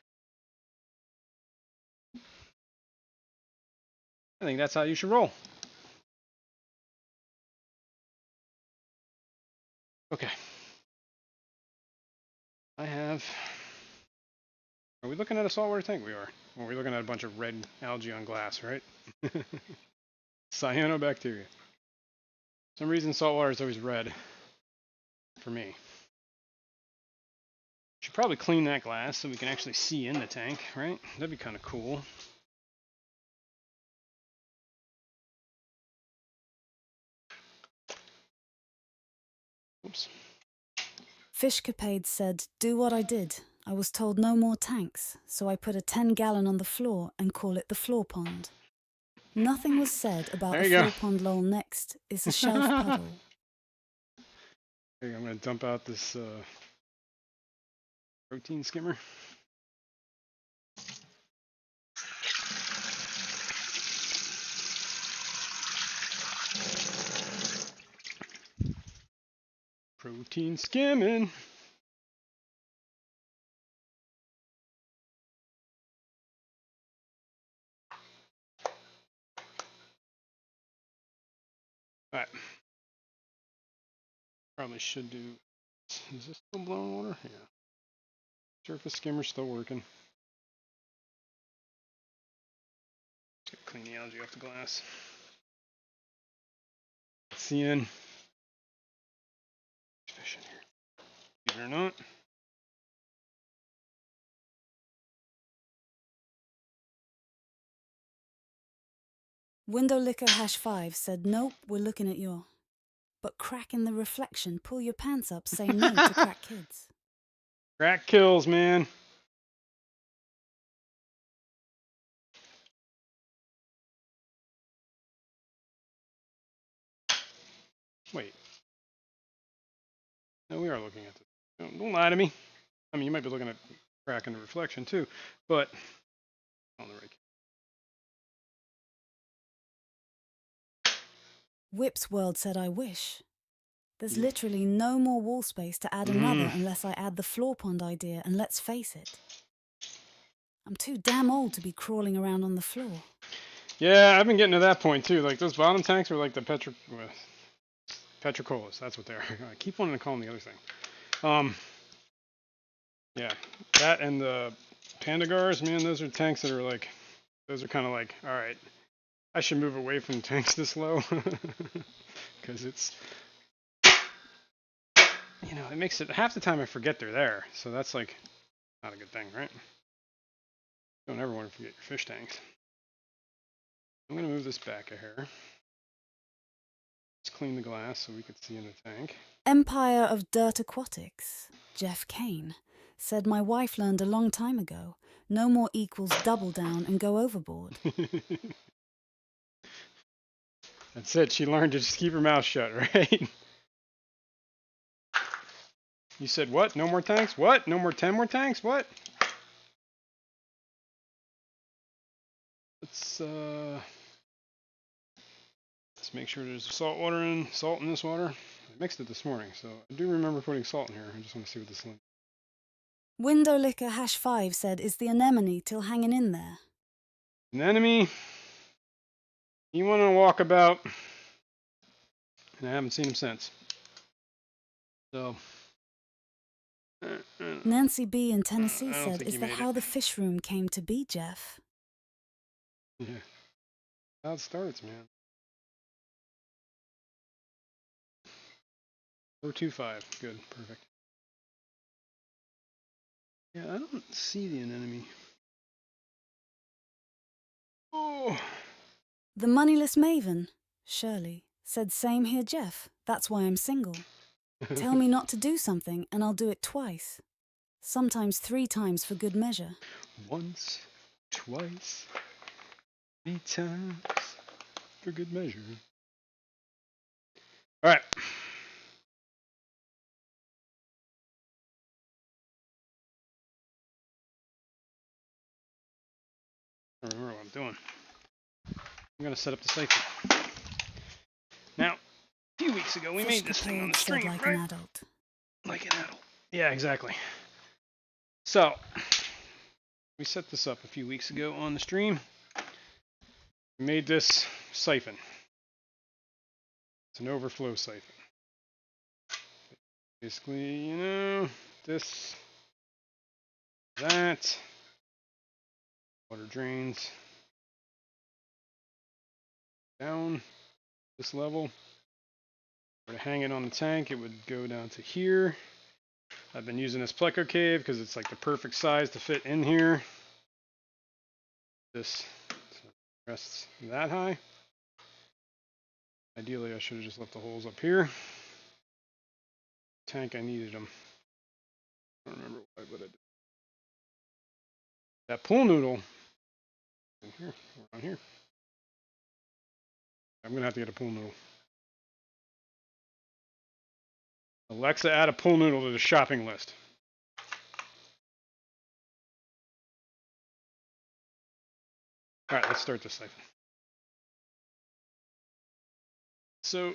I think that's how you should roll. Okay. I have... Are we looking at a saltwater tank? We are. Or are we looking at a bunch of red algae on glass, right? Cyanobacteria. For some reason saltwater is always red. For me. Should probably clean that glass so we can actually see in the tank, right? That'd be kind of cool. Oops. Fishcapade said, "Do what I did. I was told no more tanks, so I put a 10-gallon on the floor and call it the floor pond. Nothing was said about There the you floor go. pond lol next is a shelf puddle." Okay, I'm going to dump out this protein skimmer. Protein skimming. Alright. Probably should do... Is this still blowing water? Yeah. Surface skimmer's still working. Just gotta clean the algae off the glass. See in. Fish in here. Believe it or not. Window Licker #5 said, "Nope, we're looking at your..." But crack in the reflection, pull your pants up, say no to crack kids. Crack kills, man. Wait. No, we are looking at this. Don't lie to me. I mean, you might be looking at crack in the reflection too, but on the right. Whip's World said, "I wish. There's literally no more wall space to add another unless I add the floor pond idea, and let's face it, I'm too damn old to be crawling around on the floor." Yeah, I've been getting to that point too. Like those bottom tanks are like the petricolas. That's what they are. I keep wanting to call them the other thing. Yeah, that and the Pandagars, man, those are tanks that are like, those are kind of like, all right, I should move away from tanks this low because it's, you know, it makes it half the time I forget they're there. So that's like not a good thing, right? Don't ever want to forget your fish tanks. I'm gonna move this back a hair. Let's clean the glass so we could see in the tank. Empire of Dirt Aquatics, Jeff Kane, said, "My wife learned a long time ago, no more equals double down and go overboard." That's it. She learned to just keep her mouth shut, right? You said what? No more tanks? What? No more 10 more tanks? What? Let's make sure there's salt in this water. I mixed it this morning, so I do remember putting salt in here. I just want to see what this is. Window Licker #5 said, "Is the anemone still hanging in there?" Anemone, he went on a walkabout, and I haven't seen him since. So. Nancy B. in Tennessee I don't said, think "Is he that made how it." the Fishroom came to be, Jeff?" Yeah. How it starts, man. 025. Good. Perfect. Yeah, I don't see the anemone. Oh. The Moneyless Maven, Shirley, said, "Same here, Jeff. That's why I'm single. Tell me not to do something and I'll do it twice. Sometimes 3 times for good measure." Once, twice, 3 times for good measure. All right. I don't remember what I'm doing. I'm gonna set up the siphon. Now, a few weeks ago we made this thing on the stream, like right? an adult. Like an adult. Yeah, exactly. So, we set this up a few weeks ago on the stream. We made this siphon. It's an overflow siphon. Basically, you know, this, that, water drains down this level. If I were to hang it on the tank, it would go down to here. I've been using this pleco cave because it's like the perfect size to fit in here. This rests that high. Ideally, I should have just left the holes up here. Tank, I needed them. I don't remember why, but I did. That pool noodle in here, around here. I'm gonna have to get a pool noodle. Alexa, add a pool noodle to the shopping list. All right, let's start this siphon. So,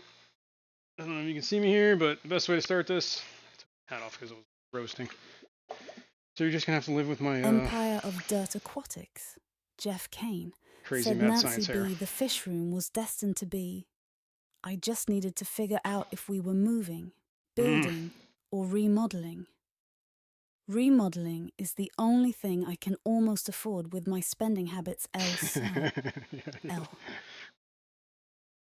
I don't know if you can see me here, but the best way to start this, I took my hat off because it was roasting. So you're just gonna have to live with my Empire of Dirt Aquatics, Jeff Kane, crazy said mad Nancy science B. hair. the Fishroom was destined to be. I just needed to figure out if we were moving, building, or remodeling. Remodeling is the only thing I can almost afford with my spending habits elsewhere. L.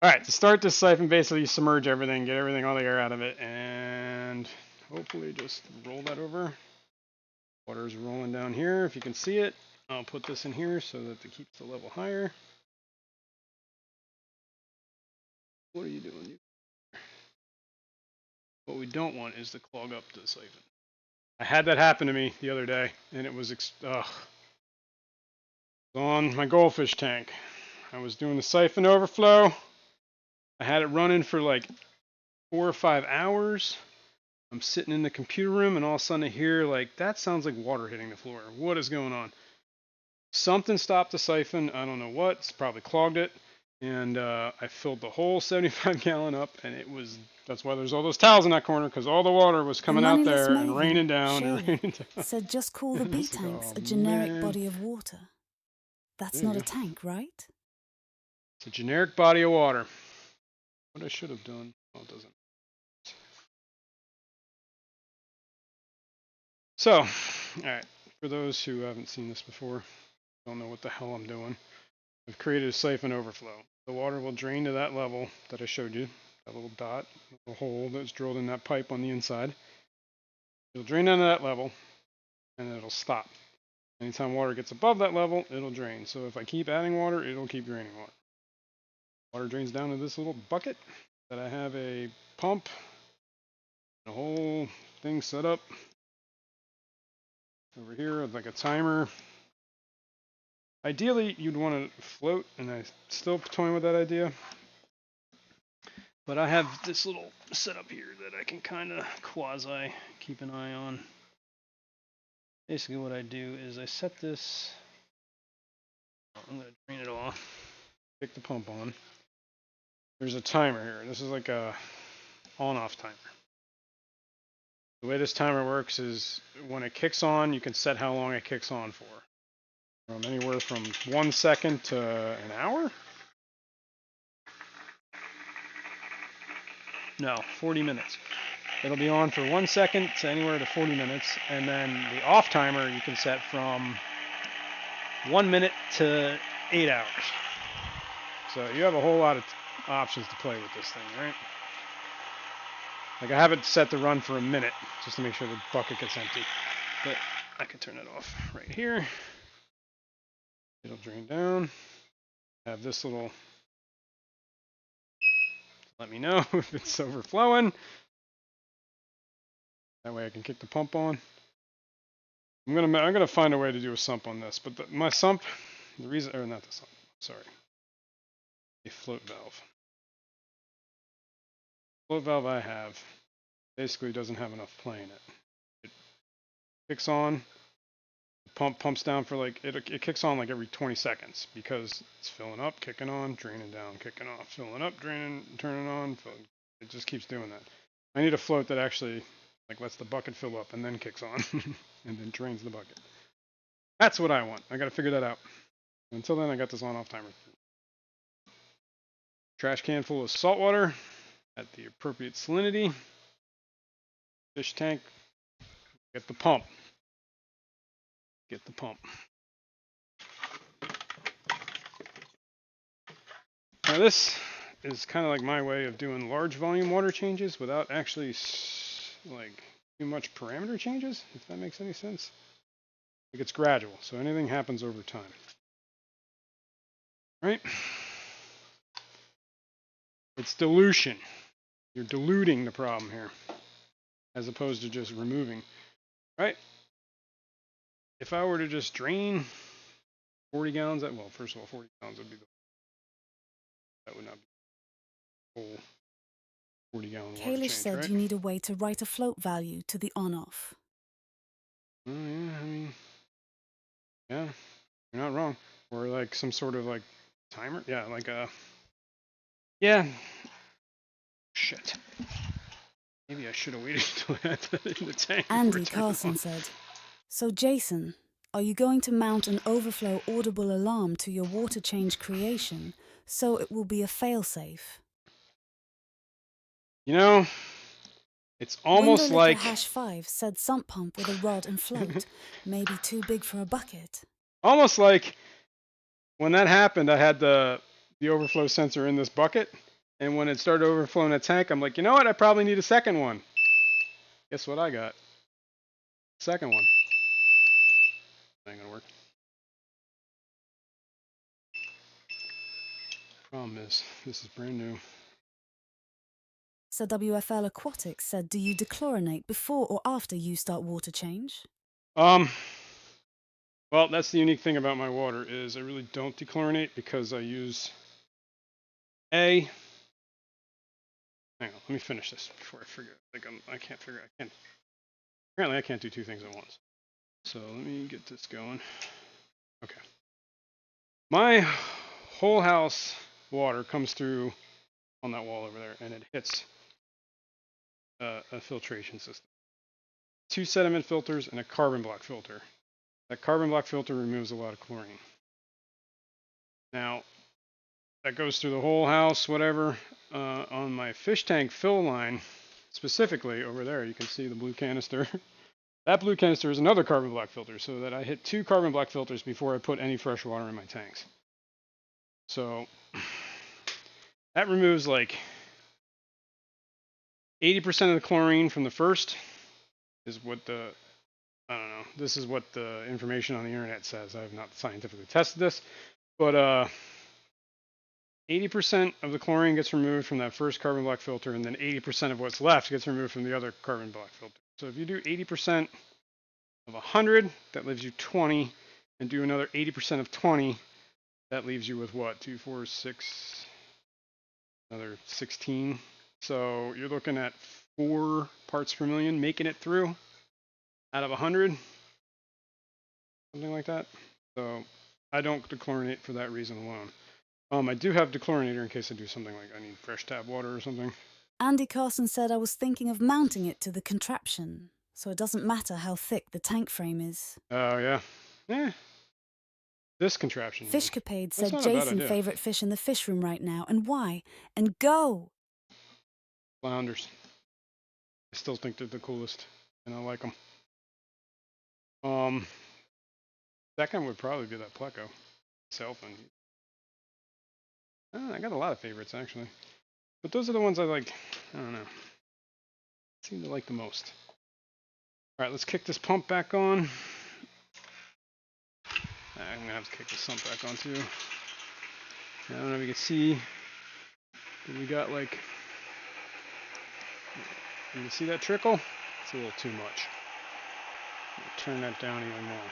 All right, to start this siphon, basically you submerge everything, get everything, all the air out of it, and hopefully just roll that over. Water's rolling down here, if you can see it. I'll put this in here so that it keeps the level higher. What are you doing? What we don't want is to clog up the siphon. I had that happen to me the other day, and it was on my goldfish tank. I was doing the siphon overflow. I had it running for like 4 or 5 hours. I'm sitting in the computer room, and all of a sudden I hear, like, that sounds like water hitting the floor. What is going on? Something stopped the siphon. I don't know what. It's probably clogged it. And I filled the whole 75-gallon up, and that's why there's all those towels in that corner, because all the water was coming out there and raining down and raining down. Said just call the B tanks a generic body of water. That's not a tank, right? It's a generic body of water. What I should have done, well, it doesn't. So, all right, for those who haven't seen this before, don't know what the hell I'm doing, I've created a siphon overflow. The water will drain to that level that I showed you, that little dot, the hole that's drilled in that pipe on the inside. It'll drain down to that level, and it'll stop. Anytime water gets above that level, it'll drain. So if I keep adding water, it'll keep draining water. Water drains down to this little bucket that I have a pump, the whole thing set up over here with like a timer. Ideally, you'd want to float, and I'm still toying with that idea. But I have this little setup here that I can kind of quasi keep an eye on. Basically what I do is I set this, I'm going to drain it off, pick the pump on. There's a timer here. This is like a on-off timer. The way this timer works is when it kicks on, you can set how long it kicks on for. From anywhere from 1 second to an hour? No, 40 minutes. It'll be on for 1 second to anywhere to 40 minutes. And then the off timer you can set from 1 minute to 8 hours. So you have a whole lot of options to play with this thing, right? Like I have it set to run for a minute just to make sure the bucket gets empty. But I can turn it off right here. It'll drain down. I have this little, let me know if it's overflowing. That way I can kick the pump on. I'm gonna find a way to do a sump on this, but my sump, the reason, or not the sump, sorry, a float valve. float valve I have basically doesn't have enough play in it. It kicks on, the pump pumps down for like, it kicks on like every 20 seconds because it's filling up, kicking on, draining down, kicking off, filling up, draining, turning on, filling. It just keeps doing that. I need a float that actually like lets the bucket fill up and then kicks on and then drains the bucket. That's what I want. I got to figure that out. Until then, I got this on-off timer. Trash can full of salt water at the appropriate salinity. Fish tank. Get the pump. Get the pump. Now this is kind of like my way of doing large volume water changes without actually like too much parameter changes, if that makes any sense. Like it's gradual, so anything happens over time. Right? It's dilution. You're diluting the problem here, as opposed to just removing. Right? If I were to just drain 40 gallons, well, first of all, 40 gallons would be that would not be the whole 40-gallon water Kalish change, said right? you need a way to write a float value to the on-off. Oh, yeah, I mean, yeah, you're not wrong. Or like some sort of like timer. Yeah, like a, yeah. Shit. Maybe I should have waited until I had that in the tank. Andy Carson said, so Jason, are you going to mount an overflow audible alarm to your water change creation so it will be a failsafe? You know, it's almost Window like Hash 5 said sump pump with a rod and float, maybe too big for a bucket. almost like when that happened, I had the overflow sensor in this bucket, and when it started overflowing the tank, I'm like, you know what? I probably need a second one. Guess what I got? Second one. Ain't gonna work. Problem is, this is brand new. So WFL Aquatics said, do you dechlorinate before or after you start water change? Well, that's the unique thing about my water is I really don't dechlorinate because I use hang on, let me finish this before I figure like apparently I can't do two things at once. So let me get this going. Okay. My whole house water comes through on that wall over there and it hits a filtration system. 2 sediment filters and a carbon block filter. That carbon block filter removes a lot of chlorine. Now, that goes through the whole house, whatever. On my fish tank fill line, specifically over there, you can see the blue canister. That blue canister is another carbon block filter, so that I hit 2 carbon block filters before I put any fresh water in my tanks. So that removes like 80% of the chlorine from the first, is what I don't know. This is what the information on the internet says. I have not scientifically tested this, but 80% of the chlorine gets removed from that first carbon block filter, and then 80% of what's left gets removed from the other carbon block filter. So if you do 80% of 100, that leaves you 20, and do another 80% of 20, that leaves you with what? 2, 4, 6, another 16. So you're looking at 4 parts per million making it through out of 100, something like that. So I don't dechlorinate for that reason alone. I do have dechlorinator in case I do something like I need fresh tap water or something. Andy Carson said I was thinking of mounting it to the contraption, so it doesn't matter how thick the tank frame is. Oh, yeah. Yeah. This contraption. Fishcapade said Jason favourite fish in the fish room right now, and why? And go! Flounders. I still think they're the coolest, and I like them. Second would probably be that pleco. Selfin. I got a lot of favorites, actually. But those are the ones I like, I don't know, seem to like the most. Alright, let's kick this pump back on. I'm going to have to kick this pump back on, too. I don't know if you can see, but we got like, you can see that trickle? It's a little too much. Turn that down even more.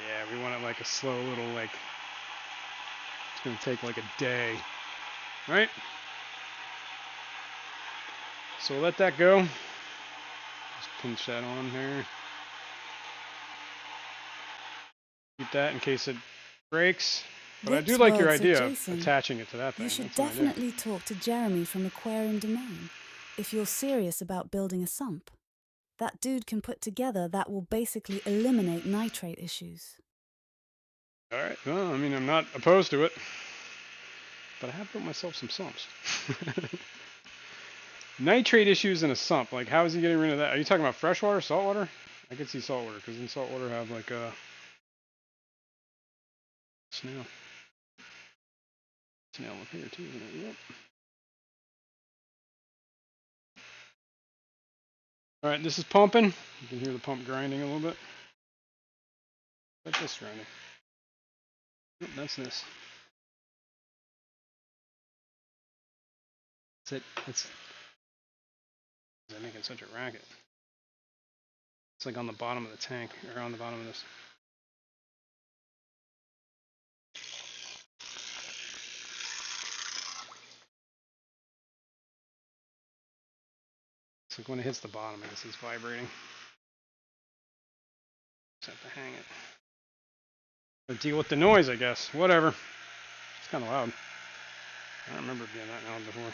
Yeah, we want it like a slow little, like, it's going to take like a day, right? So we'll let that go. Just pinch that on there. Keep that in case it breaks. But I do like your idea of attaching it to that thing. You should That's an idea. definitely talk to Jeremy from Aquarium Domain if you're serious about building a sump. That dude can put together that will basically eliminate nitrate issues. Alright, well, I mean, I'm not opposed to it. But I have built myself some sumps. Nitrate issues in a sump. Like, how is he getting rid of that? Are you talking about freshwater, saltwater? I could see saltwater, because in saltwater have, like, a snail. Snail up here, too, isn't it? Yep. Alright, this is pumping. You can hear the pump grinding a little bit. Like this grinding. Yep, that's this. That's it. That's... They're making such a racket. It's like on the bottom of the tank, or on the bottom of this. It's like when it hits the bottom, I guess it's vibrating. Just have to hang it. Or deal with the noise, I guess. Whatever. It's kind of loud. I don't remember it being that loud before.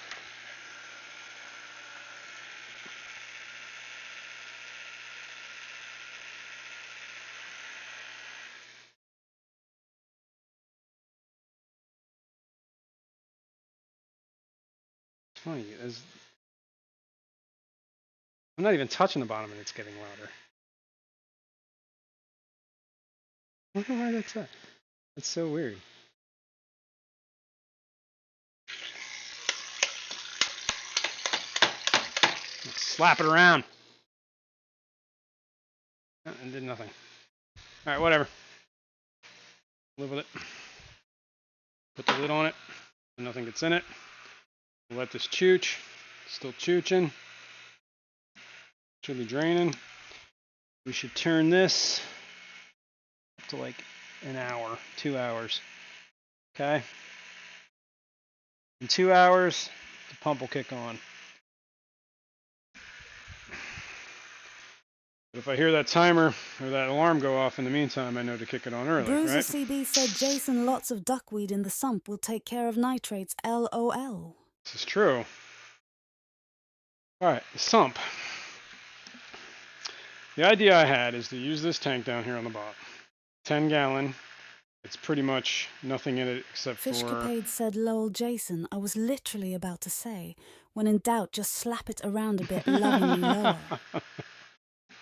It's funny. I'm not even touching the bottom and it's getting louder. I don't know why that's at. It's so weird. Slap it around. And did nothing. Alright, whatever. Live with it. Put the lid on it. So nothing gets in it. We'll let this chooch. Still chooching. Should be draining. We should turn this up to like an hour, 2 hours. Okay? In 2 hours, the pump will kick on. But if I hear that timer or that alarm go off in the meantime, I know to kick it on early, Bruiser right? CB said Jason lots of duckweed in the sump will take care of nitrates, LOL. This is true. Alright, the sump. The idea I had is to use this tank down here on the bottom. 10 gallon. It's pretty much nothing in it except for... Fishcapade said, lol Jason, I was literally about to say, when in doubt, just slap it around a bit, lovingly lower.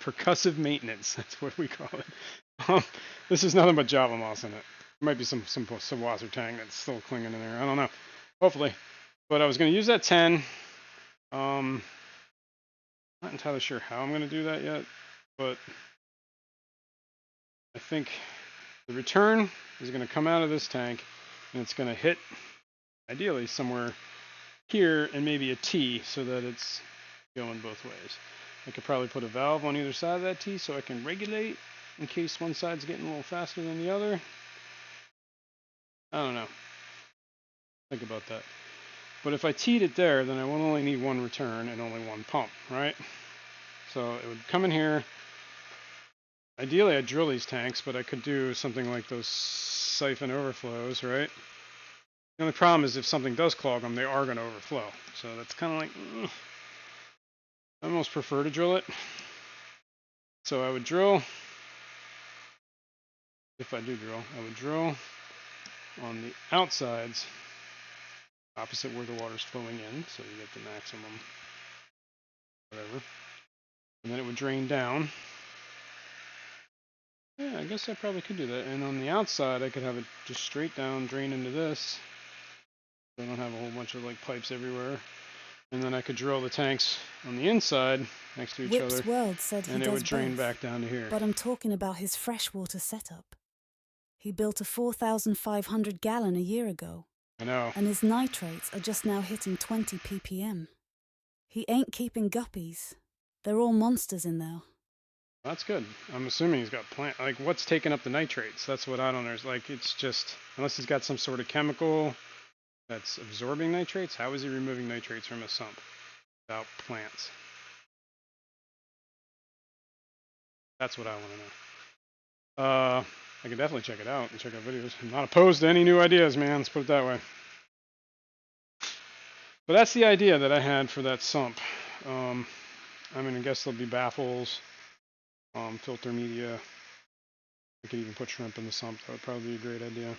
Percussive maintenance, that's what we call it. This is nothing but Java moss in it. There might be some wasser tang that's still clinging in there. I don't know. Hopefully. But I was going to use that 10. Not entirely sure how I'm going to do that yet. But I think the return is going to come out of this tank. And it's going to hit, ideally, somewhere here and maybe a T so that it's going both ways. I could probably put a valve on either side of that T so I can regulate in case one side's getting a little faster than the other. I don't know. Think about that. But if I T'd it there, then I will only need one return and only one pump, right? So it would come in here. Ideally, I'd drill these tanks, but I could do something like those siphon overflows, right? The only problem is if something does clog them, they are going to overflow. So that's kind of like... I almost prefer to drill it. So I would drill, if I do drill, I would drill on the outsides, opposite where the water's flowing in, so you get the maximum, whatever. And then it would drain down. Yeah, I guess I probably could do that. And on the outside, I could have it just straight down, drain into this. So I don't have a whole bunch of like pipes everywhere. And then I could drill the tanks on the inside next to each Whip's other. World said he and it does would drain both, back down to here. But I'm talking about his freshwater setup. He built a 4,500 gallon a year ago. I know. And his nitrates are just now hitting 20 ppm. He ain't keeping guppies. They're all monsters in there. That's good. I'm assuming he's got plant. Like, what's taking up the nitrates? That's what I don't know. Like, it's just, unless he's got some sort of chemical that's absorbing nitrates, how is he removing nitrates from his sump? without plants? That's what I want to know. I can definitely check it out and check out videos. I'm not opposed to any new ideas, man. Let's put it that way. But that's the idea that I had for that sump. I mean, I guess there'll be baffles, filter media. I could even put shrimp in the sump. That would probably be a great idea.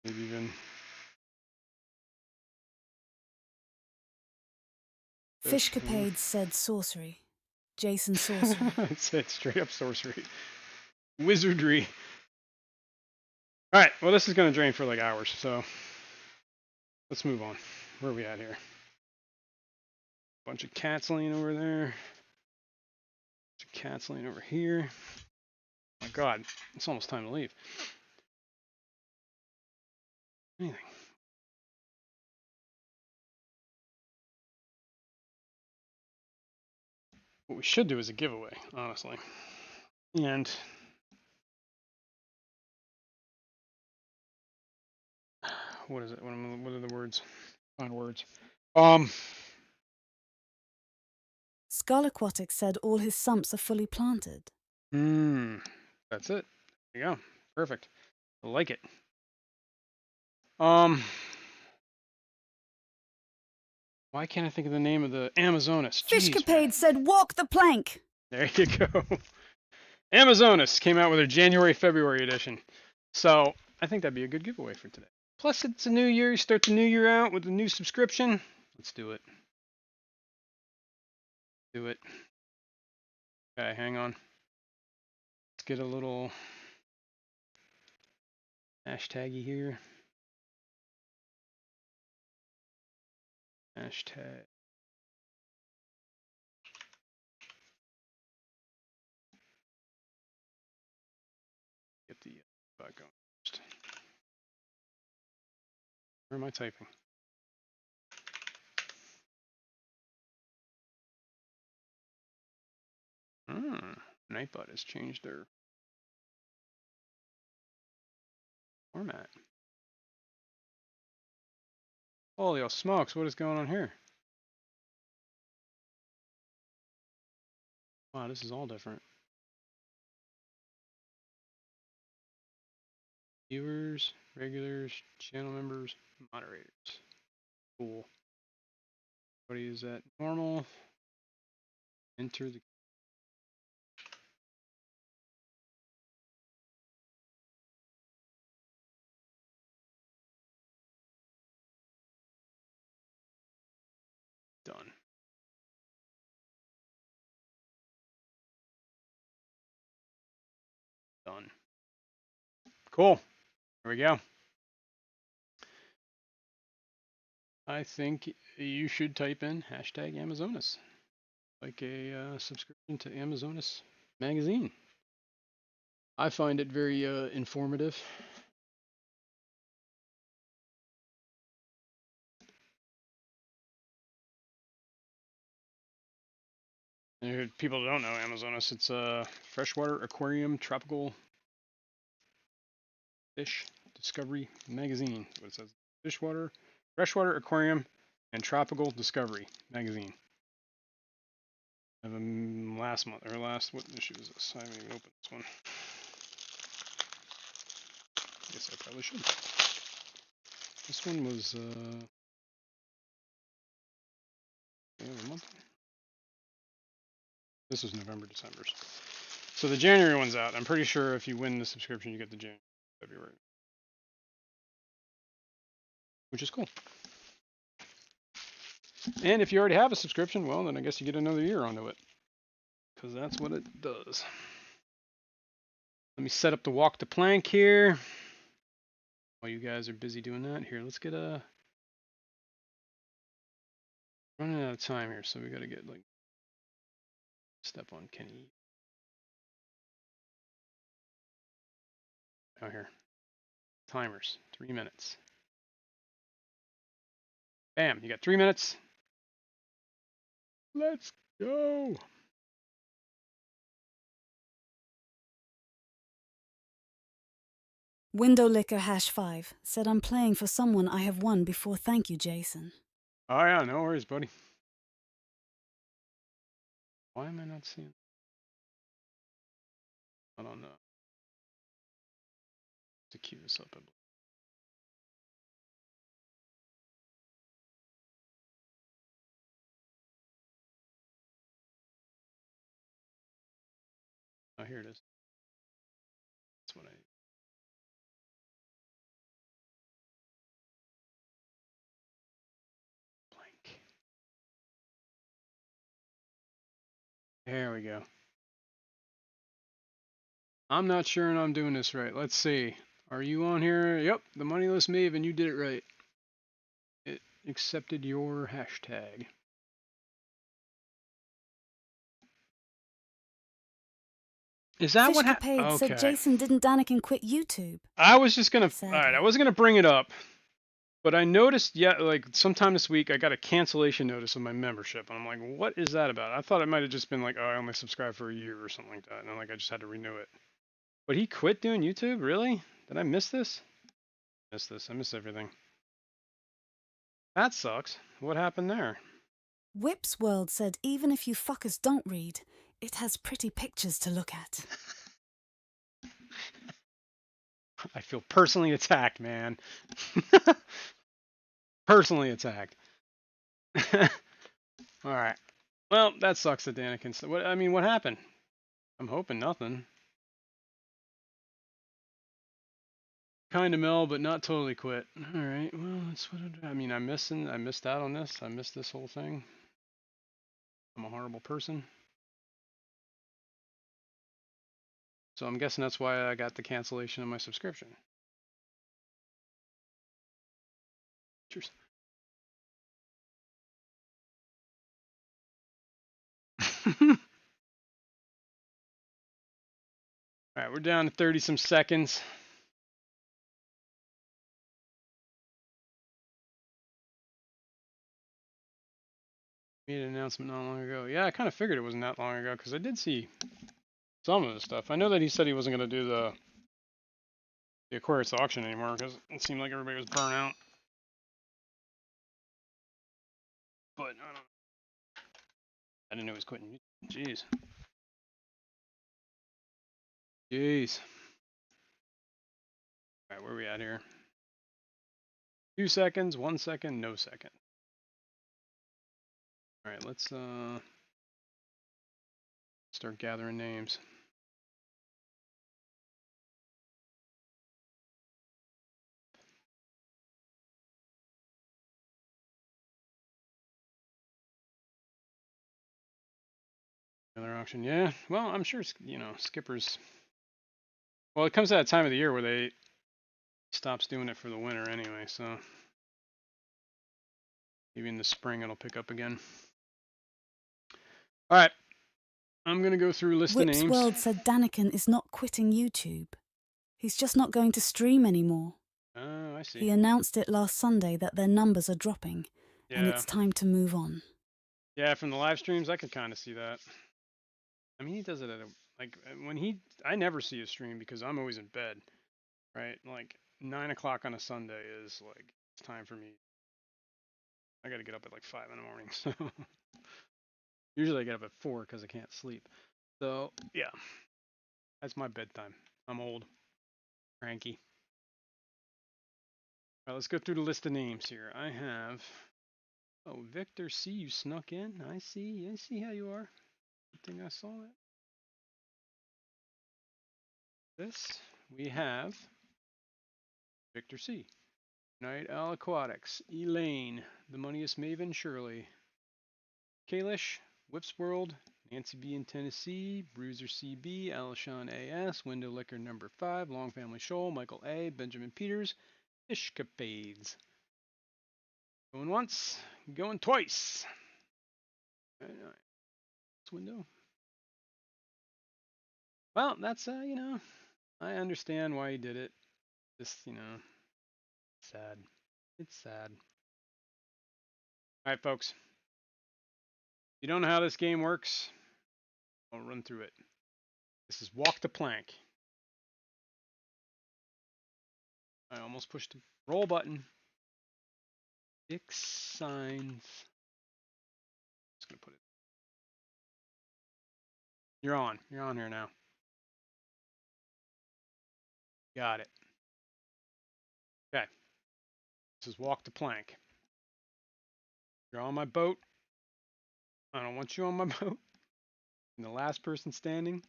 Maybe even Fishcapades said sorcery. Jason sorcery. It's straight up sorcery. Wizardry. Alright, well this is going to drain for like hours, so let's move on. Where are we at here? Bunch of cats laying over there. Bunch of cats laying over here. Oh my god, it's almost time to leave. Anything. What we should do is a giveaway, honestly. And what is it? What are the words? Find words. Skull Aquatic said all his sumps are fully planted. That's it. There you go. Perfect. I like it. Why can't I think of the name of the Amazonas? Fishcapade said walk the plank. There you go. Amazonas came out with their January-February edition. So I think that'd be a good giveaway for today. Plus, it's a new year. You start the new year out with a new subscription. Let's do it. Do it. Okay, hang on. Let's get a little hashtaggy here. Hashtag. Get the back going first. Where am I typing? Nightbot has changed their format. Holy smokes, what is going on here? Wow, this is all different. Viewers, regulars, channel members, moderators. Cool. What is that? Normal. Enter the. Done. Done. Cool. There we go. I think you should type in hashtag Amazonas, like a subscription to Amazonas magazine. I find it very informative. And people don't know Amazonas. It's a freshwater aquarium tropical fish discovery magazine. What it says: freshwater aquarium, and tropical discovery magazine. Last month or last, what issue is this? I haven't even opened this one. I guess I probably should. This one was a month. This was November, December. So the January one's out. I'm pretty sure if you win the subscription, you get the January, February, which is cool. And if you already have a subscription, well, then I guess you get another year onto it, because that's what it does. Let me set up the walk the plank here. While you guys are busy doing that, here, let's get a. Running out of time here, so we got to get like. Step on Kenny. Oh, here. Timers, 3 minutes. Bam, you got 3 minutes. Let's go. Window Licker #5 said I'm playing for someone I have won before. Thank you, Jason. Oh yeah, no worries, buddy. Why am I not seeing? I don't know. To queue this up. Oh, here it is. That's what I need. Blank. There we go. I'm not sure I'm doing this right. Let's see. Are you on here? Yep, the Moneyless Maven, you did it right. It accepted your hashtag. Is that what happened? Fishcapade said Okay. Jason didn't Daniken quit YouTube. I was just gonna. Sadly. All right, I wasn't gonna bring it up, but I noticed, yeah, like sometime this week, I got a cancellation notice of my membership, and I'm like, what is that about? I thought it might have just been like, oh, I only subscribed for a year or something like that, and like I just had to renew it. But he quit doing YouTube, really? Did I miss this? I missed everything. That sucks. What happened there? Whip's World said even if you fuckers don't read, it has pretty pictures to look at. I feel personally attacked, man. Personally attacked. All right. Well, that sucks that Daniken. What? I mean, what happened? I'm hoping nothing. Kind of Mel, but not totally quit. All right. Well, that's what I mean. I missed out on this. I missed this whole thing. I'm a horrible person. So I'm guessing that's why I got the cancellation of my subscription. Cheers. All right, we're down to 30 some seconds. Made an announcement not long ago. Yeah, I kind of figured it wasn't that long ago because I did see some of the stuff. I know that he said he wasn't going to do the Aquarius auction anymore because it seemed like everybody was burnt out. But I don't know. I didn't know he was quitting. Jeez. Jeez. All right, where are we at here? 2 seconds, 1 second, no second. All right, let's start gathering names. Another auction, yeah. Well, I'm sure, you know, skippers. Well, it comes at a time of the year where they stops doing it for the winter anyway, so maybe in the spring it'll pick up again. All right, I'm gonna go through list of Whip's names. World said Daniken is not quitting YouTube. He's just not going to stream anymore. Oh, I see. He announced it last Sunday that their numbers are dropping, and Yeah. it's time to move on. Yeah, from the live streams, I could kind of see that. I mean, he does it at like when I never see a stream because I'm always in bed, right? Like 9 o'clock on a Sunday is like it's time for me. I got to get up at like 5 in the morning, so usually I get up at 4 because I can't sleep. So yeah, that's my bedtime. I'm old, cranky. All right, let's go through the list of names here. I have. Oh, Victor C, you snuck in. I see how you are. Good thing I saw that. This we have Victor C. Night Owl Aquatics, Elaine, The Moneyest Maven, Shirley, Kalish, Whips World, Nancy B in Tennessee, Bruiser CB, Alishon AS, Window Liquor number 5, Long Family Shoal, Michael A, Benjamin Peters, Fishcapades. Going once, going twice. All right. This window. Well, that's you know, I understand why he did it. Just, you know, sad. It's sad. All right, folks. If you don't know how this game works, I'll run through it. This is walk the plank. I almost pushed the roll button. 6 signs. Just gonna put it. You're on. You're on here now. Got it. Okay. This is walk the plank. You're on my boat. I don't want you on my boat. And the last person standing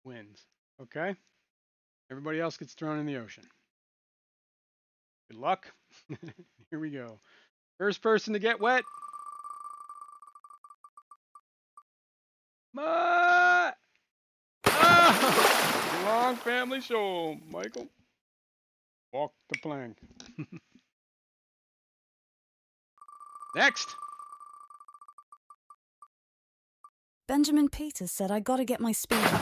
wins. Okay? Everybody else gets thrown in the ocean. Good luck. Here we go. First person to get wet. Long family show, Michael. Walk the plank. Next. Benjamin Peters said I gotta get my speed on.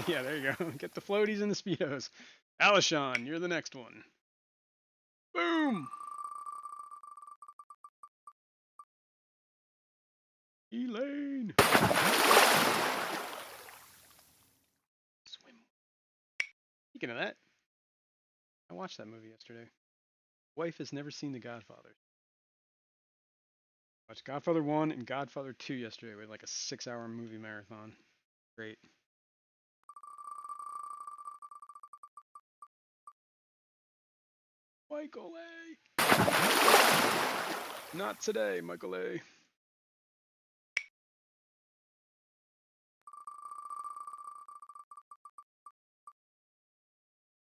Yeah, there you go. Get the floaties and the speedos. Alishon, you're the next one. Boom. Elaine. Swim. Speaking of that, I watched that movie yesterday. Wife has never seen The Godfather. Watched Godfather 1 and Godfather 2 yesterday. We had like a 6-hour movie marathon. Great. Michael A. Not today, Michael A.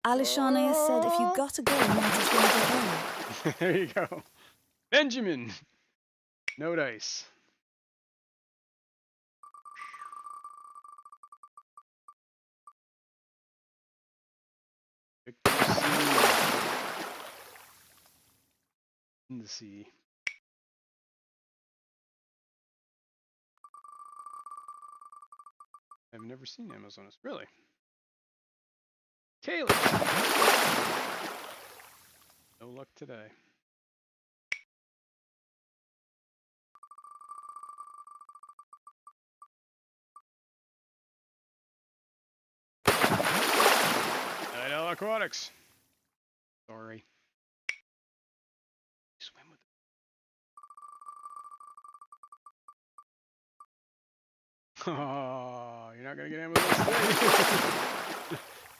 Alishane has said if you gotta go, might as well go early. There you go. Benjamin. No dice. Victor C. In the sea. I've never seen Amazonas. Really? Kaylee. No luck today. Idle Aquatics. Sorry. Swim with it. Oh, you're not gonna get Amazonas today.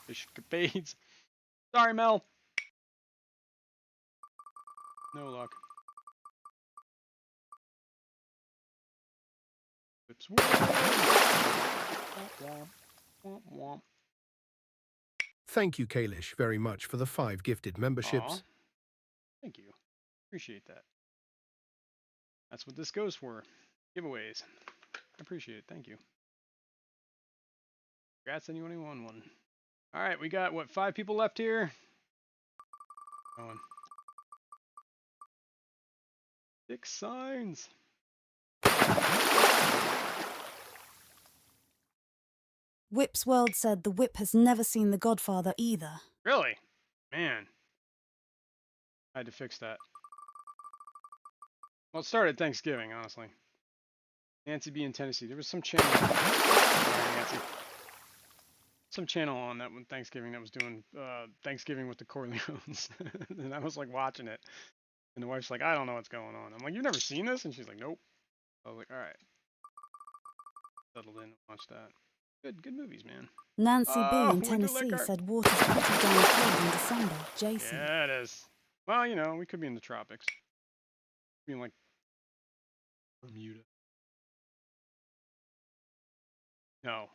Fishcapades. Sorry, Mel. No luck. Whips. Womp. Thank you, Kalish, very much for the 5 gifted memberships. Aw. Thank you. Appreciate that. That's what this goes for. Giveaways. I appreciate it. Thank you. Congrats anyone who won one. Alright, we got, what, 5 people left here? Going. 6 signs. Whip's World said the Whip has never seen The Godfather either. Really? Man. I had to fix that. Well, it started Thanksgiving, honestly. Nancy B in Tennessee. There was some channel. Sorry, Nancy. Some channel on that one Thanksgiving that was doing Thanksgiving with the Corleones. And I was like watching it. And the wife's like, I don't know what's going on. I'm like, you've never seen this? And she's like, nope. I was like, alright. Settled in and watched that. Good movies, man. Nancy B in Winter Tennessee liquor. said water's pretty damn cold in December. Jason. Yeah, it is. Well, you know, we could be in the tropics. Be in like Bermuda. No.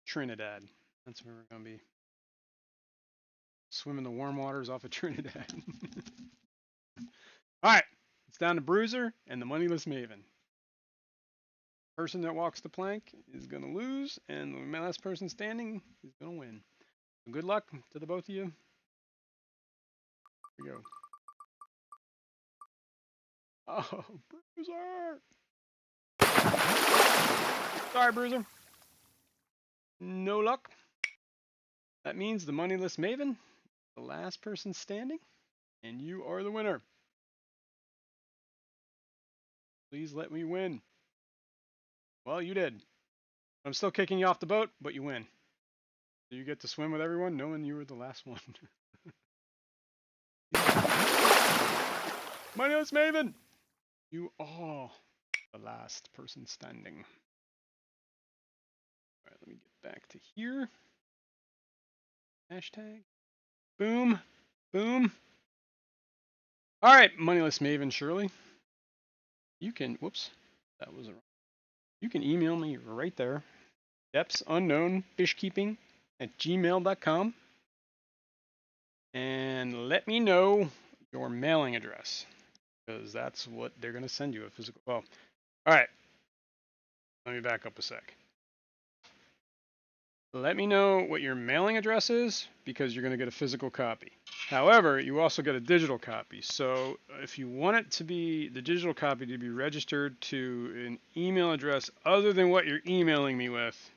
Trinidad. That's where we're gonna be. Swimming the warm waters off of Trinidad. Alright. It's down to Bruiser and the Moneyless Maven. Person that walks the plank is gonna lose, and the last person standing is gonna win. So good luck to the both of you. Here we go. Oh, Bruiser! Sorry, Bruiser. No luck. That means the Moneyless Maven, the last person standing, and you are the winner. Please let me win. Well, you did. I'm still kicking you off the boat, but you win. So you get to swim with everyone, knowing you were the last one. Moneyless Maven! You are the last person standing. back to here. Hashtag. Boom. Boom. All right, Moneyless Maven Shirley. You can, whoops, that was wrong. You can email me right there. depthsunknownfishkeeping@gmail.com. And let me know your mailing address, because that's what they're going to send you, a physical. Well, all right. Let me back up a sec. Let me know what your mailing address is, because you're going to get a physical copy. However, you also get a digital copy. So if you want it to be, the digital copy to be registered to an email address other than what you're emailing me with,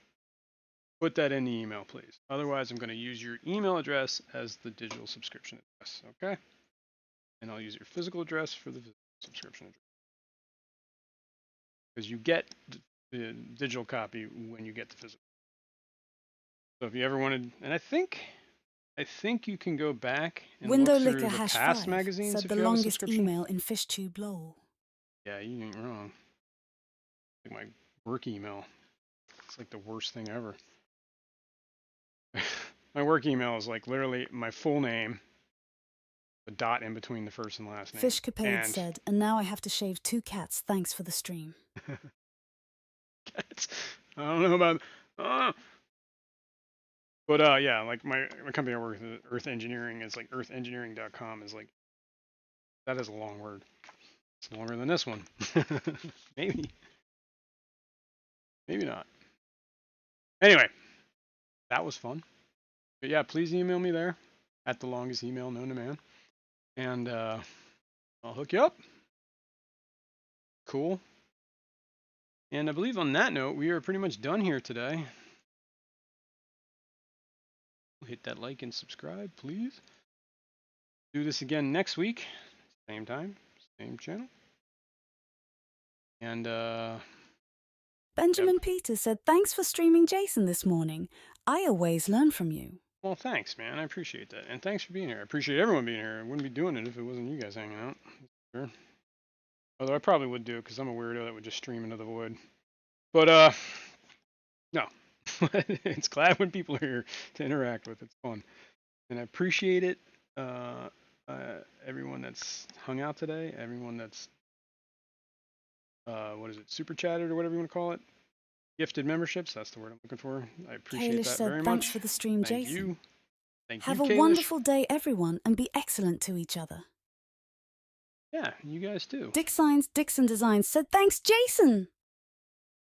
put that in the email, please. Otherwise, I'm going to use your email address as the digital subscription address, okay? And I'll use your physical address for the subscription address. Because you get the digital copy when you get the physical. So if you ever wanted, and I think you can go back and Window look through Licker the hash past 5 magazines said if the you have a longest subscription. email in FishTube lol. Yeah, you ain't wrong. Like my work email. It's like the worst thing ever. My work email is like literally my full name, a dot in between the first and last name. Fishcapade said, and now I have to shave 2 cats. Thanks for the stream. Cats. I don't know about. But yeah, like my company I work with, Earth Engineering, is like earthengineering.com is like, that is a long word. It's longer than this one. Maybe. Maybe not. Anyway, that was fun. But yeah, please email me there at the longest email known to man. And I'll hook you up. Cool. And I believe on that note, we are pretty much done here today. Hit that like and subscribe, please. Do this again next week. Same time, same channel. And Benjamin Peters said, thanks for streaming Jason this morning. I always learn from you. well, thanks, man. I appreciate that. And thanks for being here. I appreciate everyone being here. I wouldn't be doing it if it wasn't you guys hanging out. Sure. Although I probably would do it because I'm a weirdo that would just stream into the void. But no. It's glad when people are here to interact with. It's fun. And I appreciate it. Everyone that's hung out today, everyone that's what is it, super chatted or whatever you want to call it, gifted memberships. That's the word I'm looking for. I appreciate Kalish that said, very thanks much. for the stream, Thank Jason. you. Thank Have you, a Kalish. wonderful day, everyone, and be excellent to each other. Yeah, you guys too. Dick Signs, Dixon Designs said, thanks, Jason.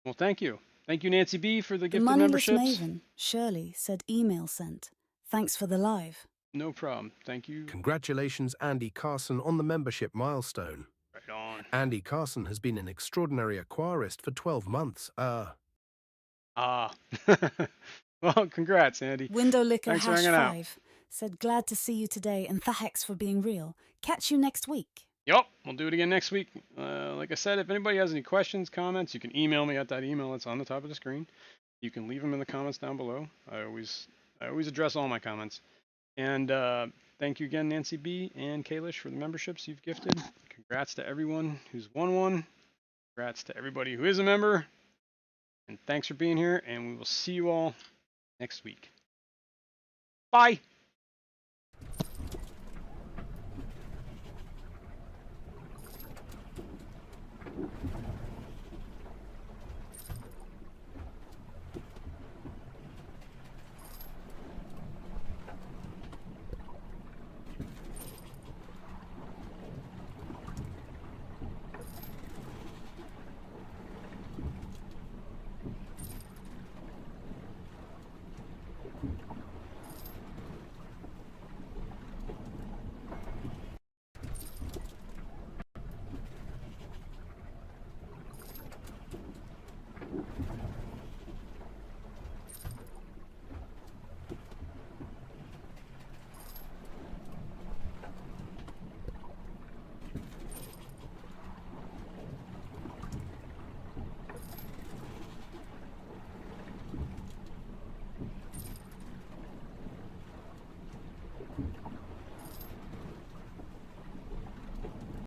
Well, thank you. Thank you, Nancy B, for the The gifted Moneyless memberships. Maven, Shirley, said email sent. Thanks for the live. No problem. Thank you. Congratulations, Andy Carson, on the membership milestone. Right on. Andy Carson has been an extraordinary aquarist for 12 months. Well, congrats, Andy. Window Licker Thanks for hash hanging out. 5 said, glad to see you today and thanks for being real. Catch you next week. Yep, we'll do it again next week. Like I said, if anybody has any questions, comments, you can email me at that email that's on the top of the screen. You can leave them in the comments down below. I always address all my comments. And thank you again, Nancy B and Kalish, for the memberships you've gifted. Congrats to everyone who's won one. Congrats to everybody who is a member. And thanks for being here, and we will see you all next week. Bye.